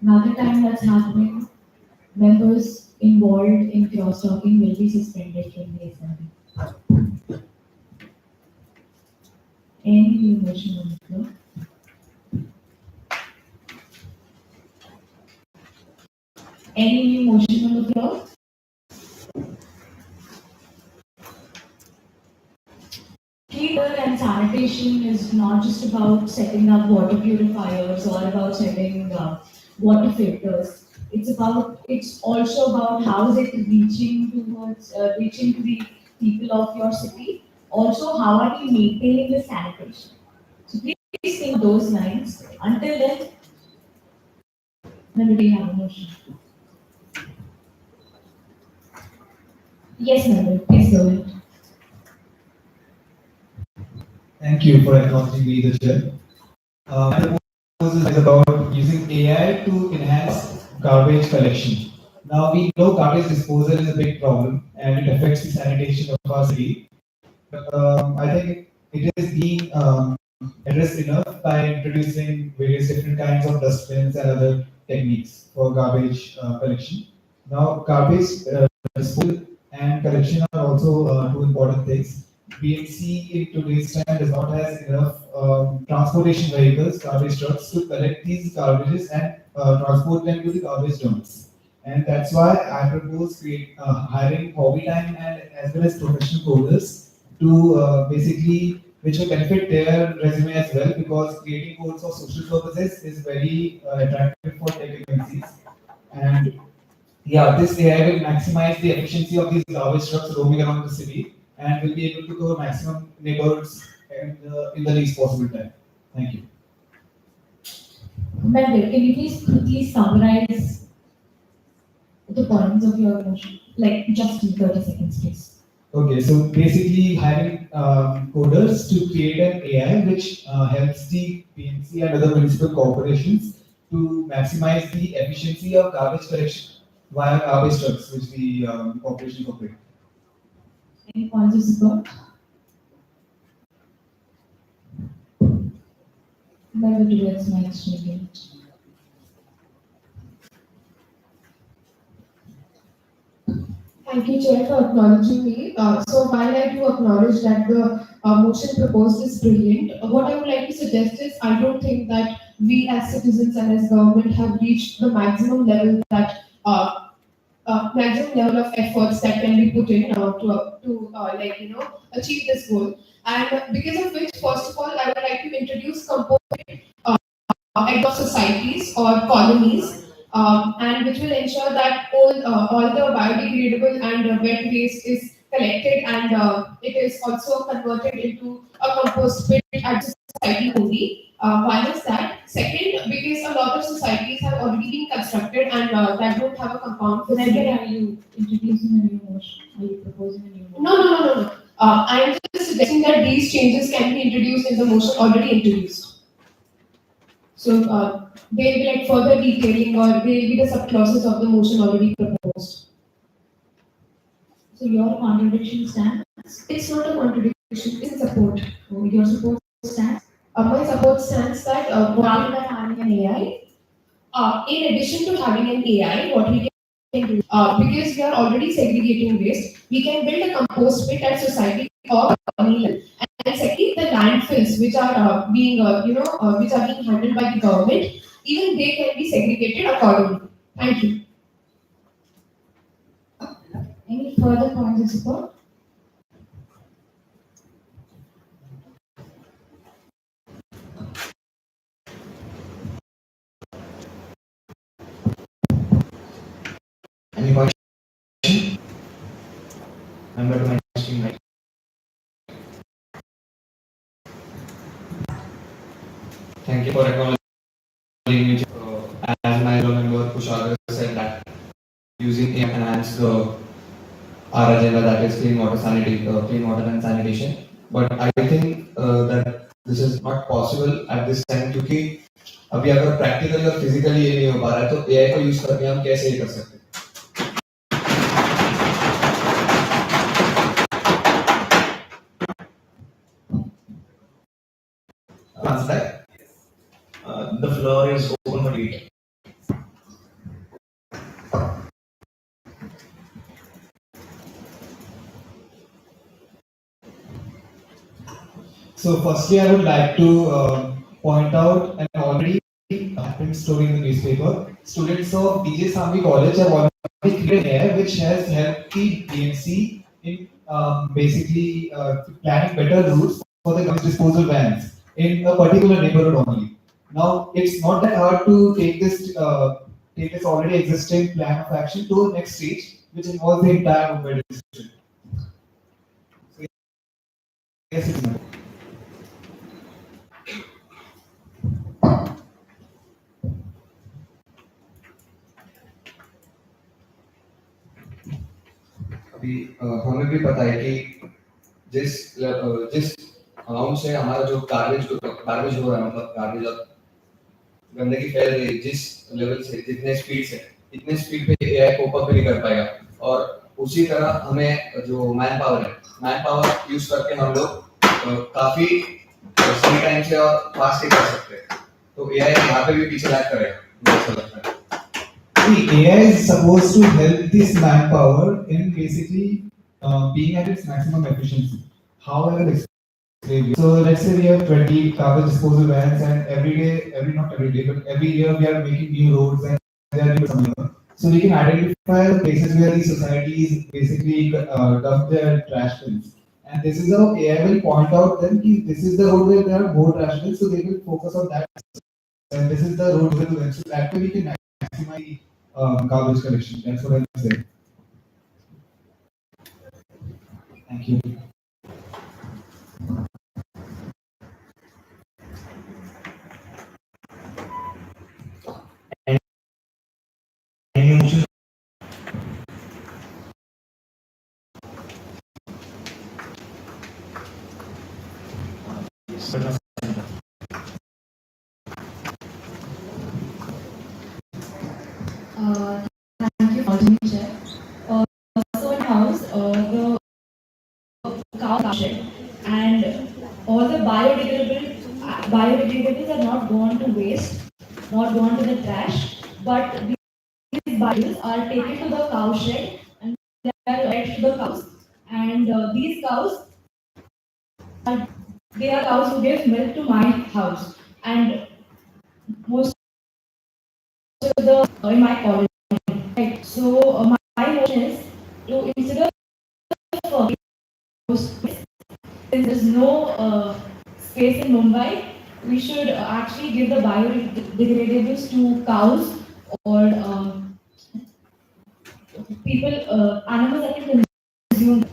Another time that's happening, members involved in cross talking will be suspended from the assembly. Any new motion on the floor? Any new motion on the floor? Cleaner and sanitation is not just about setting up water purifiers or about setting water filters. It's also about how is it reaching to the people of your city. Also, how are we maintaining the sanitation? So please think those lines. Until then we have a motion. Yes, member, please go ahead. Thank you for acknowledging me, the chair. My proposal is about using AI to enhance garbage collection. Now we know garbage disposal is a big problem and it affects the sanitation of our city. But I think it is being addressed enough by introducing various different kinds of dustbins and other techniques for garbage collection. Now garbage disposal and collection are also two important things. BMC in today's time does not have enough transportation vehicles, garbage trucks, to collect these garbages and transport them to the garbage dumps. And that's why I propose hiring hobby time and as well as professional coders to basically, which will benefit their resume as well, because creating codes for social purposes is very attractive for tech agencies. And yeah, this AI will maximize the efficiency of these garbage trucks roaming around the city and will be able to cover maximum neighborhoods in the least possible time. Thank you. Member, can you please quickly summarize the points of your motion? Like just in 30 seconds, please. Okay, so basically hiring coders to create an AI which helps the PNC and other municipal corporations to maximize the efficiency of garbage collection via garbage trucks which the corporations operate. Any points of support? Member towards my exchange. Thank you, Chair, for acknowledging me. So while I do acknowledge that the motion proposed is brilliant, what I would like to suggest is I don't think that we as citizens and as government have reached the maximum level that maximum level of efforts that can be put in to achieve this goal. And because of which, first of all, I would like to introduce component of societies or colonies and which will ensure that all the biodegradable and wet waste is collected and it is also converted into a compost pit at the society only. One is that. Second, because a lot of societies have already been constructed and that don't have a compound facility. Are you introducing a new motion? Are you proposing a new motion? No. I am just suggesting that these changes can be introduced in the motion already introduced. So they will be like further detailing or they will be the subclauses of the motion already proposed. So your contradiction stands? It's not a contradiction, it's a support. Oh, your support stands? My support stands that rather than having an AI, in addition to having an AI, what we can do, because we are already segregating waste, we can build a compost pit at society or communal. And secondly, the landfills which are being, which are being handled by the government, even they can be segregated accordingly. Thank you. Any further points of support? Any question? Member to my question, right? Thank you for acknowledging me. As my role member Kushagar said that using AI enhance our agenda, that is clean water clean water and sanitation. But I think that this is not possible at this time क्योंकि अभी अगर practically और physically ये नहीं हो पा रहा है तो AI को use करके हम कैसे ये कर सकते हैं? The floor is open for debate. So firstly, I would like to point out an already happened story in the newspaper. Students of DJ Sami College have already created AI which has helped the BMC in basically planning better routes for the garbage disposal vans in a particular neighborhood only. Now, it's not that hard to take this already existing plan of action to the next stage, which involves the entire Mumbai district. So, yes, it's not. अभी हमें भी पता है कि जिस amount से हमारा जो गार्बेज हो रहा है मतलब गार्बेज और गंदगी फैल रही है जिस लेवल से जितने स्पीड से इतने स्पीड पे एआई कोप अप नहीं कर पाएगा और उसी तरह हमें जो मैन पावर यूज करके हम लोग काफी सही टाइम से और फास्ट कर सकते हैं तो एआई यहाँ पे भी पीछे लैग करेगा मुझे ऐसा लगता है The AI is supposed to help this manpower in basically being at its maximum efficiency. However, so let's say we have 20 garbage disposal vans, and not every day, but every year we are making new roads and they are new somewhere. So we can identify the places where these societies basically dump their trash bins. And this is how AI will point out them कि this is the road where there are more trash bins, so they will focus on that. And this is the road where to so that way we can maximize garbage collection. That's what I'm saying. Thank you. Any motion? Thank you for the chair. So in house, the cow shed and all the biodegradables are not gone to waste, not gone to the trash, but these biodegradables are taken to the cow shed and they are fed to the cows. And these cows they are cows who give milk to my house. And most of the in my college. Right. So my motion is to instead of since there's no space in Mumbai, we should actually give the biodegradables to cows or animals that can consume.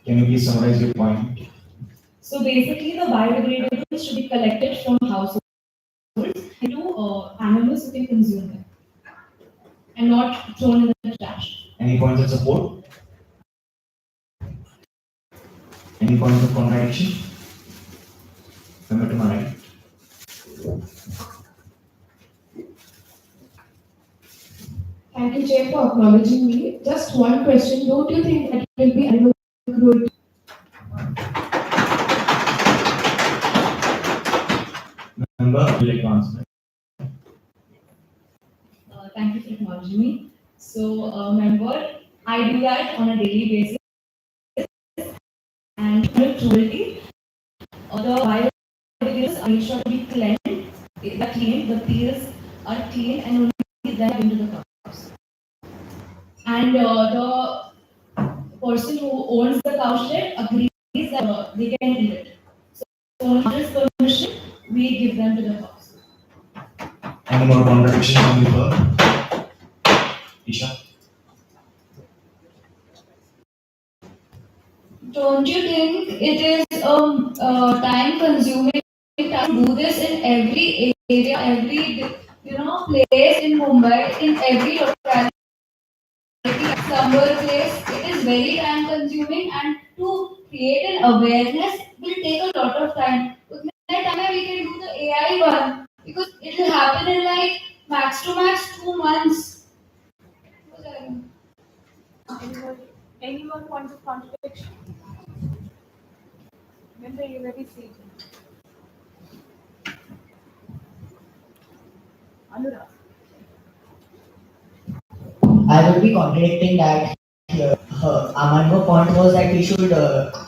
Can you please summarize your point? So basically, the biodegradables should be collected from households into animals who can consume them and not thrown in the trash. Any points of support? Any points of contradiction? Come to my right. Thank you, Chair, for acknowledging me. Just one question. Don't you think that will be animal cruelty? Member, would you like to answer? Thank you for acknowledging me. So, member, I do that on a daily basis. And cruelty, the biodegradables are sure to be cleaned. They are clean, the peels are clean, and only then into the cups. And the person who owns the cowshed agrees that they can eat it. So, on his permission, we give them to the house. Any more contradiction from you, sir? Isha? Don't you think it is time consuming to do this in every area, every place in Mumbai, in every locality, slumber place? It is very time consuming, and to create an awareness will take a lot of time. That time we can do the AI one because it will happen in like max to max 2 months. Any more points of contradiction? Remember, you very sweet. Anurag. I would be contradicting that here. Our point was that we should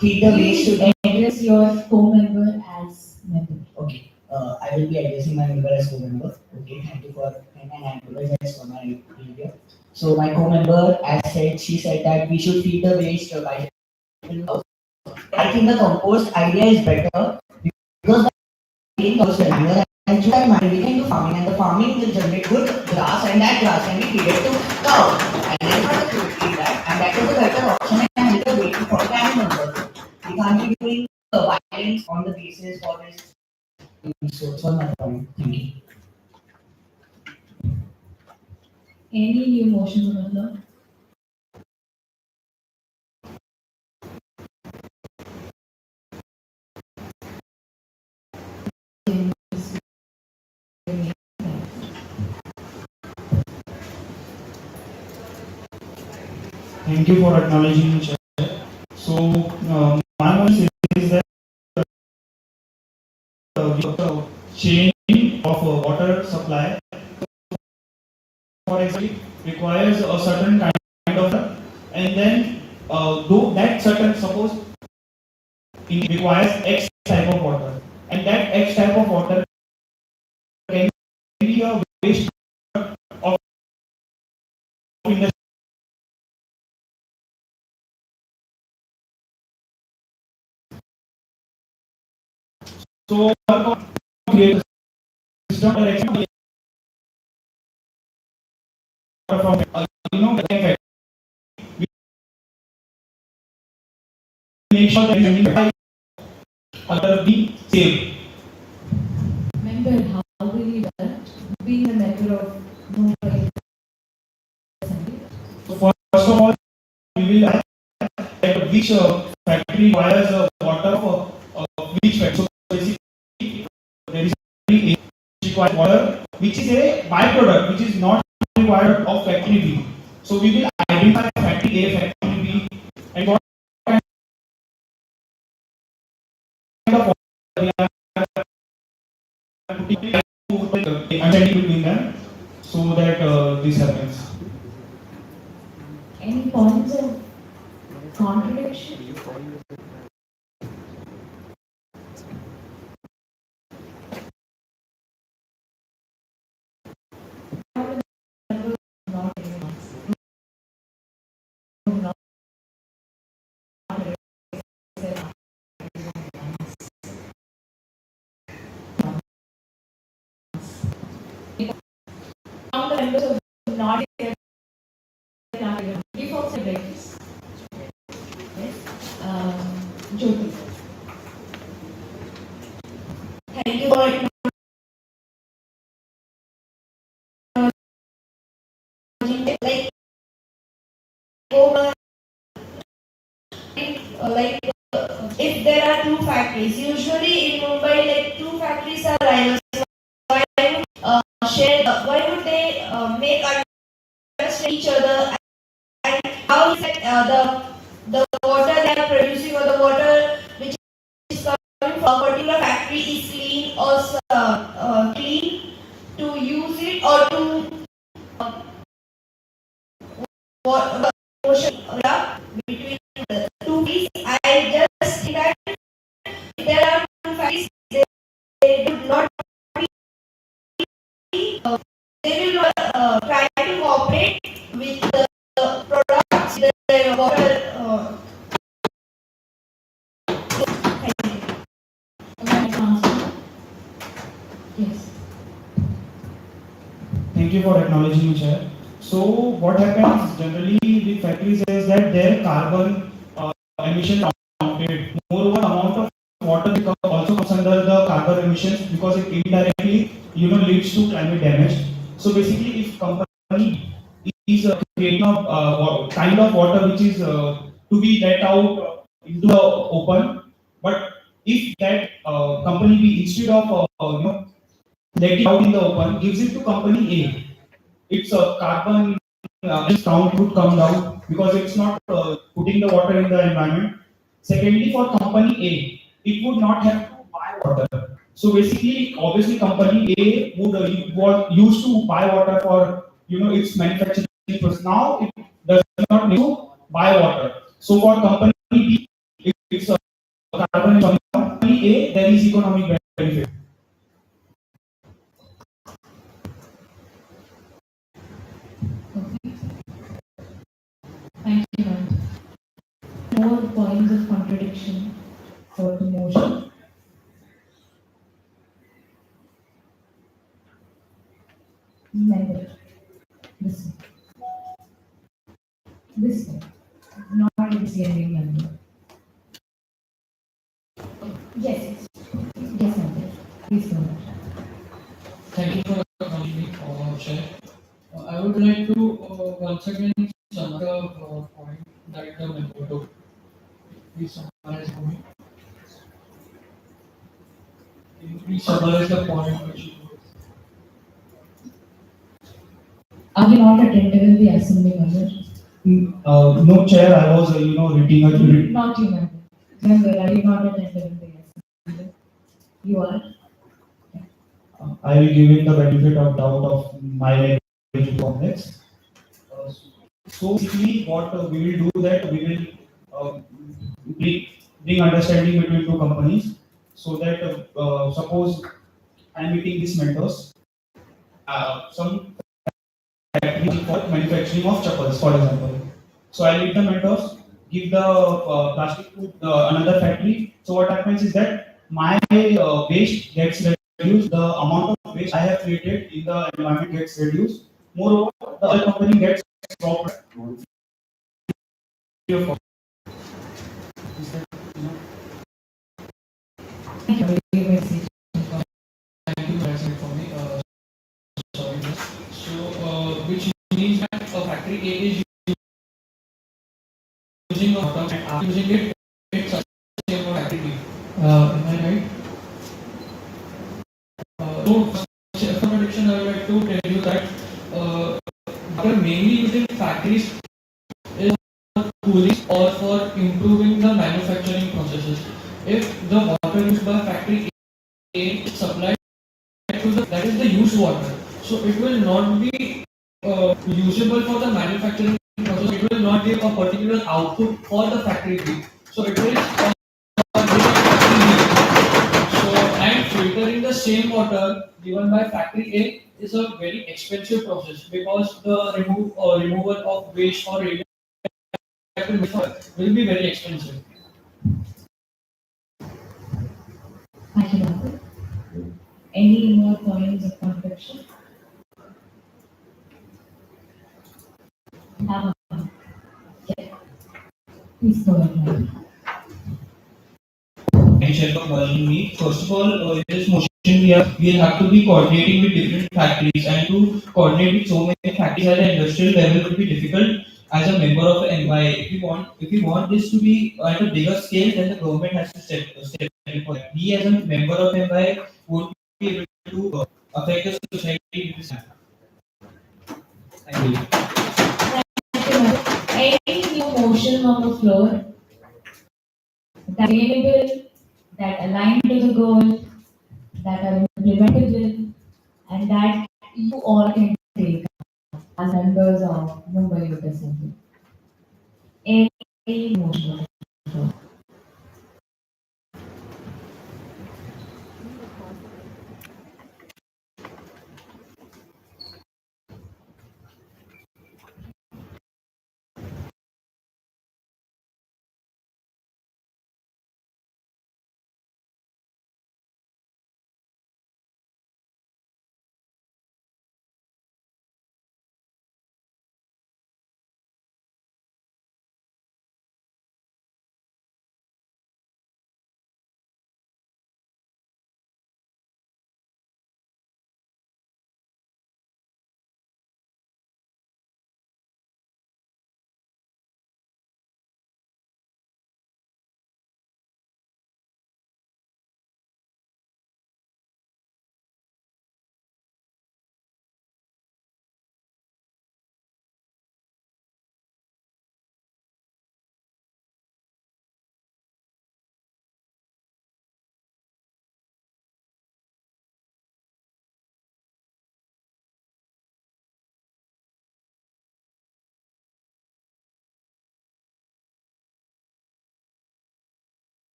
feed the waste to address your co-member as member. Okay. I will be addressing my member as co-member. Okay, thank you for and I apologize for my behavior. So my co-member, as said, she said that we should feed the waste by. I think the compost idea is better because the compost manure and you can we can do farming and the farming will generate good grass and that grass can be feed it to cow and then for the food feed that and that is a better option and better way to for the animals. We can't be doing violence on the basis for this. So it's one my point. Thank you. Any new motions on the floor? Thank you for acknowledging me, Chair. So, my motion is that the chain of water supply, for example, requires a certain kind of, and then though that certain, suppose it requires X type of water, and that X type of water can be a waste of industry. So, create a system direction from make sure that be safe. Member, how will you do that? Being a member of Mumbai. So first of all, we will have which factory requires water for which factory. So basically, there is a required water which is a byproduct which is not required of factory B. So we will identify factory A, factory B, and what kind of water we are putting understanding between them so that this happens. Any points of contradiction? members of not here. You folks are breakfast. Yes. Jyoti. Thank you for acknowledging, like, over, if there are two factories, usually in Mumbai, like two factories are rivals. Why would share? Why would they make understand each other? And how is it, the water they are producing or the water which is coming from a particular factory is clean or clean to use it or to what motion between the two trees. I just think that if there are two factories, they would not be, they will not try to cooperate with the products, the water. Yes. Thank you for acknowledging me, Chair. So what happens generally with factories is that their carbon emission are counted. Moreover, amount of water also comes under the carbon emissions because it indirectly leads to climate damage. So basically, if company is creating a kind of water which is to be let out into the open, but if that company be instead of let it out in the open, gives it to company A, its carbon count would come down because it's not putting the water in the environment. Secondly, for company A, it would not have to buy water. So basically, obviously, company A would was used to buy water for its manufacturing process. Now it does not need to buy water. So for company B, if it's carbon is coming down, company A, there is economic benefit. Thank you, ma'am. More points of contradiction for the motion. Member. This one. This one. Not this hearing member. Yes. Yes, member. Please go ahead. Thank you for acknowledging me, Chair. I would like to once again summarize the point that the member took. Please summarize for me. Can you please summarize the point which you took? Are you not attentive in the assembly, member? No, Chair, I was reading a Not you, member. Member, are you not attentive in the assembly? You are. I will give it the benefit of doubt of my language complex. So basically, what we will do that we will bring understanding between two companies, so that suppose I am meeting these mentors, some factory for manufacturing of chappals, for example. So I lead the mentors, give the plastic to another factory. So what happens is that my waste gets reduced, the amount of waste I have created in the environment gets reduced. Moreover, the other company gets stopped. Thank you very much for me. Sorry, miss. So, which means that factory A is using a water and are using it, it's sustainable for factory B. Am I right? So, from addiction, I would like to tell you that we are mainly using factories is for cooling or for improving the manufacturing processes. If the water used by factory A is supplied to that is the used water, so it will not be usable for the manufacturing process. It will not give a particular output for the factory B. So it will so and filtering the same water given by factory A is a very expensive process because the removal of waste or radioactive will be very expensive. Thank you, member. Any more points of contradiction? have a yeah. Please go ahead. Michelle for calling me. First of all, in this motion we'll have to be coordinating with different factories, and to coordinate with so many factories at an industrial level would be difficult as a member of an MYA. If we want this to be at a bigger scale, then the government has to step in for that. We as a member of MYA won't be able to affect the society with this. Thank you. Any new motion on the floor that available, that align to the goal, that are implementable, and that you all can take as members of Mumbai Youth Assembly. Any motion.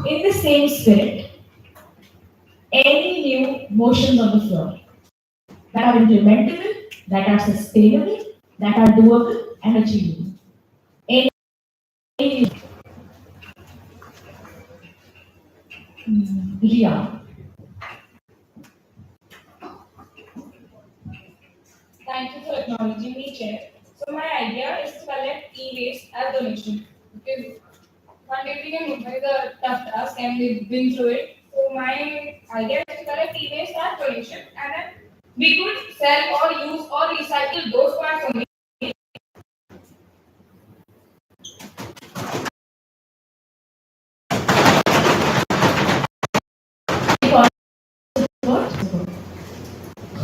In the same spirit, any new motions on the floor that are implementable, that are sustainable, that are doable and achievable. Any Ria. Thank you for acknowledging me, Chair. So my idea is to collect e-waste as donation because fundraising in Mumbai is a tough task and we've been through it. So my idea is to collect e-waste as donation and then we could sell or use or recycle those parts only.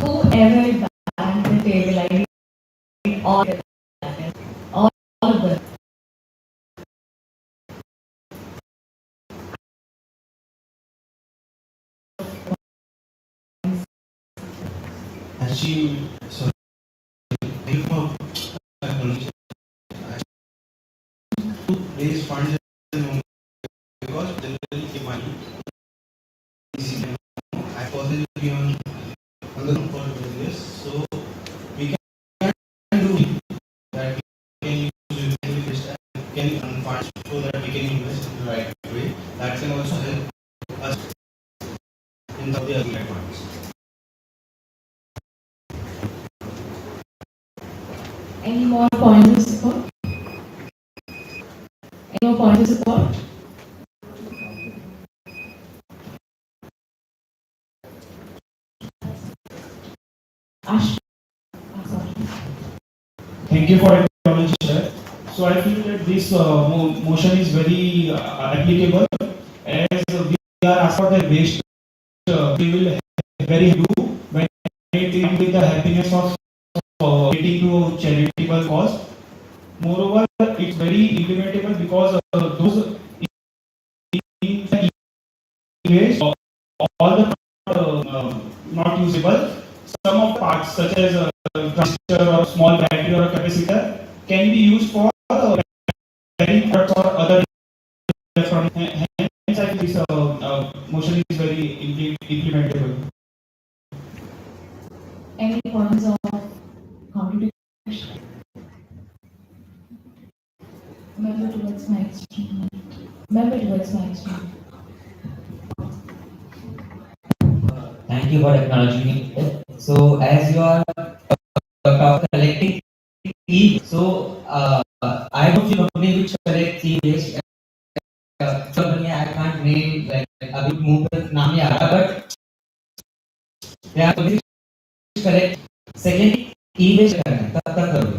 Whoever banned the table, I need all of them. Actually, so thank you for acknowledging. To raise funds in Mumbai because generally the money is easy. I personally be on the for business, so we can do that. We can use can earn funds so that we can invest in the right way. That can also help us in the other funds. Any more points of support? Any more points of support? Ash. Thank you for acknowledging, sir. So I feel that this motion is very applicable as we are asked for the waste. We will very do when it is with the happiness of getting to charitable cause. Moreover, it's very implementable because those waste all the not usable. Some of the parts such as transistor or small battery or a capacitor can be used for carrying products or other from hence I feel this motion is very implementable. Any points of contradiction? Member towards my extreme. Member towards my extreme. Thank you for acknowledging me. So, as you are collecting so I don't feel company which collects e-waste. Company I can't name like अभी मुंह पे नाम नहीं आ रहा but they are company which collect. Second, e-waste करना कब तक करोगे?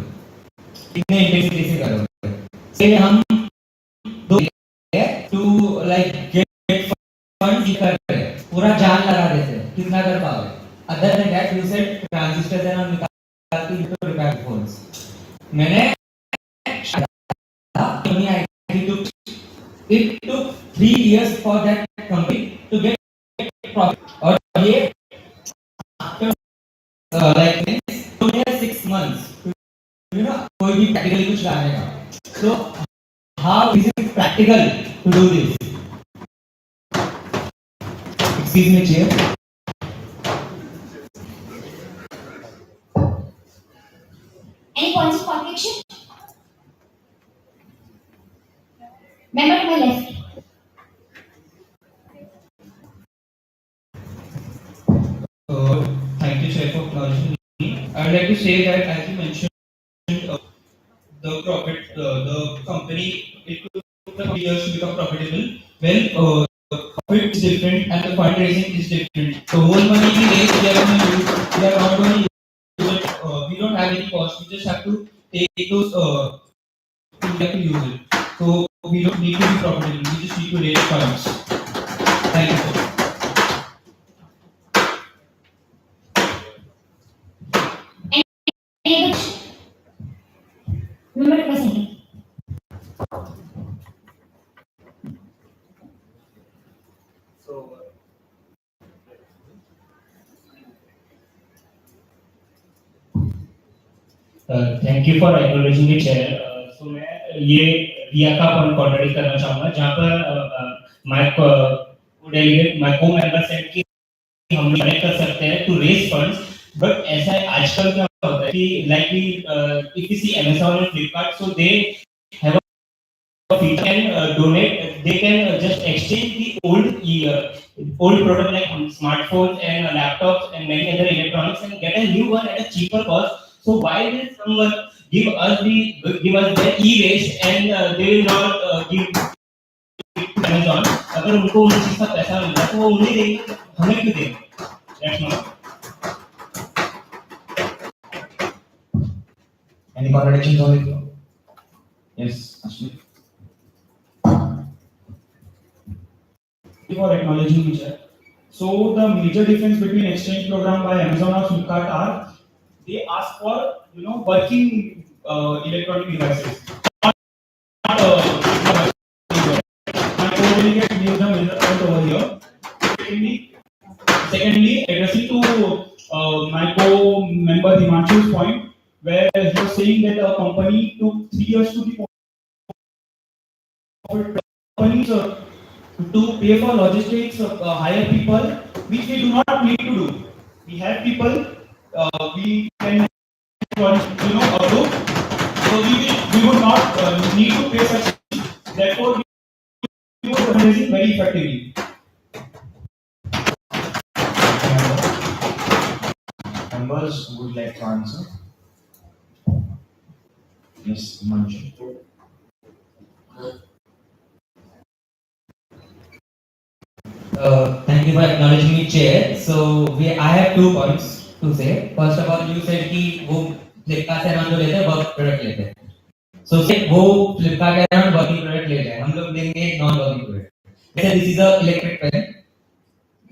कितने इंटेंसिटी से करोगे? से हम दो to like get funds कर रहे हैं पूरा जान लगा देते हैं कितना कर पाओगे? Other than that, you said transistor से हम निकाल के तो repair phones. मैंने it took 3 years for that company to get profit. और ये after like 2 years 6 months, you know, कोई भी practically कुछ लाने का. So how is it practical to do this? Excuse me, chair. Any points of contradiction? Member to my left. Thank you, Chair, for acknowledging me. I would like to say that as you mentioned, the profit, the company, it took the years to become profitable. Well, the profit is different and the fundraising is different. The whole money we raise, we are going to use. We are not going to use it. We don't have any cost. We just have to take those. We have to use it. So we don't need to be profitable. We just need to raise funds. Thank you, sir. Member to my center. Thank you for acknowledging me chair. So मैं ये रिया का point contradict करना चाहूंगा जहां पर my को delegate my को member said कि हम कनेक्ट कर सकते हैं टू रेज फंड्स, बट ऐसा आजकल क्या होता है कि like if you see Amazon and Flipkart, so they have a feature can donate, they can just exchange the old product like smartphones and laptops and many other electronics and get a new one at a cheaper cost. So why will someone give us the e-waste and they will not give Amazon? अगर उनको उस चीज का पैसा मिल रहा है तो वो उन्हें देंगे, हमें क्यों देंगे? That's not. Any contradictions on it? Yes, Ashwin. Thank you for acknowledging me, sir. So the major difference between exchange program by Amazon or Flipkart are they ask for working electronic devices. Not, my co-delegate gave the major point over here. Secondly, addressing to my co-member Himanshu's point, where he was saying that a company took 3 years to be companies to pay for logistics, hire people, which we do not need to do. We have people, we can approve, so we would not need to pay such. Therefore, we would fundraising very effectively. Members would like to answer. Yes, Manju. Thank you for acknowledging me, Chair. So I have 2 points to say. First of all, you said कि वो Flipkart से Amazon लेते हैं, work product लेते हैं. So say वो Flipkart से Amazon working product ले रहे हैं, हम लोग लेंगे non working product. This is a electric pen,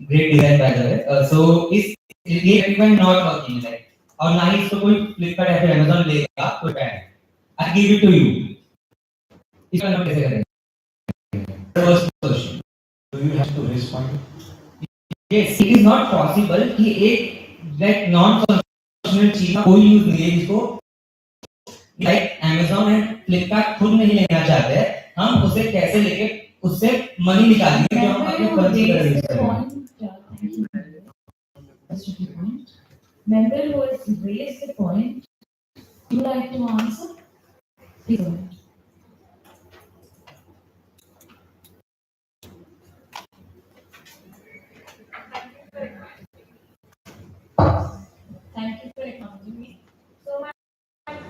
great design by the way. So इस ये electric pen not working है, और ना ही इसको कोई Flipkart या फिर Amazon लेगा कोई pen. I give it to you. इसका नाम कैसे करेंगे? First question. Do you have to respond? Yes, it is not possible कि एक like non-functional चीज का कोई यूज नहीं है जिसको like Amazon and Flipkart खुद नहीं लेना चाहते हैं, हम उसे कैसे लेके उससे मनी निकालेंगे जो हम अपने फर्जी कर यूज करेंगे. Member who has raised the point, you like to answer? Please go ahead. Thank you for acknowledging me. So my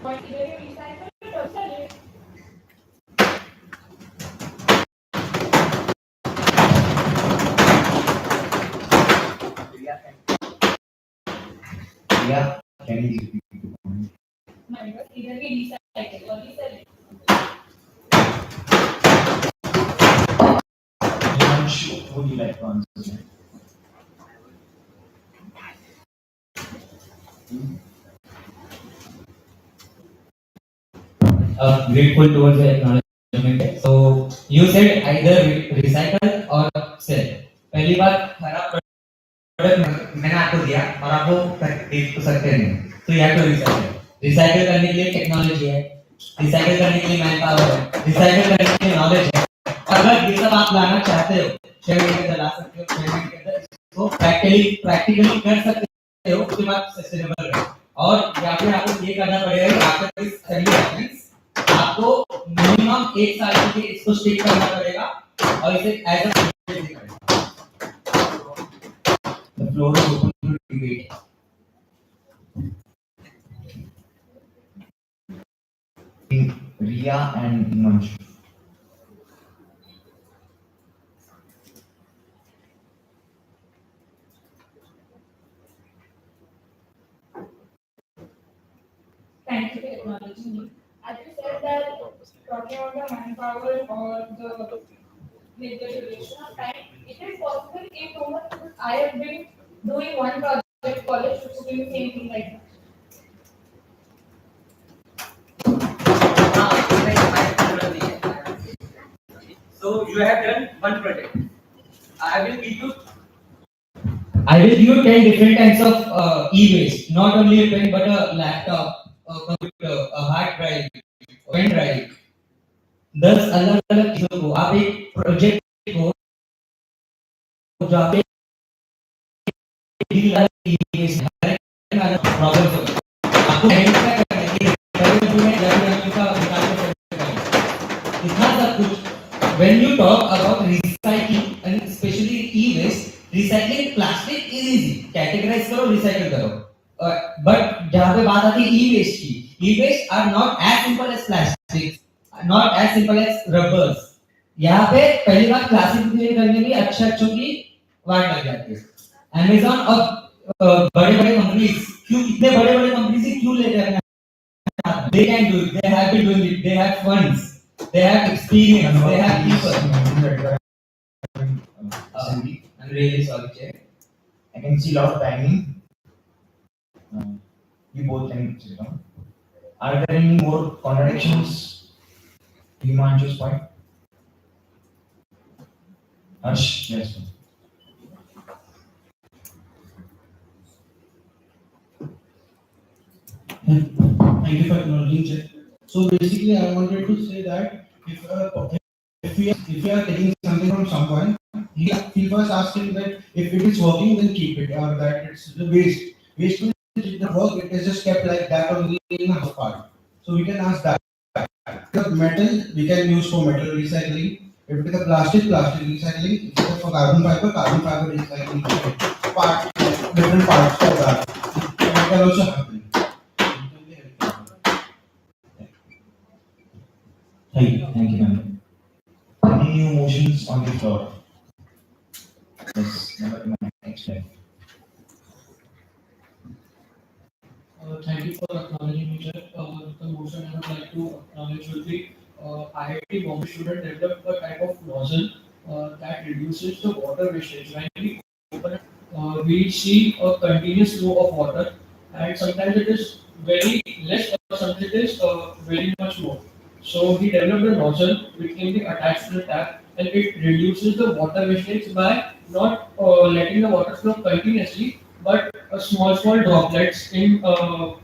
point is very recycle it or sell it. Yeah, can you repeat the point? My point either we recycle or we sell it. Himanshu, would you like to answer? Grateful towards the acknowledgement. So you said either recycle or sell. पहली बात खराब product मैंने आपको दिया और आप वो देख तो सकते नहीं, तो यह तो रिसाइकल करने के लिए टेक्नोलॉजी है, रिसाइकल करने के लिए मैन पावर है, रिसाइकल करने के लिए नॉलेज है. अगर ये सब आप लाना चाहते हो, शेयर के अंदर ला सकते हो, शेयर के अंदर तो प्रैक्टिकली कर सकते हो, उसके बाद सस्टेनेबल है. और या फिर आपको ये करना पड़ेगा कि आफ्टर दिस सर्विस एक्शंस आपको मिनिमम 1 साल के लिए इसको स्टिक करना पड़ेगा और इसे एज अ प्रोजेक्ट करना. The floor is open to debate. Ria and Himanshu. Thank you for acknowledging me. As you said that talking about the manpower or the duration of time, it is possible in 2 months because I have been doing one project college which is doing the same thing like that. So you have done one project. I will give you 10 different types of e-waste, not only a pen but a laptop, a computer, a hard drive, a pen drive. 10 अलग-अलग चीजों को आप एक project को जो आप deal problem आपको identify करना है कि का निकाल के इतना सब कुछ when you talk about recycling and especially e-waste, recycling plastic is easy, categorize करो recycle करो, but जहाँ पे बात आती है e-waste की, e-waste are not as simple as plastic, not as simple as rubbers. यहाँ पे पहली बार क्लासिफिकेशन करने में अच्छों की वाट लग जाती है। Amazon और बड़े-बड़े कंपनीज क्यों इतने बड़े-बड़े कंपनीज से क्यों लेते हैं? They can do it. They have been doing it. They have funds. They have experience. They have people. I'm really sorry, Chair. I can see a lot of banging. You both can sit down. Are there any more contradictions? Himanshu's point? Harsh, yes. Thank you for acknowledging, Chair. So basically, I wanted to say that if we are taking something from someone, he first ask him that if it is working, then keep it, or that it's the waste. Waste means it doesn't work; it is just kept like that only in a house part. So we can ask that. If metal, we can use for metal recycling. If it is a plastic recycling. If it is for carbon fiber recycling. Different parts of that. It can also happen. Thank you, ma'am. Any new motions on the floor? Yes, next slide. Thank you for acknowledging me, sir. The motion I would like to acknowledge will be IIT Bombay student developed a type of nozzle that reduces the water wastage. When we open it, we see a continuous flow of water, and sometimes it is very less, or sometimes it is very much more. So he developed a nozzle which can be attached to the tap, and it reduces the water wastage by not letting the water flow continuously, but small droplets in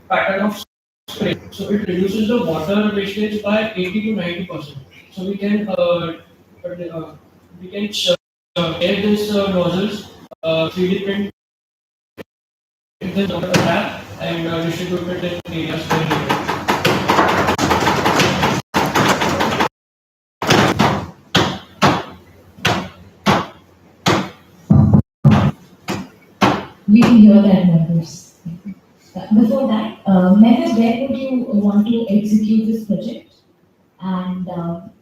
pattern of spray. So it reduces the water wastage by 80 to 90%. So we can air this nozzles 3D print the tap and distribute it in areas where needed. We can hear that, members. Before that, members, where would you want to execute this project? And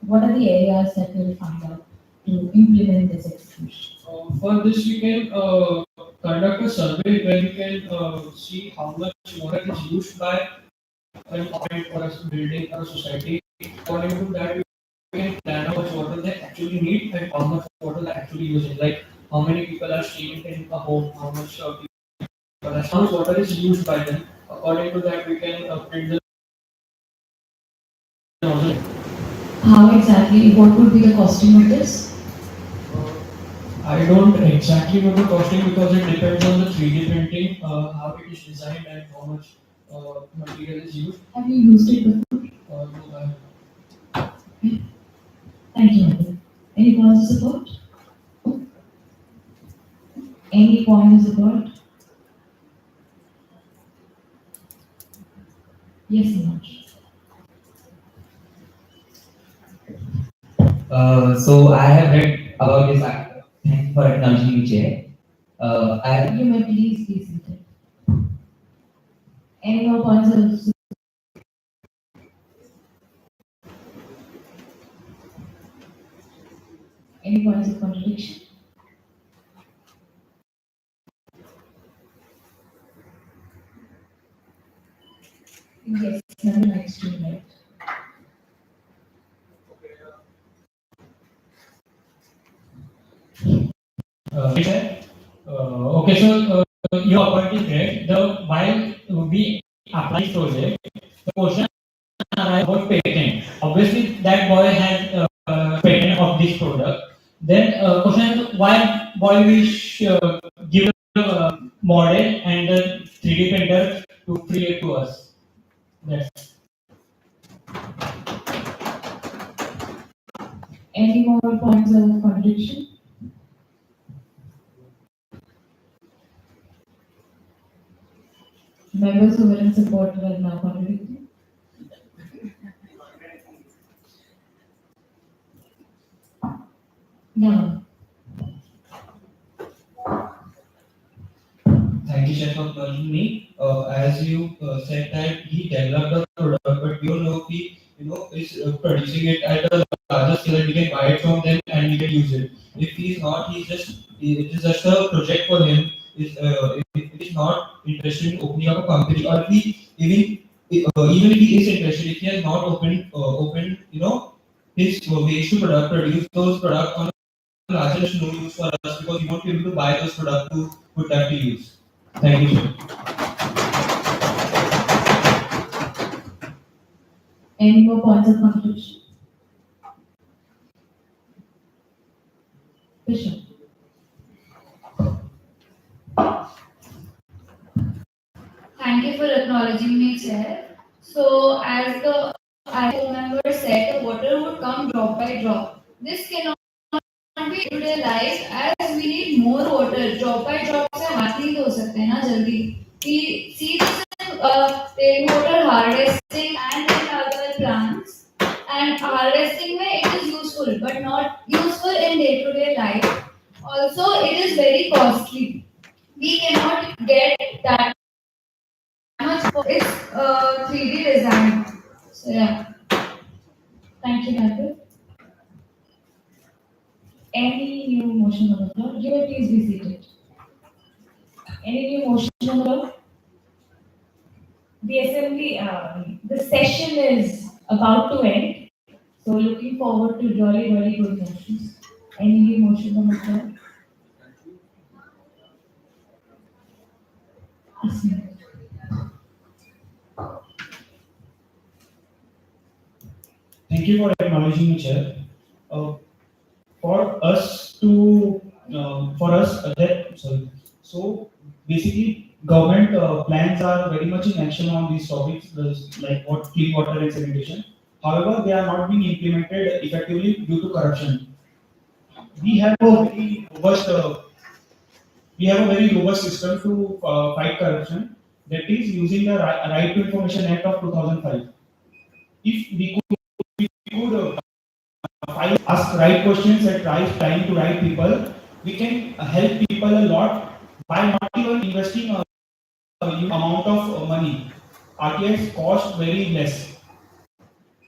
what are the areas that we'll find out to implement this execution? For this, we can conduct a survey where we can see how much water is used by an apartment or a building or a society. According to that, we can plan how much water they actually need and how much water they're actually using. Like how many people are staying in a home, how much water is used by them. According to that, we can print the nozzle. How exactly, what would be the costing of this? I don't exactly know the costing because it depends on the 3D printing, how it is designed and how much material is used. Have you used it before? No, I haven't. Thank you, Madam. Any points of support? Any points of support? Yes, Himanshu. So I have read about this act. Thank you for acknowledging me, Chair. You may please be seated. Any more points of support? Any points of contradiction? Yes, number next to right. Okay, so your point is correct. While we apply this project, the question arrives about patent. Obviously, that boy has patent of this product. Then question is why boy will give the model and the 3D printer to create to us. That's Any more points of contradiction? Members who were in support were now contradicting. No. Thank you, Chef, for calling me. As you said that he developed the product, but we don't know if he, is producing it at a larger scale that we can buy it from them and we can use it. If he's not, it is just a project for him. If he's not interested in opening up a company, or if he even if he is interested, if he has not opened, his ways to produce those products on a larger, there's no use for us because we won't be able to buy those products to put that to use. Thank you, sir. Any more points of contribution? Bishop. Thank you for acknowledging me, Chair. So, as the IPO member said, the water would come drop by drop. This cannot be utilized as we need more water. Drop by drop से हाथ नहीं धो सकते ना जल्दी. We see this in rainwater harvesting and in other plants. And harvesting में it is useful, but not useful in day-to-day life. Also, it is very costly. We cannot get that much for its 3D design. So yeah. Thank you, Michael. Any new motion on the floor? You may please be seated. Any new motion on the floor? The assembly, the session is about to end. So looking forward to really, really good motions. Any new motion on the floor? Thank you for acknowledging me, Chair. For us to, so basically, government plans are very much in action on these topics, like what clean water and sanitation. However, they are not being implemented effectively due to corruption. We have a very robust system to fight corruption. That is using the Right to Information Act of 2005. If we could ask right questions at right time to right people, we can help people a lot by not even investing a amount of money. RTIs cost very less.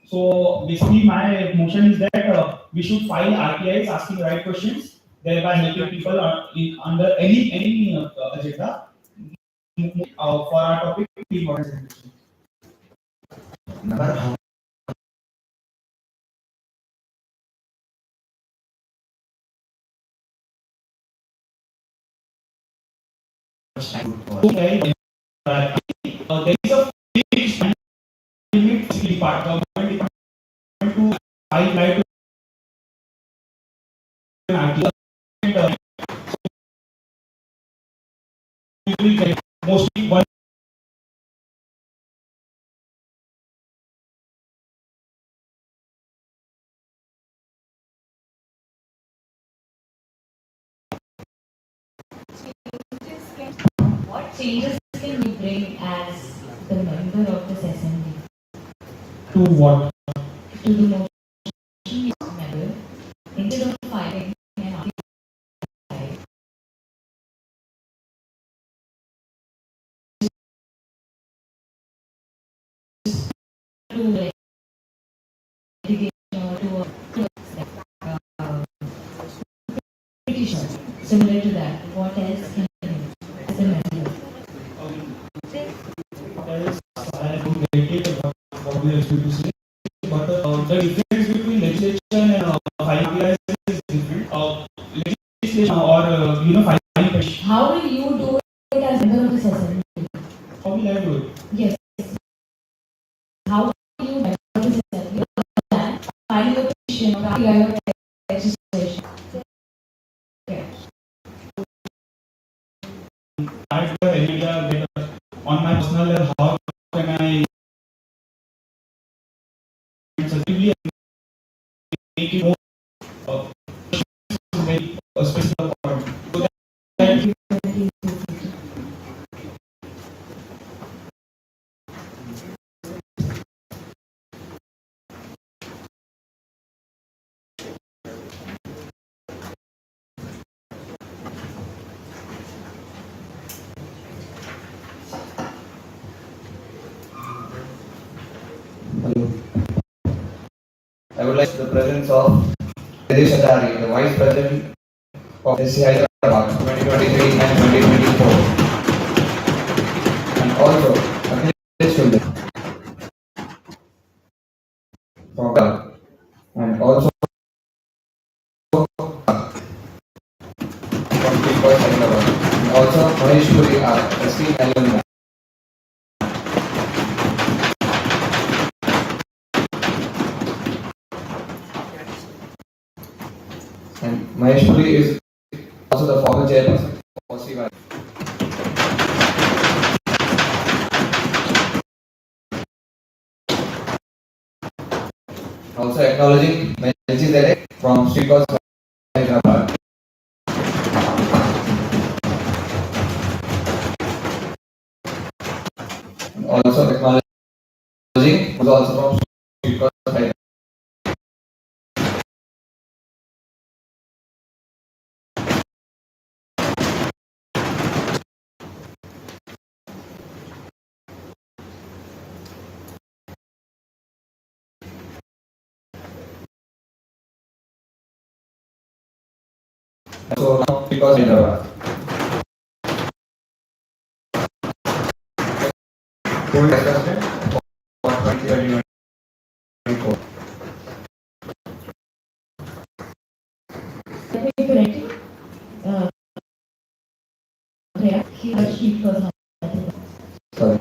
So basically, my motion is that we should file RTIs asking right questions, thereby helping people under any agenda for our topic. Okay. There is a fixed limit government to file right to an RTI. Mostly one. What changes can you bring as the member of this assembly? To what? To the motion member, instead of filing an RTI, to like litigation or to a petition similar to that. What else can you do as a member? I don't get it what we are going to say, but the difference between legislation and filing is different. Legislation or filing petition. How will you do it as a member of this assembly? How will I do it? Yes. How will you member of this assembly filing a petition or RTI or legislation? That's the idea that on my personal level, how can I sensitively make it more very specific for me. So that of Pradesh Achari, the Vice President of SC Hyderabad 2023 and 2024. And also, Akhilesh Chulde from Bharat. And also from Speakers Hyderabad. And also Mahesh Puri, our esteemed alumni. And Mahesh Puri is also the former chairperson for CY. Also acknowledging Melchizedek from Speakers Hyderabad. And also acknowledging who's also from Speakers Hyderabad. So now Speakers Hyderabad. Full president for 2024. Correctly, he was Speakers Sorry.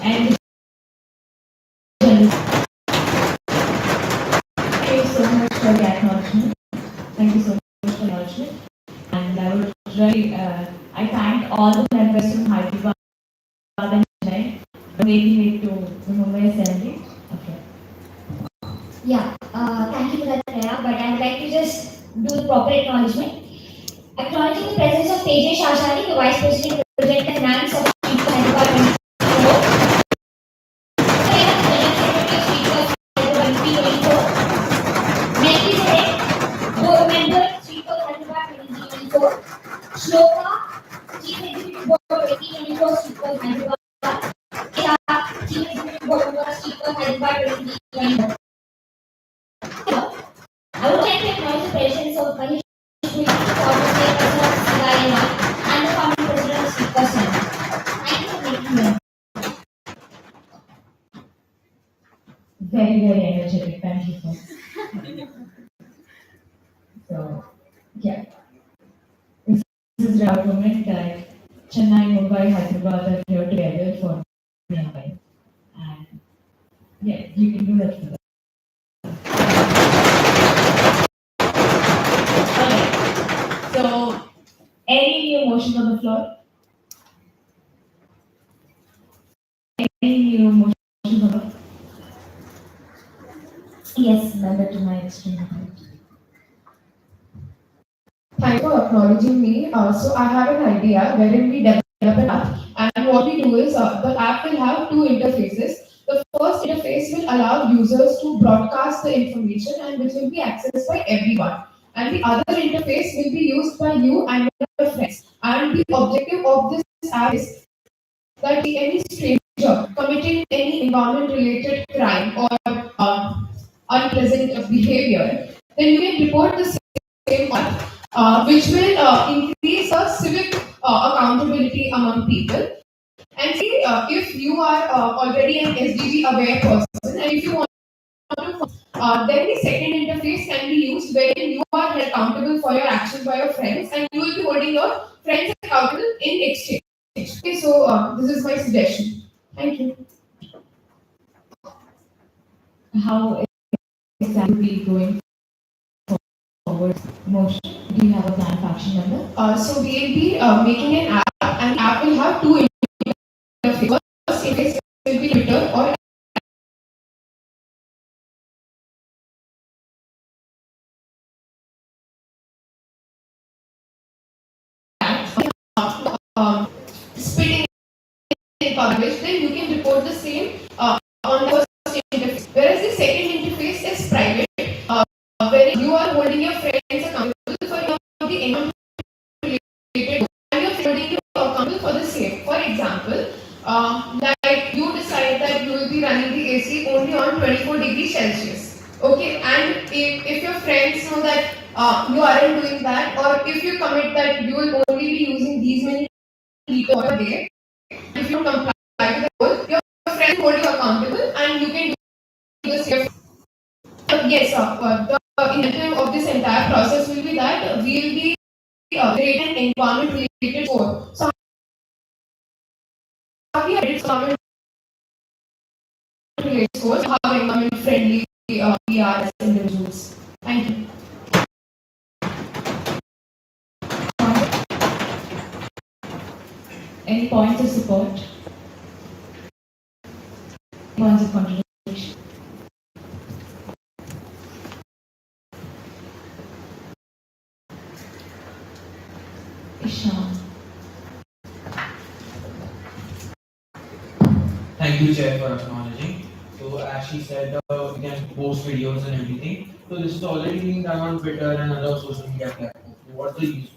and thank you so much for the acknowledgement. Thank you so much for the acknowledgement. And I would really, I thank all the members from Hyderabad and Chennai for making it to the Mumbai Assembly. Okay. Yeah, thank you for that, Priya, but I would like to just do the proper acknowledgement. Acknowledging the presence of Tejesh Ashari, the Vice President Project and Finance of Speakers Hyderabad 2024. Melchizedek, Board Member, Speakers Hyderabad 2024. Shloka, Chief Executive Board 2024, Speakers Hyderabad. Chief Executive Board Member, Speakers Hyderabad 2024. I would like to acknowledge the presence of Mahesh Puri, former chairperson of CIMI and the former president of Speakers Center. Thank you for making me. Very, very energetic. Thank you for. So, yeah. This is our moment that Chennai, Mumbai, Hyderabad are here together for Mumbai. And yeah, you can do that for them. Okay. So, any new motions on the floor? Any new motions on the floor? Yes, member to my extreme right. Thank you for acknowledging me. So I have an idea wherein we develop an app, and what we do is the app will have two interfaces. The first interface will allow users to broadcast the information and which will be accessed by everyone. And the other interface will be used by you and your friends. And the objective of this app is that any stranger committing any environment-related crime or unpleasant behavior, then you can report the same one, which will increase the civic accountability among people. And see, if you are already an SDG aware person, and if you want to, then the second interface can be used wherein you are held accountable for your actions by your friends, and you will be holding your friends accountable in exchange. Okay, so this is my suggestion. Thank you. How exactly going forward motion? Do you have a plan of action number? So we will be making an app, and the app will have two interfaces. First interface will be Twitter or spitting in public, then you can report the same on the first interface. Whereas the second interface is private, where you are holding your friends accountable for the environment-related, and you're holding you accountable for the same. For example, like you decide that you will be running the AC only on 24 degrees Celsius. Okay, and if your friends know that you aren't doing that, or if you commit that you will only be using these many liters per day, if you comply to the goal, your friends hold you accountable and you can do the same. Yes, the incentive of this entire process will be that we will be creating an environment related score. So how we added environment related scores, how environment friendly we are as individuals. Thank you. Any points of support? Points of contradiction? Ishan. Thank you, Chair, for acknowledging. So, as she said, we can post videos and everything. So, this is already being done on Twitter and other social media platforms. So what's the use?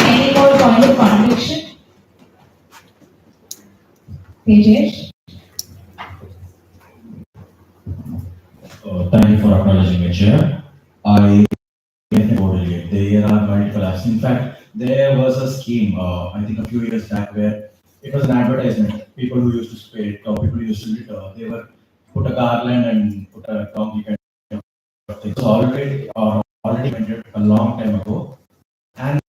Any more points of contradiction? Tejesh? Thank you for acknowledging me, Chair. I totally it. There are multiple apps. In fact, there was a scheme, I think a few years back, where it was an advertisement. People who used to spray it, or people who used to litter, they were put a garland and put a donkey kind of thing. So already invented a long time ago, and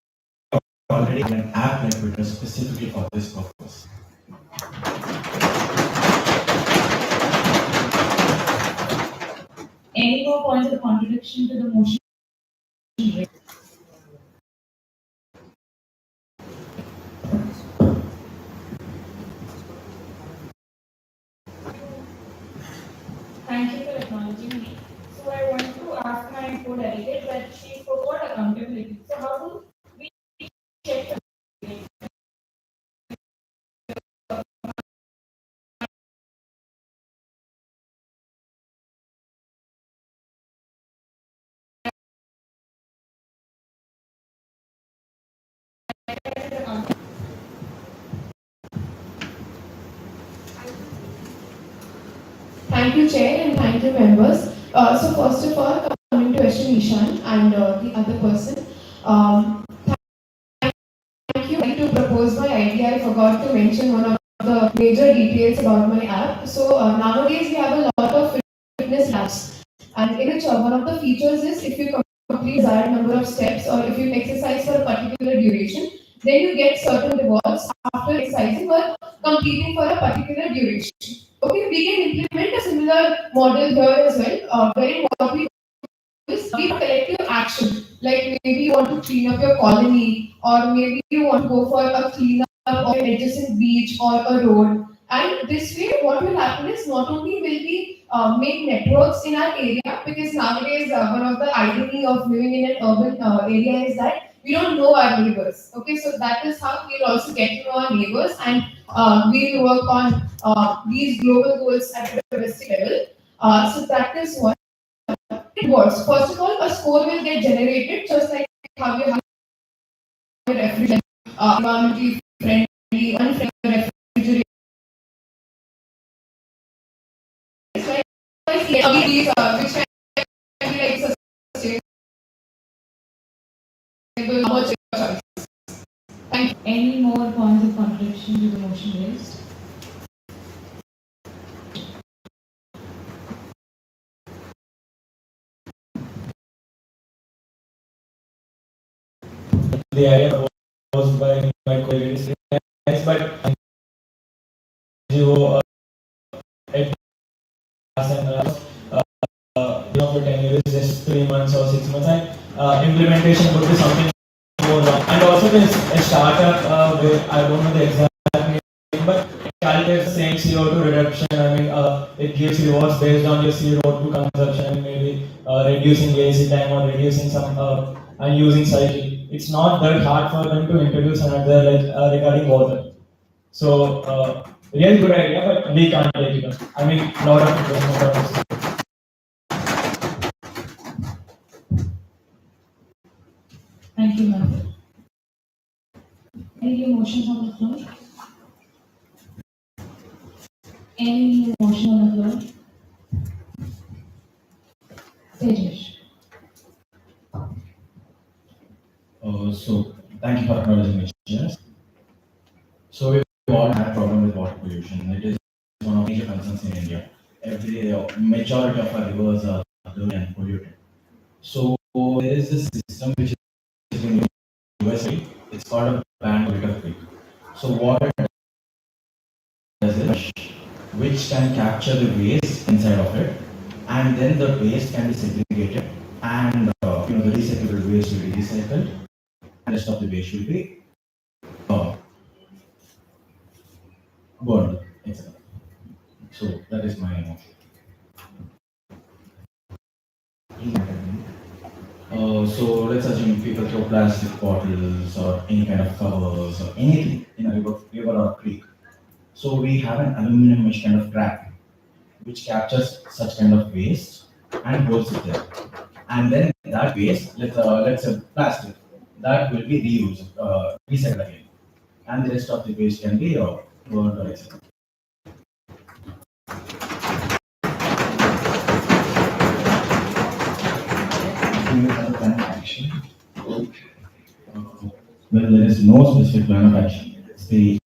already an app like Twitter specifically for this purpose. Any more points of contradiction to the motion? Thank you for acknowledging me. So I want to ask my co-delegate that she spoke about accountability. So how do we check Thank you, Chair, and thank you, members. So first of all, coming to Ashwin Ishan and the other person, thank you to propose my idea. I forgot to mention one of the major details about my app. So nowadays we have a lot of fitness apps, and in which one of the features is if you complete desired number of steps or if you exercise for a particular duration, then you get certain rewards after exercising or completing for a particular duration. Okay, we can implement a similar model here as well, wherein what we do is we do collective action. Like maybe you want to clean up your colony, or maybe you want to go for a cleanup of an adjacent beach or a road. And this way, what will happen is not only will we make networks in our area, because nowadays one of the irony of living in an urban area is that we don't know our neighbors. Okay, so that is how we'll also get to know our neighbors, and we'll work on these global goals at a domestic level. So that is what it works. First of all, a score will get generated just like how you have a refrigerant, environmentally friendly, unfriendly refrigerant. Like LEDs, which can be like sustainable, how much your choice. Thank you. Any more points of contradiction to the motion raised? The idea proposed by my colleague is nice, but you at and for 10 years, just 3 months or 6 months, and implementation would be something more long. And also, there's a startup where I don't know the exact name, but it calculates the same CO2 reduction. I mean, it gives rewards based on your CO2 consumption, maybe reducing lazy time or reducing some and using cycle. It's not that hard for them to introduce another like regarding water. So, really good idea, but we can't take it up. I mean, lot of investment. Thank you, ma'am. Any motions on the floor? Any motion on the floor? Tejas. So thank you for acknowledging me. Yes. So we all have problem with water pollution. It is one of the major concerns in India. Every majority of our rivers are dirty and polluted. So there is this system which is in USA. It's called a band filter creek. So what it does is which can capture the waste inside of it, and then the waste can be segregated, and the recyclable waste will be recycled, and the rest of the waste will be uh, burned, etc. So that is my emotion. So let's assume people throw plastic bottles or any kind of covers or anything in a river or creek. So we have an aluminum mesh kind of trap which captures such kind of waste and holds it there. And then that waste, let's say plastic, that will be reused, recycled again, and the rest of the waste can be burned or etc. Do you have a plan of action? Well, there is no specific plan of action. It's the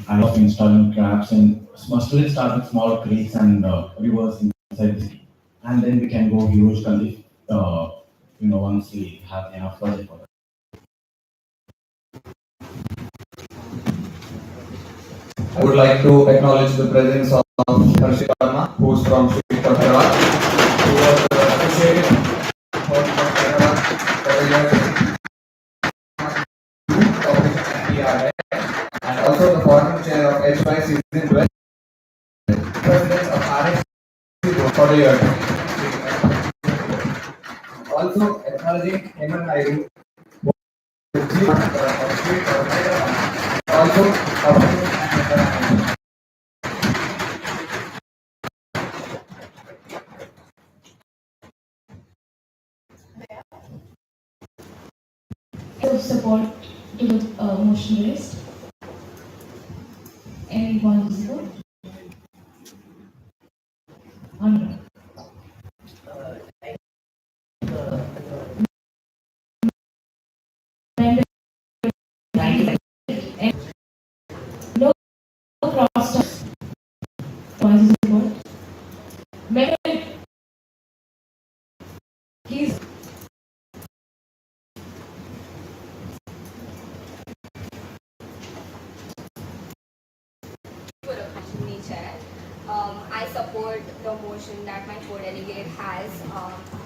idea of installing traps and mostly start with small creeks and rivers inside the city, and then we can go huge if once we have enough budget for that. I would like to acknowledge the presence of Harshit Sharma, who is from Srinagar, who was appreciated for the years of PRA, and also the former chair of HY Season 12, president of RX for the year. Also acknowledging Hemant Naidu, also Support to the motion raised. Anyone support? Honorable. No cross talks. Points support. Member, please. Chair. I support the motion that my co-delegate has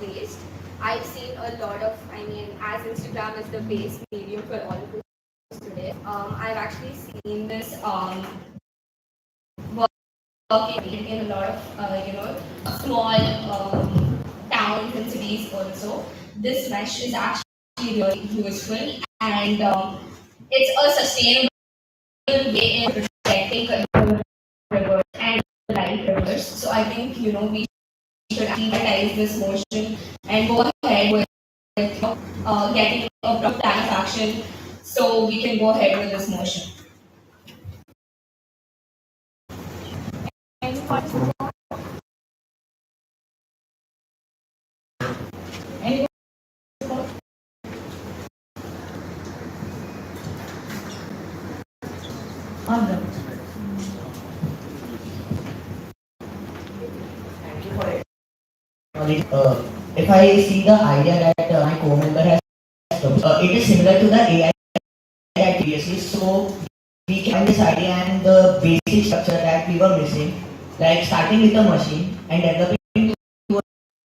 raised. I've seen a lot of, as Instagram is the base medium for all of us today, I've actually seen this working in a lot of, small towns and cities also. This mesh is actually really useful, and it's a sustainable way in protecting rivers and light rivers. So I think we should utilize this motion and go ahead with getting a proper plan of action so we can go ahead with this motion. Anyone? Honorable. If I see the idea that my co-member has, it is similar to the AI that previously, so we can find this idea and the basic structure that we were missing, like starting with a machine and developing to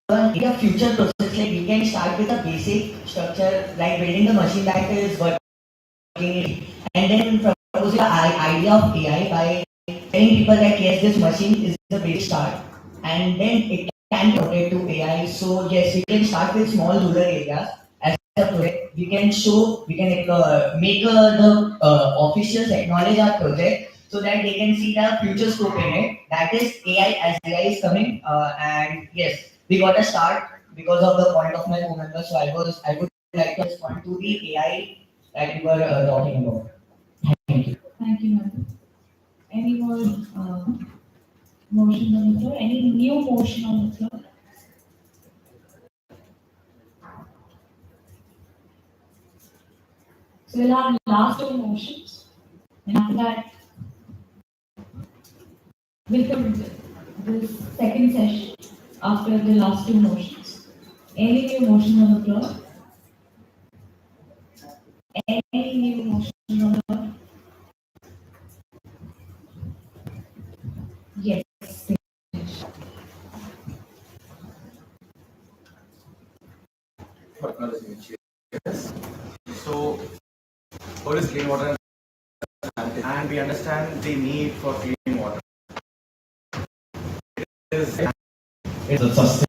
a future process. Like we can start with a basic structure, like building the machine that is working, and then proposing the idea of AI by telling people that yes, this machine is the basic start, and then it can be ported to AI. So yes, we can start with small rural areas. As a project, we can make the officials acknowledge our project so that they can see the future scope in it. That is AI, as AI is coming, and yes, we got a start because of the point of my co-member. So I would like to respond to the AI that we were talking about. Thank you. Thank you, ma'am. Any more motions on the floor? Any new motion on the floor? So we'll have last two motions, and after that, we'll put this second session after the last two motions. Any new motions on the floor? Any new motions on the floor? Yes. Yes. So, what is clean water? And we understand the need for clean water. It's a sustainable.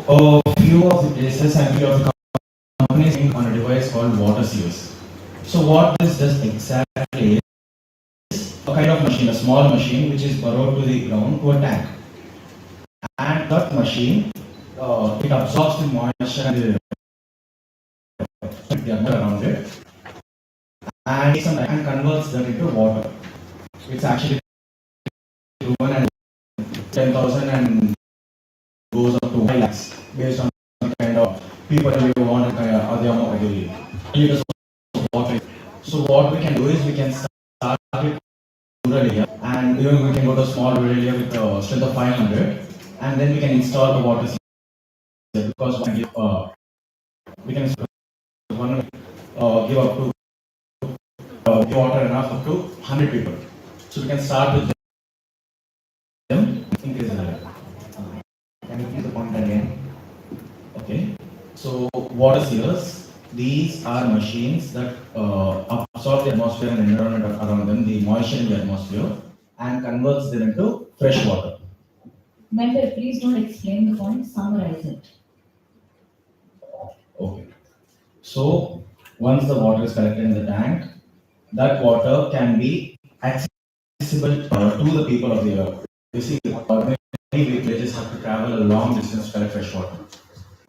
A few of the places and few of the companies working on a device called water seals. So what this does exactly is a kind of machine, a small machine which is burrowed to the ground to a tank. And that machine, it absorbs the moisture and the air around it and converts that into water. It's actually proven and 10,000 and goes up to 5 lakhs based on the kind of people you want the amount of liters of water. So what we can do is we can start with rural area and even we can go to a small rural area with a strength of 500 and then we can install the water system because we can give up to give water enough up to 100 people. So we can start with them, increase the level. Can you please the point again? Okay. So water sealers, these are machines that absorb the atmosphere and environment around them, the moisture in the atmosphere, and converts them into fresh water. Member, please don't explain the point, summarize it. Okay. So once the water is collected in the tank, that water can be accessible to the people of the earth. You see, many villages have to travel a long distance to collect fresh water.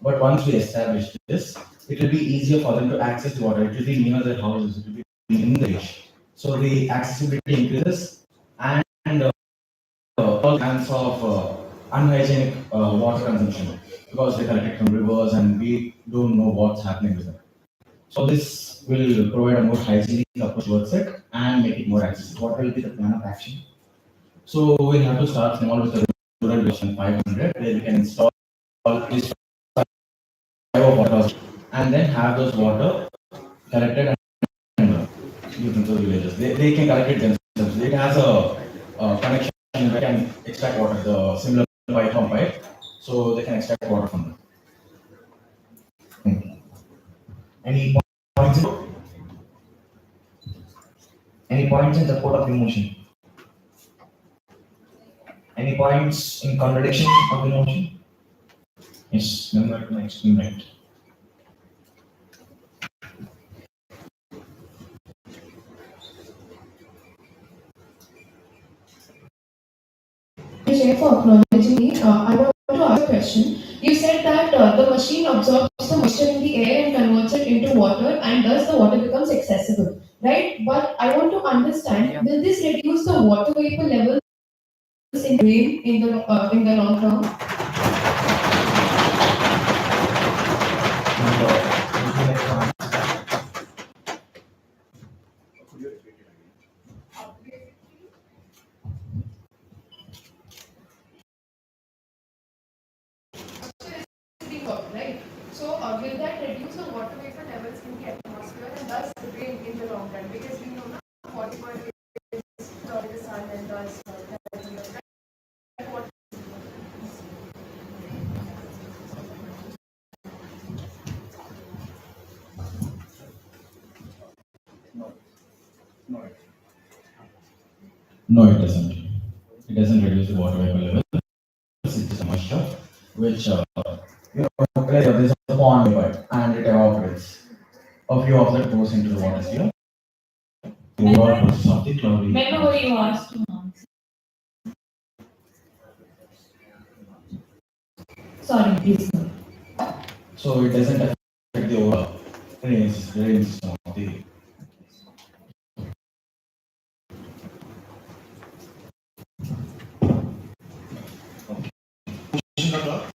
But once we establish this, it will be easier for them to access the water. It will be near their houses. It will be in the reach. So the accessibility increases and all kinds of unhygienic water consumption because they collect it from rivers and we don't know what's happening with them. So this will provide a more hygienic approach towards it and make it more accessible. What will be the plan of action? So we'll have to start small with the rural version 500 where we can install this water and then have those water collected and given to the villages. They can collect it themselves. It has a connection they can extract water, the similar pipe from pipe, so they can extract water from them. Any points? Any points in support of the motion? Any points in contradiction of the motion? Yes, member to next minute. Chair, for acknowledging me. I want to ask a question. You said that the machine absorbs the moisture in the air and converts it into water, and thus the water becomes accessible, right? But I want to understand: will this reduce the water vapor levels in the rain in the long term? Right. So will that reduce the water vapor levels in the atmosphere and thus the rain in the long run? Because we know now 40% is the sun and thus No, it doesn't. It doesn't reduce the water vapor level. It's just moisture, which there's a pond nearby and it evaporates. A few of that goes into the water sphere. The overall process of the cloudy. Remember what you asked to answer. Sorry, please. So it doesn't affect the overall drainage system of the. o'clock.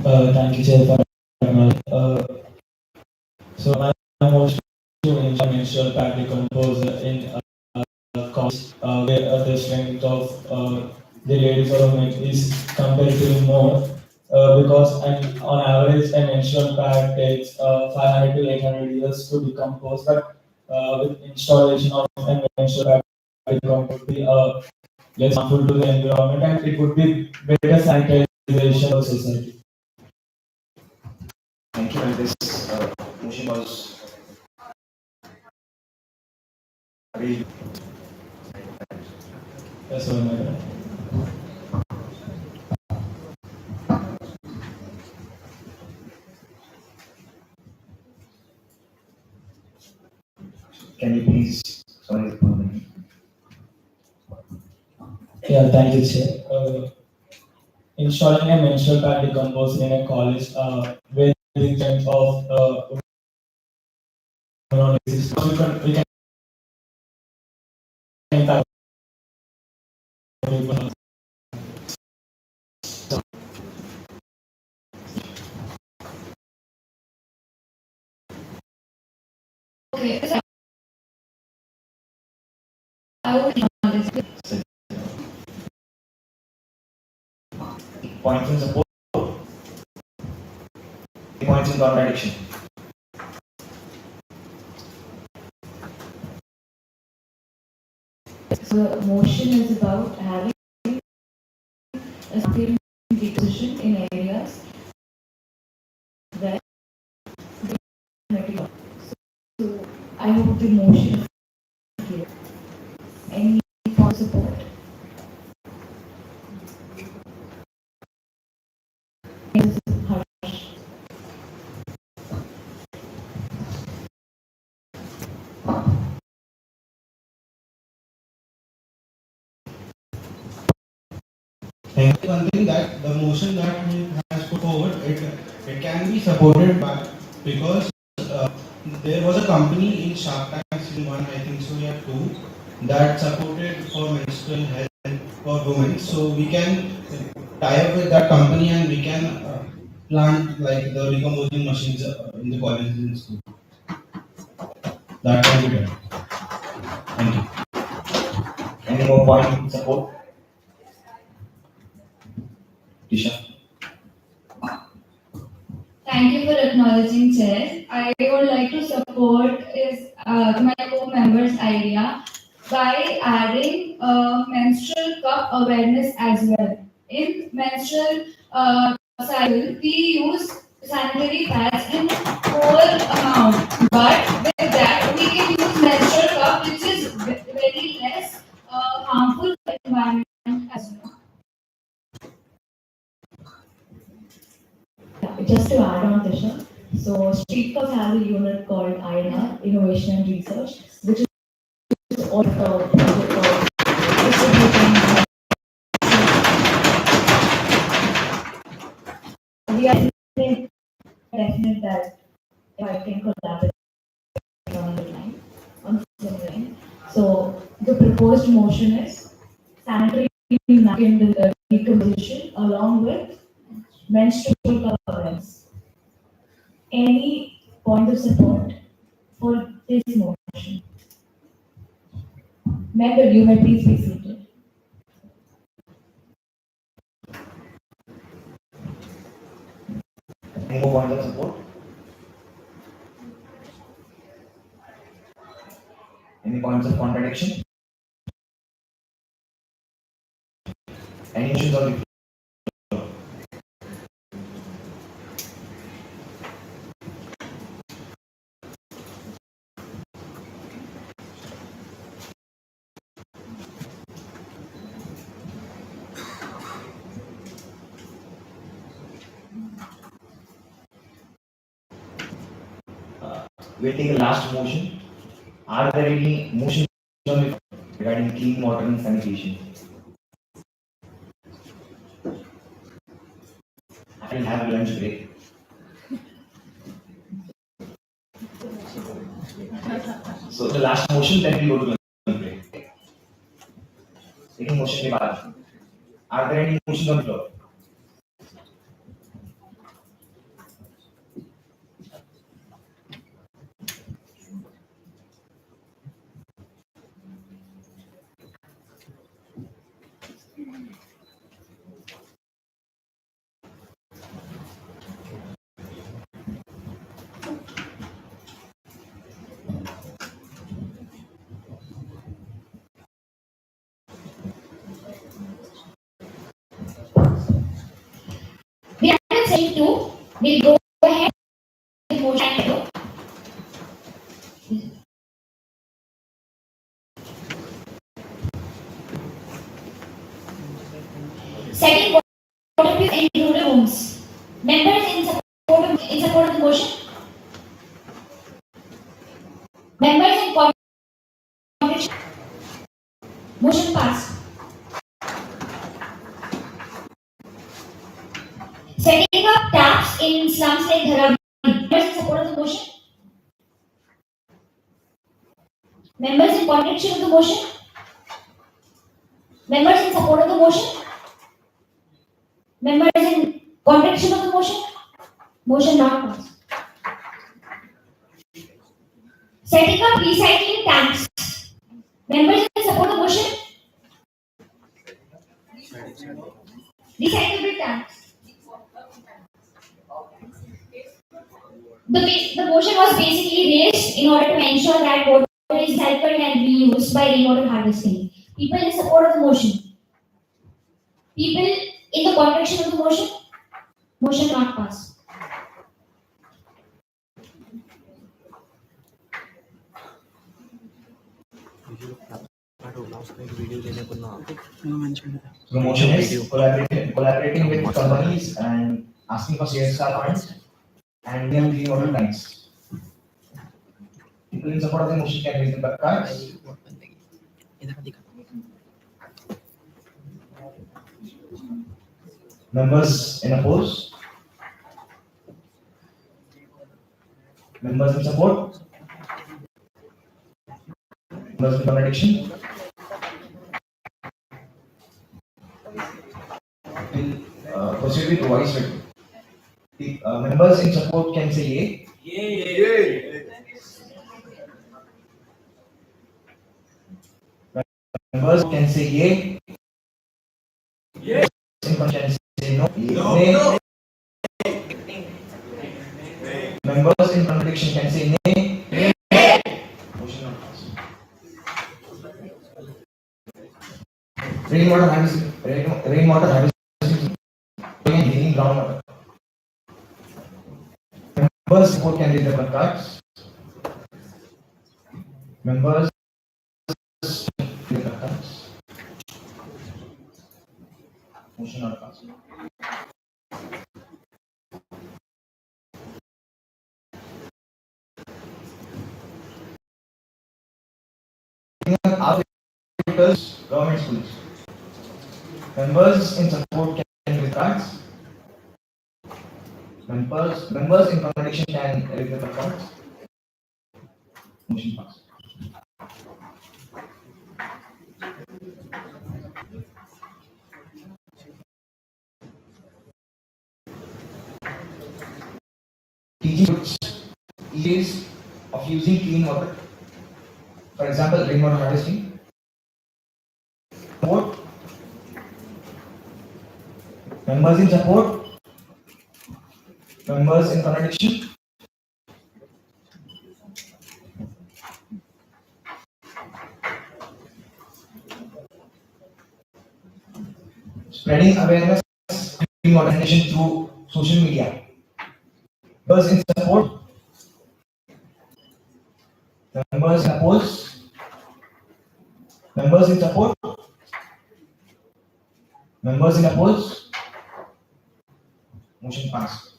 Thank you, Chair, for so my motion to ensure menstrual pad decompose in college where the strength of the ladies or women is comparatively more because on average a menstrual pad takes 500 to 800 years to decompose, but with installation of a menstrual pad decompose would be less harmful to the environment and it would be better sanitization of society. Thank you, and this motion was very. That's all my bad. Can you please, sorry, Yeah, thank you, Chair. Installing a menstrual pad decompose in a college where the strength of women exists. We can impact people. Okay, so I would points in support, points in contradiction. So the motion is about having a skill position in areas where so I hope the motion is clear. Any for support? One thing that the motion that he has put forward, it can be supported by because there was a company in Shark Tank season 1, I think so, yeah, 2, that supported for menstrual health for women. So we can tie up with that company and we can plant like the recomposing machines in the colleges and school. That can be done. Thank you. Any more points in support? Tisha. Thank you for acknowledging, Chair. I would like to support is my co-member's idea by adding menstrual cup awareness as well. In menstrual cycle, we use sanitary pads in more amount, but with that we can use menstrual cup, which is very less harmful to the environment as well. Just to add on, Tisha, so Street Cup has a unit called INR, Innovation and Research, which is all distributing. We are definite that if I can collaborate on the line, on the same line. So the proposed motion is sanitary napkin decomposition along with menstrual cup awareness. Any point of support for this motion? Member, you may please be seated. Any more points of support? Any points of contradiction? Any issues on the floor? We'll take a last motion. Are there any motions regarding clean water and sanitation? I will have a lunch break. So motion, then we go to lunch break. Taking motion के बाद, are there any motions on the floor? We are at session 2. We'll go ahead with motion. Setting water views in rural homes. Members in support of the motion. Members in contradiction. Motion passed. Setting up taps in slums like Dharavi. Members in support of the motion. Members in contradiction of the motion. Members in support of the motion. Members in contradiction of the motion. Motion not passed. Setting up recycling tanks. Members in support of the motion. Recyclable tanks. The motion was basically raised in order to ensure that water is recycled and reused by rainwater harvesting. People in support of the motion. People in the contradiction of the motion. Motion not passed. The motion is collaborating with companies and asking for CSR funds and then green water lines. People in support of the motion can raise the cards. Members in oppose. Members in support. Members in contradiction. We'll proceed with voice vote. The members in support can say yay. Yay. Members can say yay. Yay. In contradiction say no. Nay. No. Members in contradiction can say nay. Nay. Motion not passed. Rainwater harvesting and healing groundwater. Members support can raise their cards. Members raise their cards. Motion not passed. Arbiters, government schools. Members in support can raise cards. Members in contradiction can raise their cards. Motion passed. Teaching ease of using clean water. For example, rainwater harvesting. Support. Members in support. Members in contradiction. Spreading awareness of clean water sanitation through social media. Members in support. Members in oppose. Members in support. Members in oppose. Motion passed.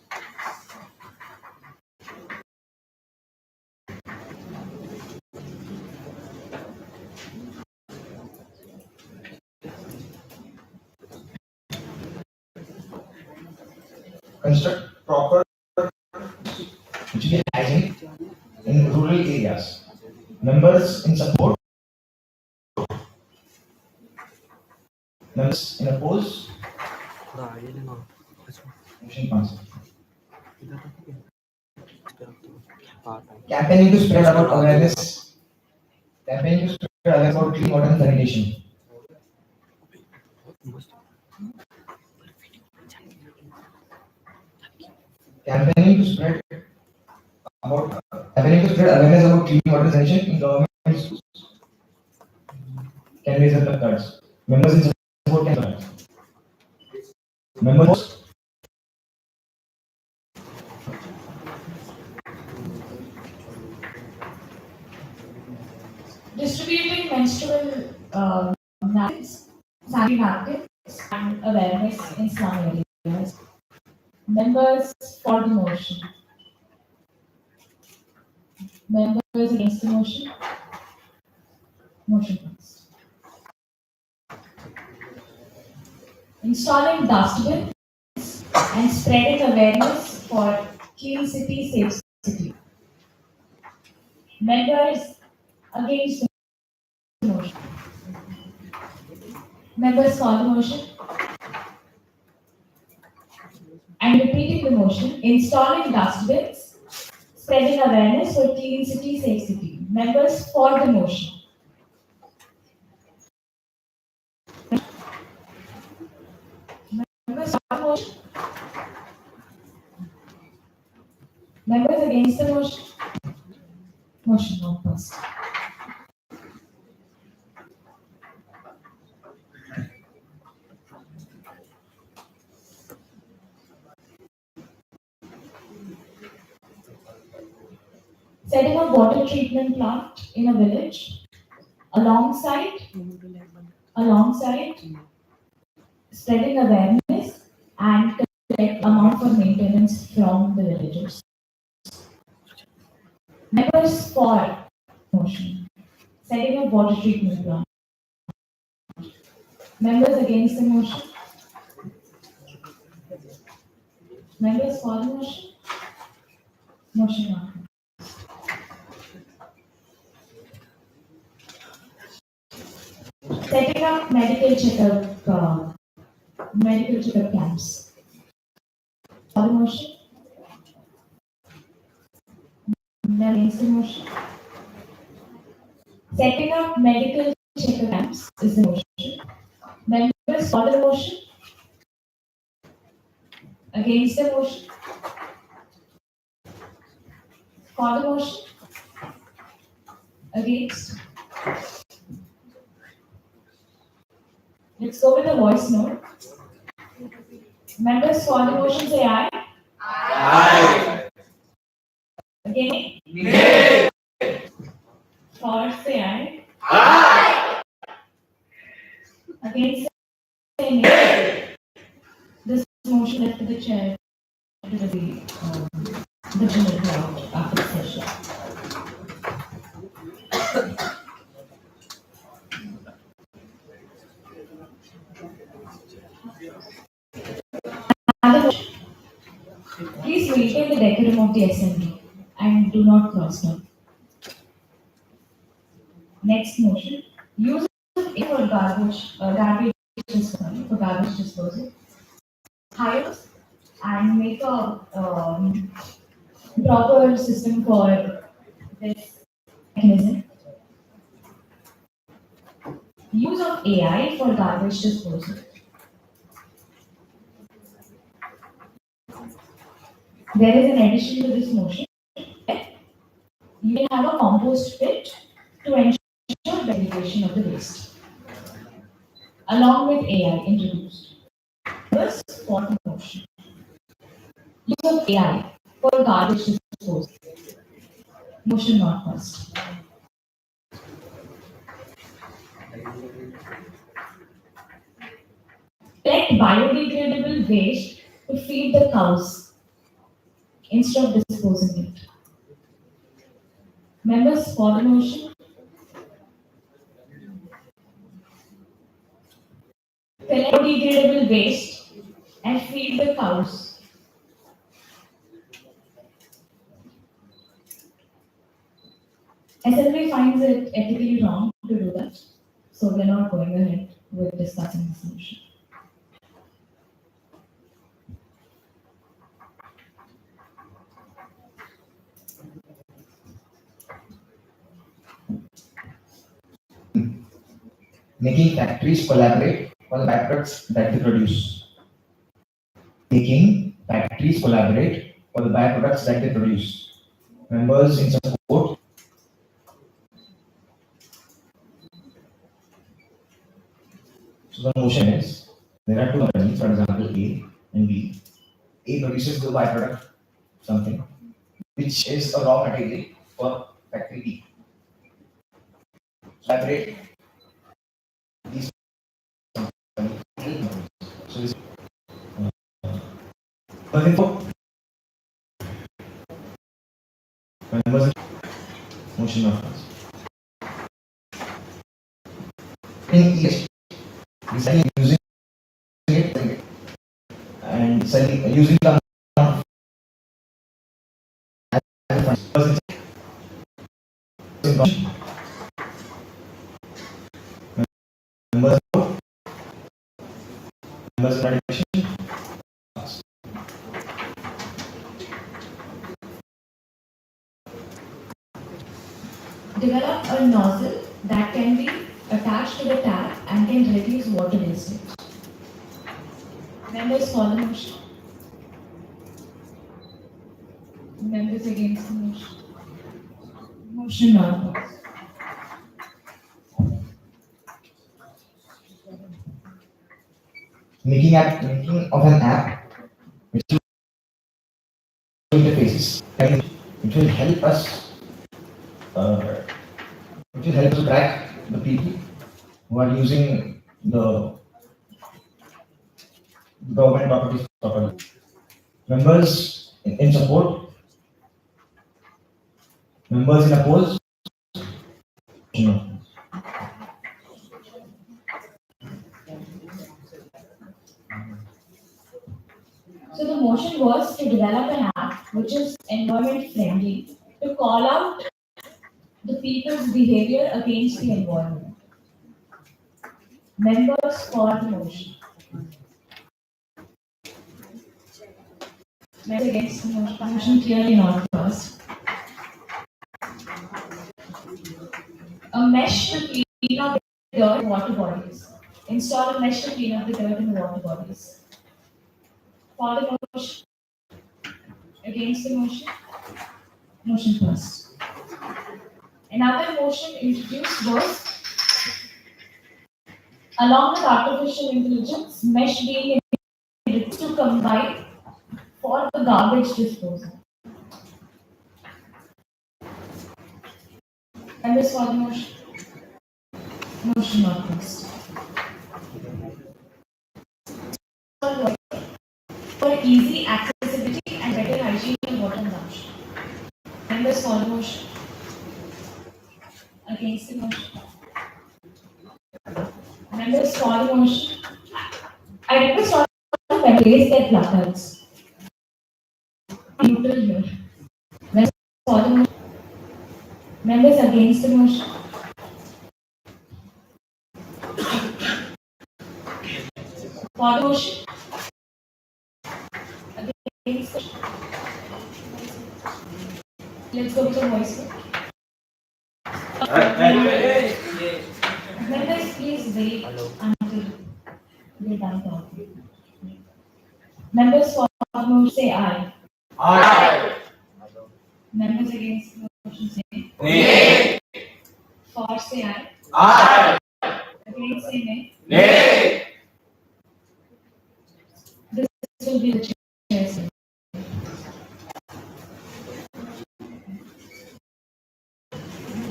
Construct proper which is hygienic in rural areas. Members in support. Members in oppose. Motion passes. Campaigning to spread about awareness. Campaigning to spread awareness about clean water and sanitation. Campaigning to spread awareness about clean water and sanitation in government schools. Can raise up the cards. Members in support can cards. Members. Distributing menstrual napkins, sanitary napkins, and awareness in slum areas. Members for the motion. Members against the motion. Motion passed. Installing dustbins and spreading awareness for clean city, safe city. Members against the motion. Members for the motion. And repeating the motion, installing dustbins, spreading awareness for clean city, safe city. Members for the motion. Members for the motion. Members against the motion. Motion not passed. Setting up water treatment plant in a village alongside spreading awareness and collect amount for maintenance from the villagers. Members for motion. Setting up water treatment plant. Members against the motion. Members for the motion. Motion not. Setting up medical checkup camps. For the motion. Against the motion. Setting up medical checkup camps is the motion. Members for the motion. Against the motion. For the motion. Against. Let's go with the voice note. Members for the motion say aye. Aye. Again? Nay. For say aye. Aye. Against say nay. This motion left to the chair to the general crowd after the session. Please maintain the decorum of the assembly and do not cross talk. Next motion: use of air for garbage disposal. Hire and make a proper system for this mechanism. Use of AI for garbage disposal. There is an addition to this motion. You can have a compost pit to ensure segregation of the waste. Along with AI introduced. First, for the motion. Use of AI for garbage disposal. Motion not passed. Collect biodegradable waste to feed the cows instead of disposing it. Members for the motion. Collect biodegradable waste and feed the cows. Assembly finds it ethically wrong to do that, so we're not going ahead with discussing this motion. Making factories collaborate for the byproducts that they produce. Making factories collaborate for the byproducts that they produce. Members in support. So the motion is, there are two companies, for example A and B. A produces the byproduct, something, which is a raw material for factory B. Collaborate these companies. So this members motion of in each designing using it and selling using the members Develop a nozzle that can be attached to the tap and can reduce water wastage. Members for the motion. Members against the motion. Motion not passed. making of an app which will interfaces. It will help us. It will help us track the people who are using the government properties properly. Members in support. Members in oppose. No. So the motion was to develop an app which is environment friendly to call out the people's behavior against the environment. Members for the motion. Members against the motion. Motion clearly not passed. A mesh to clean up the dirt in water bodies. Install a mesh to clean up the dirt in water bodies. For the motion. Against the motion. Motion passed. Another motion introduced was, along with artificial intelligence, mesh being introduced to combine for the garbage disposal. And this for the motion. Motion not passed. For easy accessibility and better hygiene in water consumption. And this for the motion. Against the motion. Members for the motion. I request all to place their placards. Neutral here. Members for the motion. Members against the motion. For the motion. Against the motion. Let's go to the voice vote. Members, please wait until we're done talking. Members for the motion say aye. Aye. Members against the motion say Nay. For say aye. Aye. Against say nay. Nay. This will be the chair's name.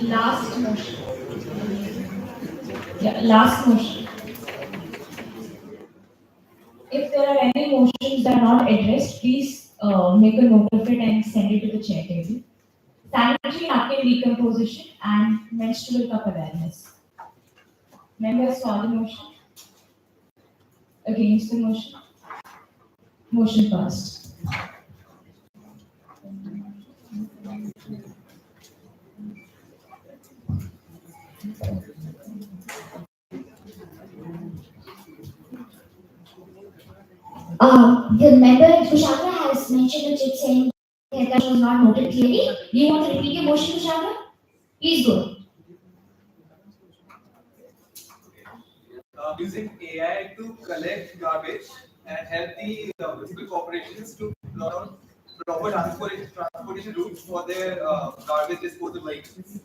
Last motion. Yeah, last motion. If there are any motions that are not addressed, please make a note of it and send it to the chair table. Sanitary napkin decomposition and menstrual cup awareness. Members for the motion. Against the motion. Motion passed. The member Kushagra has mentioned a chip saying that that was not noted clearly. Do you want to repeat your motion, Kushagra? Please go. Using AI to collect garbage and help the municipal corporations to plot out proper transportation routes for their garbage disposal vehicles.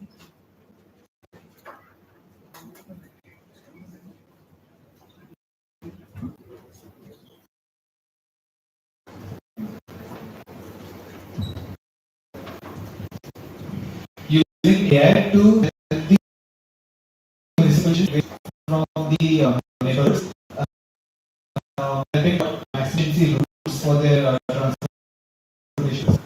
Using AI to help the municipal from the neighbors, helping emergency routes for their transportation.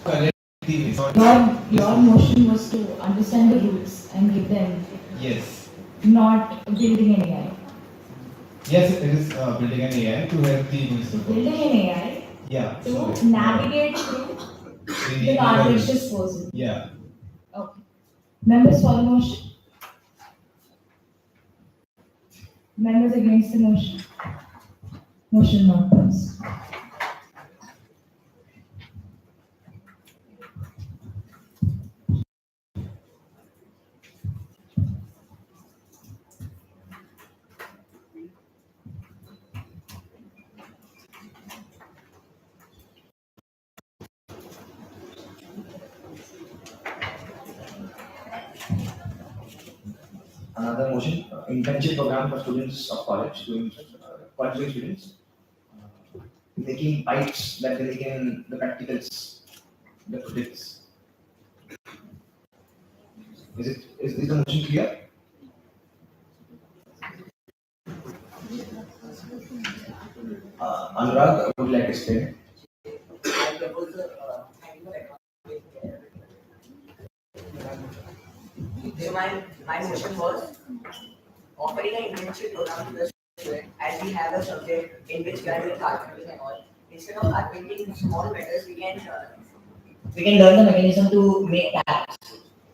Collect Your motion was to understand the rules and give them, Yes. not building an AI. Yes, it is building an AI to help the municipal. Building an AI Yeah. to navigate through the garbage disposal. Yeah. Okay. Members for the motion? Members against the motion? Motion not passed. Another motion, internship program for students of college, college students, making pipes that they make in the practicals, the projects. Is the motion clear? Anurag, would you like to explain? So my motion was offering an internship program to the student as we have a subject in which we are doing carpentry and all. Instead of carpenting small metals, we can learn the mechanism to make taps.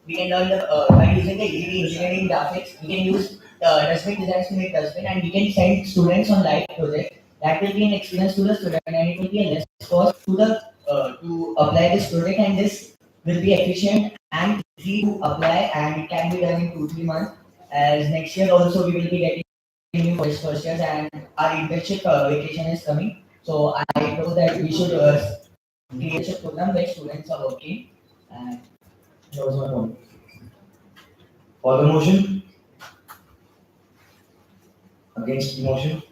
We can learn by using the EV engineering graphics. We can use dustbin designs to make dustbin, and we can send students on live project. That will be an experience to the student, and it will be a less cost to the to apply this project, and this will be efficient and easy to apply, and it can be done in 2-3 months. As next year also we will be getting new first years, and our internship vacation is coming. So I propose that we should create a program where students are working, and that was my point. For the motion? Against the motion?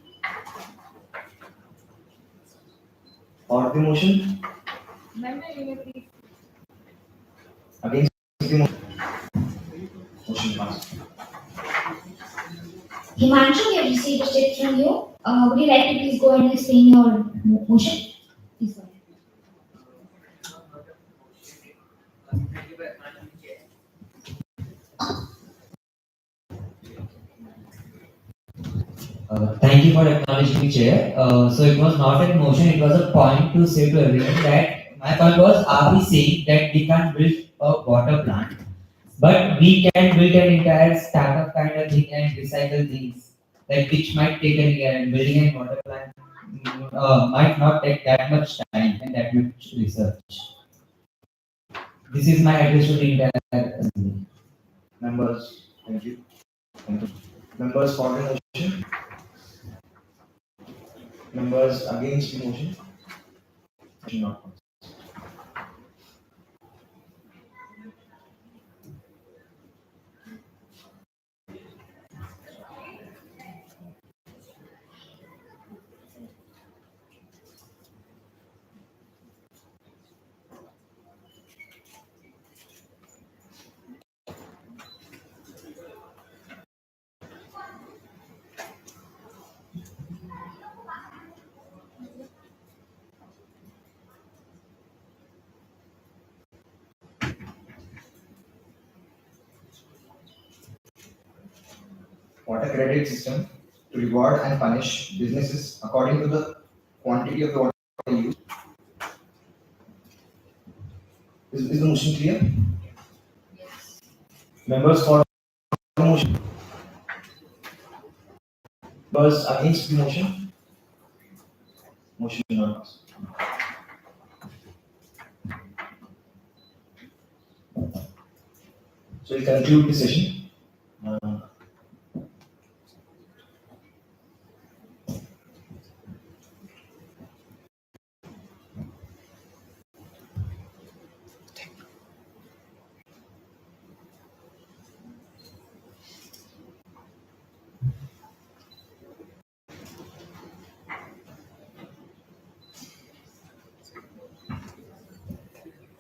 For the motion? Member, you may please. Against the motion? Motion passed. Himanshu, we have received a check from you. Would you like to please go ahead and explain your motion? Please go ahead. Thank you for acknowledging me, Chair. So it was not a motion, it was a point to say to everyone that my point was, are we saying that we can't build a water plant, but we can build an entire startup kind of thing and recycle things, like which might take a year, and building a water plant might not take that much time and that much research. This is my address to the entire assembly. Members, thank you. Thank you. Members for the motion? Members against the motion? Motion not passed. Water credit system to reward and punish businesses according to the quantity of the water used. Is the motion clear? Members for the motion? Those against the motion? Motion is not passed. So we'll conclude the session.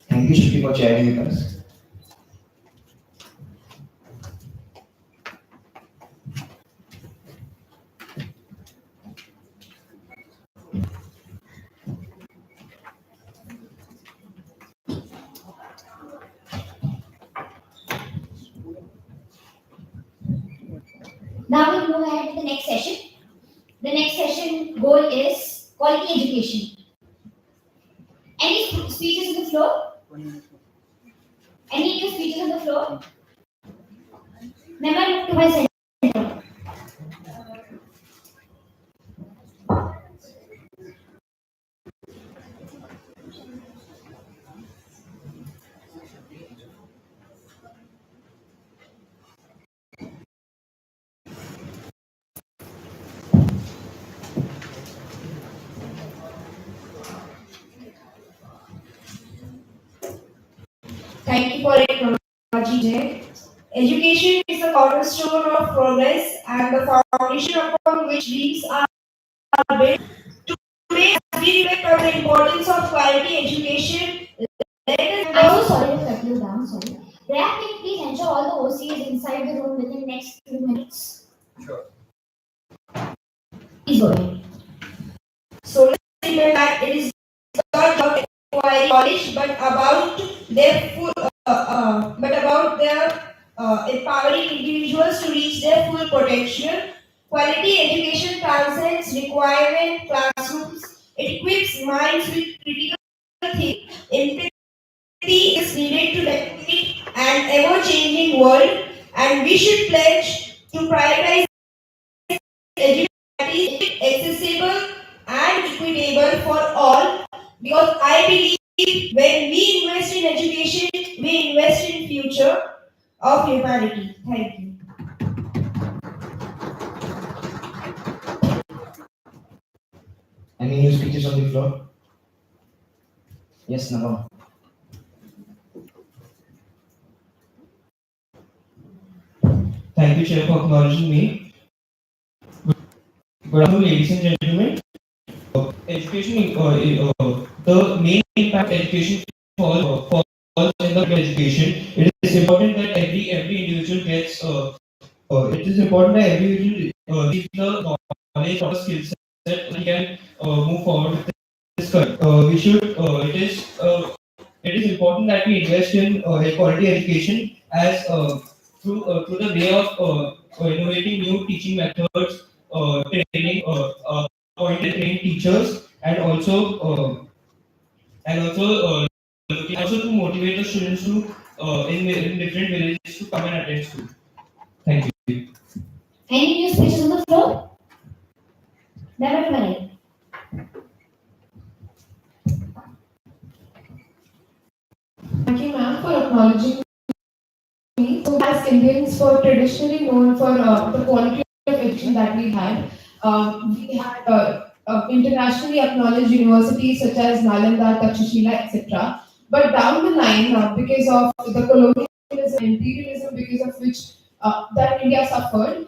Thank you, Shruti, for sharing with us. Now we'll move ahead to the next session. The next session goal is quality education. Any speeches on the floor? Any new speeches on the floor? Never look to my center. Thank you for acknowledging Jay. Education is the cornerstone of progress and the foundation upon which dreams are built. Today, as we reflect on the importance of quality education, let us I'm so sorry to cut you down, sorry. Rap, can you please ensure all the OCs inside the room within the next few minutes? Sure. Please go ahead. So let's remember that it is not about acquiring knowledge, but about their empowering individuals to reach their full potential. Quality education transcends requirement classrooms. It equips minds with critical thinking. Empathy is needed to navigate an ever-changing world, and we should pledge to prioritize education that is accessible and equitable for all, because I believe when we invest in education, we invest in future of humanity. Thank you. Any new speeches on the floor? Yes, Navam. Thank you, Chair, for acknowledging me. Good afternoon, ladies and gentlemen. Education, the main impact of education falls in the education. It is important that every individual gets. It is important that every individual gets the knowledge or skill set and can move forward with this career. We should. It is important that we invest in a quality education as through the way of innovating new teaching methods, training, appointed trained teachers, and looking also to motivate the students to in different villages to come and attend school. Thank you. Any new speeches on the floor? Never mind. Thank you, ma'am, for acknowledging me. So, as Indians were traditionally known for the quality of education that we had internationally acknowledged universities such as Nalanda, Takshashila, etc. But down the line, because of the colonialism, imperialism, because of which that India suffered,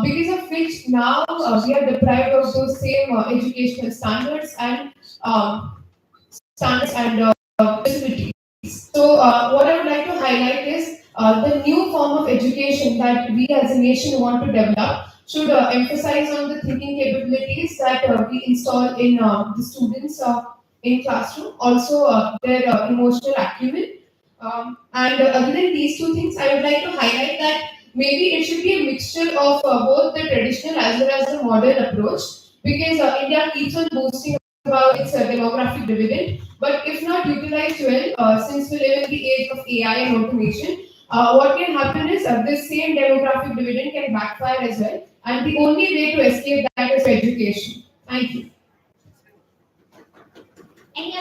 because of which now we are deprived of those same educational standards and facilities. So, what I would like to highlight is the new form of education that we as a nation want to develop should emphasize on the thinking capabilities that we install in the students in classroom, also their emotional acumen. And other than these two things, I would like to highlight that maybe it should be a mixture of both the traditional as well as the modern approach, because India keeps on boasting about its demographic dividend, but if not utilized well, since we live in the age of AI and automation, what can happen is this same demographic dividend can backfire as well, and the only way to escape that is education. Thank you. Any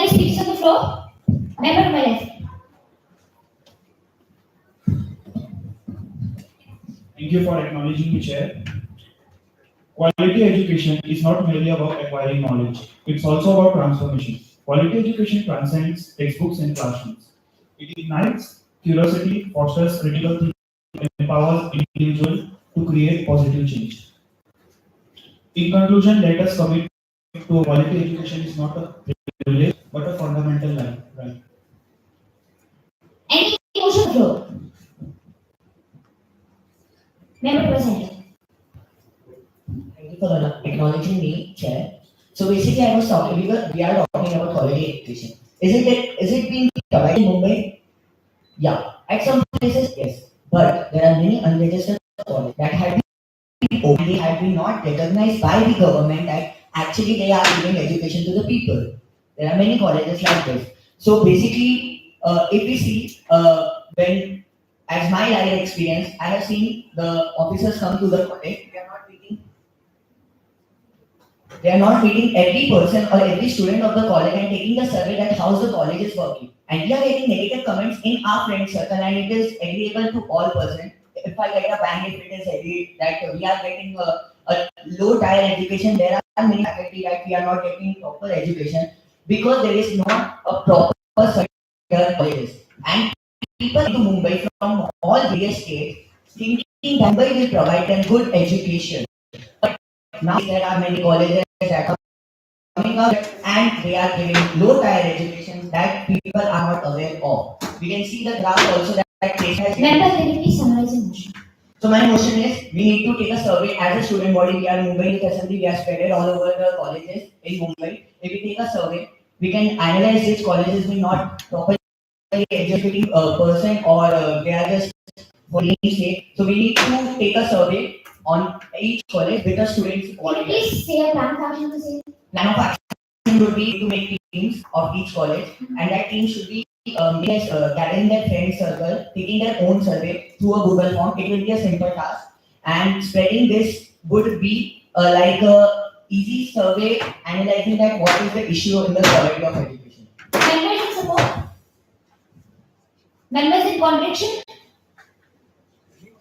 other speakers on the floor? Member to my left. Thank you for acknowledging me, Chair. Quality education is not merely about acquiring knowledge, it's also about transformation. Quality education transcends textbooks and classrooms. It ignites curiosity, fosters critical thinking, and empowers individuals to create positive change. In conclusion, let us commit to quality education is not a privilege but a fundamental right. Any motion on the floor? Member present. Thank you for acknowledging me, Chair. So basically, I was talking. We are talking about quality education. Is it being provided in Mumbai? Yeah. At some places, yes. But there are many unregistered colleges that have been opened. They have been not recognized by the government that actually they are giving education to the people. There are many colleges like this. So basically, if we see when as my life experience, I have seen the officers come to the college. They are not meeting every person or every student of the college and taking the survey that how the college is working. And we are getting negative comments in our friend circle and it is agreeable to all persons. If I get a bang, if it is agreed that we are getting a low tier education, there are many faculty that we are not getting proper education because there is not a proper sector colleges. And people to Mumbai from all various states thinking Mumbai will provide them good education. Now there are many colleges that are coming up and they are giving low tier education that people are not aware of. We can see the graph also that case has. Member, can you please summarize your motion? So my motion is we need to take a survey as a student body. We are Mumbai Youth Assembly. We are spread all over the colleges in Mumbai. If we take a survey, we can analyze which colleges will not properly educating a person or they are just for sake. So we need to take a survey on each college with the students. Can you please say a plan of action to say? Plan of action would be to make teams of each college, and that team should be gathering their friend circle, taking their own survey through a Google form. It will be a simple task, and spreading this would be like a easy survey analyzing that what is the issue in the quality of education. Members in support? Members in contradiction?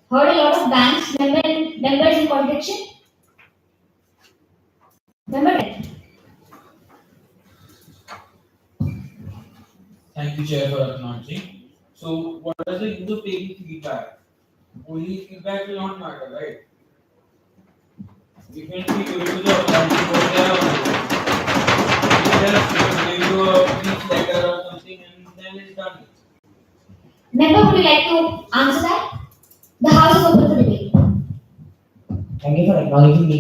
Heard a lot of banks. Members in contradiction? Member. Thank you, Chair, for acknowledging. So, what is the use of taking feedback? Only feedback will not matter, right? You can give it to the authority what they are. Just give you a brief letter or something and then it's done. Member, would you like to answer that? The house is open for debate. Thank you for acknowledging me.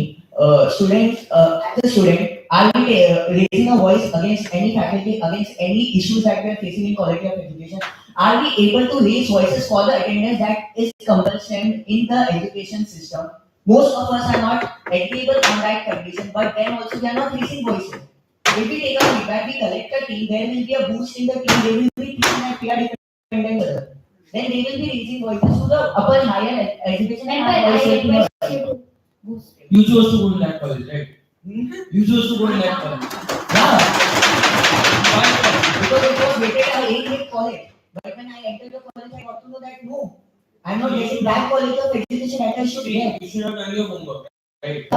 Students, as a student, are we raising a voice against any faculty, against any issues that we are facing in quality of education? Are we able to raise voices for the attendance that is compulsion in the education system? Most of us are not agreeable on that condition, but then also we are not raising voices. If we take a feedback, we collect a team, there will be a boost in the team, they will be thinking that we are independent other. Then they will be raising voices to the upper higher education. You chose to go to that college, right? You chose to go to that college. Yeah. Because it was rated as A-grade college. But when I entered the college, I got to know that no, I'm not getting that quality of education that I should get. You should have done your homework, right?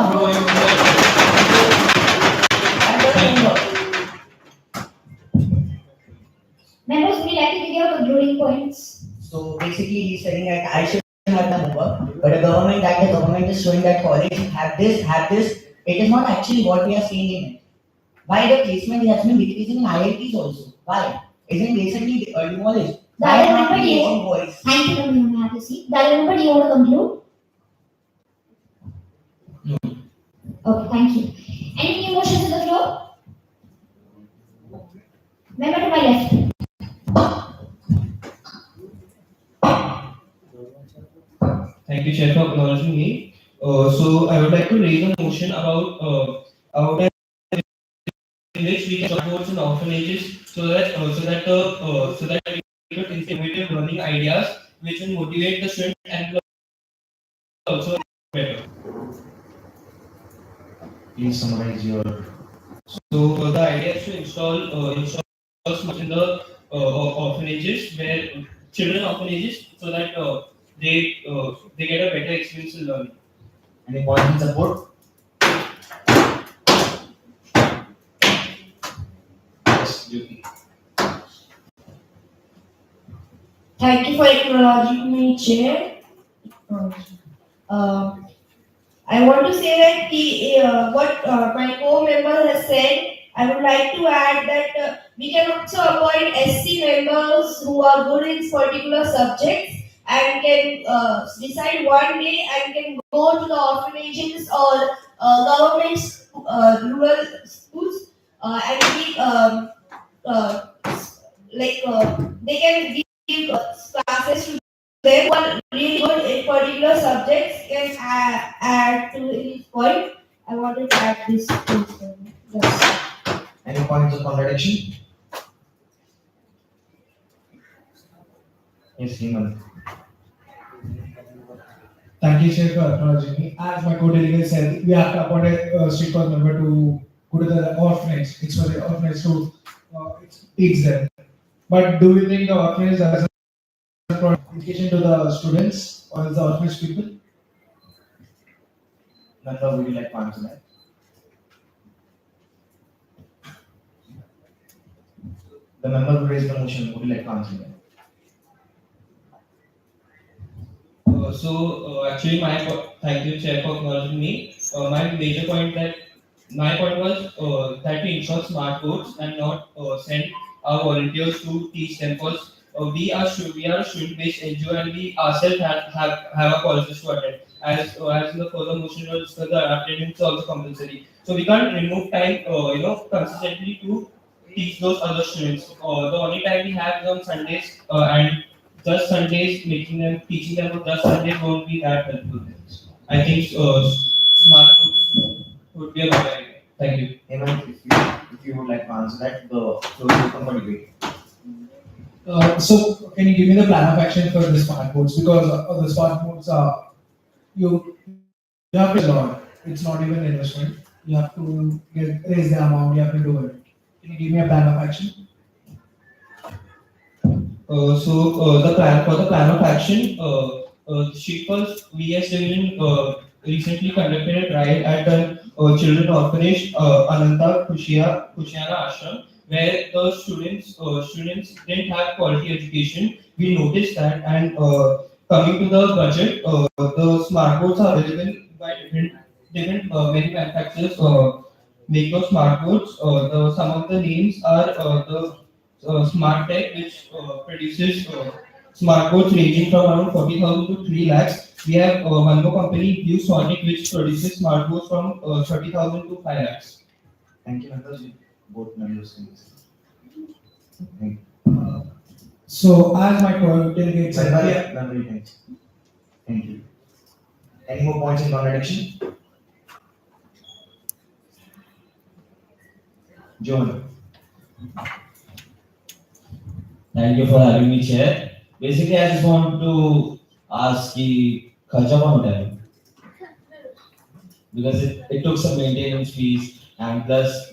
Members, would you like to give your concluding points? So basically, he's saying that I should have done homework, but the government is showing that college have this. It is not actually what we are seeing in it. Why the placement has been decreasing in IITs also? Why? Isn't recently demolished? Why not raising voice? Thank you, Ma'am. You have to see. Member, do you want to conclude? No. Okay, thank you. Any new motions on the floor? Member to my left. Thank you, Chair, for acknowledging me. So I would like to raise a motion about in which we can support in orphanages so that we can innovative learning ideas which will motivate the students and also better. Please summarize your. So the idea is to install smart in the orphanages where children orphanages so that they get a better experience in learning. Any points in support? Yes, Jyoti. Thank you for acknowledging me, Chair. Uh, I want to say that what my co-member has said, I would like to add that we can also appoint SC members who are good in particular subjects and can decide one day and can go to the orphanages or government rural schools and be they can give classes to them who are really good in particular subjects can add to his point. I wanted to add this to this. Any points of contradiction? Yes, Hemant. Thank you, Chair, for acknowledging me. As my co-delegate said, we have to appoint a street force member to go to the orphanage. It's for the orphanage to teach them. But do we think the orphanage does provide education to the students or the orphanage people? Nanda, would you like to answer that? The member who raised the motion, would you like to answer that? Actually, thank you, Chair, for acknowledging me. My point was that we install smart boards and not send our volunteers to teach them because we are a student-based NGO and we ourselves have a colleges to attend. As in the further motion was the attendance is also compulsory. So we can't remove time, consistently to teach those other students. The only time we have is on Sundays and just Sundays, teaching them for just Sundays won't be that helpful. I think smart books would be a good idea. Thank you. Hemant, if you would like to answer that, the floor is open for debate. So, can you give me the plan of action for the smart boards? Because the smart boards are you have to lot. It's not even an investment. You have to raise the amount. You have to do it. Can you give me a plan of action? The plan of action, Shikpa's VS Division recently conducted a trial at the children orphanage Ananta Kushiana Ashram, where the students didn't have quality education. We noticed that, and coming to the budget, the smart boards are available by different many manufacturers make those smart boards. Some of the names are the Smart Tech, which produces smart boards ranging from around 40,000 to 3 lakhs. We have one more company, View Sonic, which produces smart boards from 30,000 to 5 lakhs. Thank you, Nanda. Both members. So, as my co-delegate said, Thank you. Any more points in contradiction? John. Thank you for having me, Chair. Basically, I just want to ask the kharcha kaun utayega? Because it took some maintenance fees and plus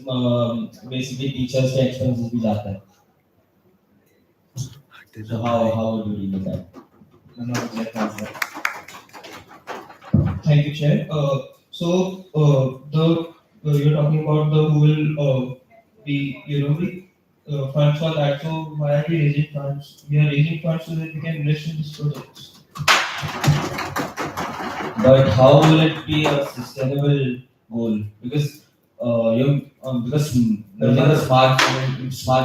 basically teachers के expenses भी जाता है. So how would you deal with that? Thank you, Chair. You're talking about the who will be funds for that. So why are we raising funds? We are raising funds so that we can invest in these projects. But how will it be a sustainable goal? Because building a smart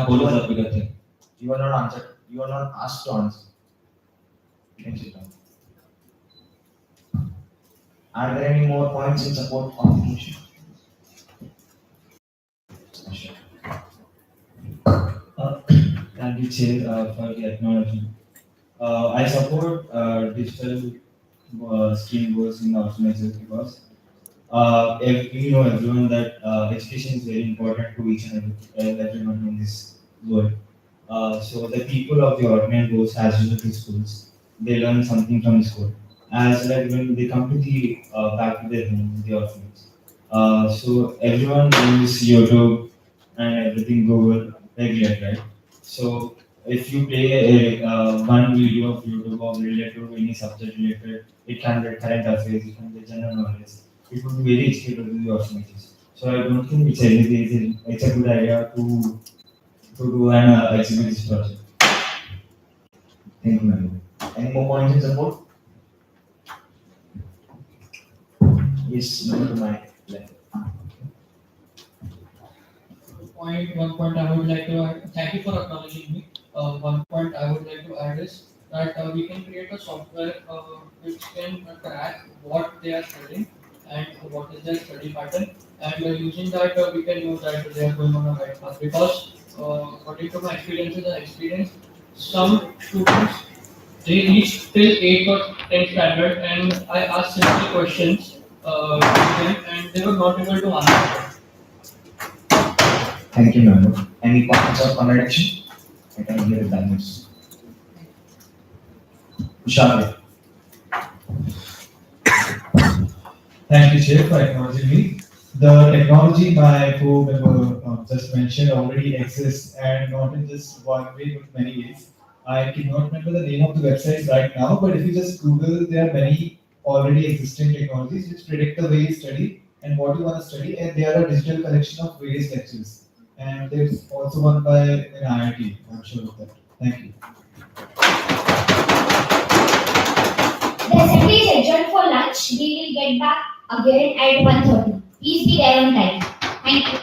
goal is a bigger thing. You are not answered. You are not asked to answer. You can sit down. Are there any more points in support of the motion? Thank you, Chair, for the acknowledgement. I support digital scheme goals in orphanages because you know everyone that education is very important to each and everyone in this world. So the people of the orphanage goes as usual to schools. They learn something from school, as like when they come to the back to their home, the orphanage. So everyone uses YouTube and everything Google regular, right? So if you play one video of YouTube of related to any subject related, it can be current affairs, it can be general knowledge. It would be very educated to the orphanages. So I don't think it's a good idea to do an exhibit this project. Thank you, ma'am. Any more points in support? Yes, number to my left. One point I would like to add, thank you for acknowledging me. One point I would like to add is that we can create a software which can track what they are studying and what is their study pattern, and using that we can know that they are going on a right path. Because according to my experience, some students they reach till 8th or 10th standard, and I asked simple questions to them, and they were not able to answer. Thank you, member. Any points of contradiction? I can hear the balance. Tushar. Thank you, Chair, for acknowledging me. The technology my co-member just mentioned already exists, and not in just one way, but many ways. I cannot remember the name of the website right now, but if you just Google, there are many already existing technologies which predict the way you study and what you want to study, and they are a digital collection of various lectures. And there's also one by an IIT, I'm sure of that. Thank you. The assembly is adjourned for lunch. We will get back again at 1:30. Please be there on time. Thank you.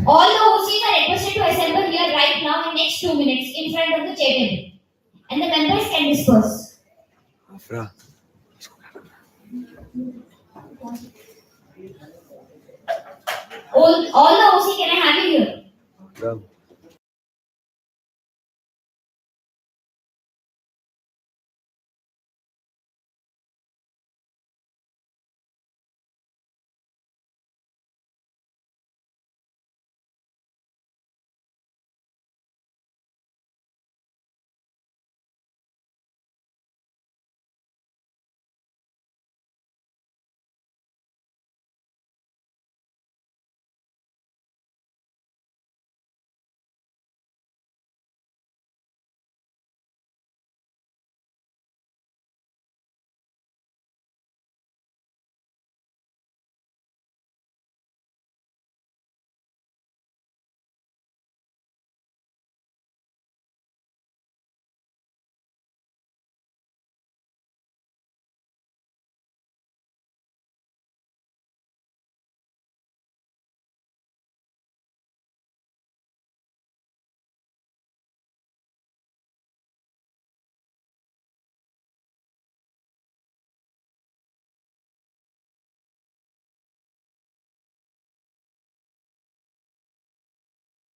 All the OCs are requested to assemble here right now in next 2 minutes in front of the chair table. And the members can disperse. All the OC, can I have you here?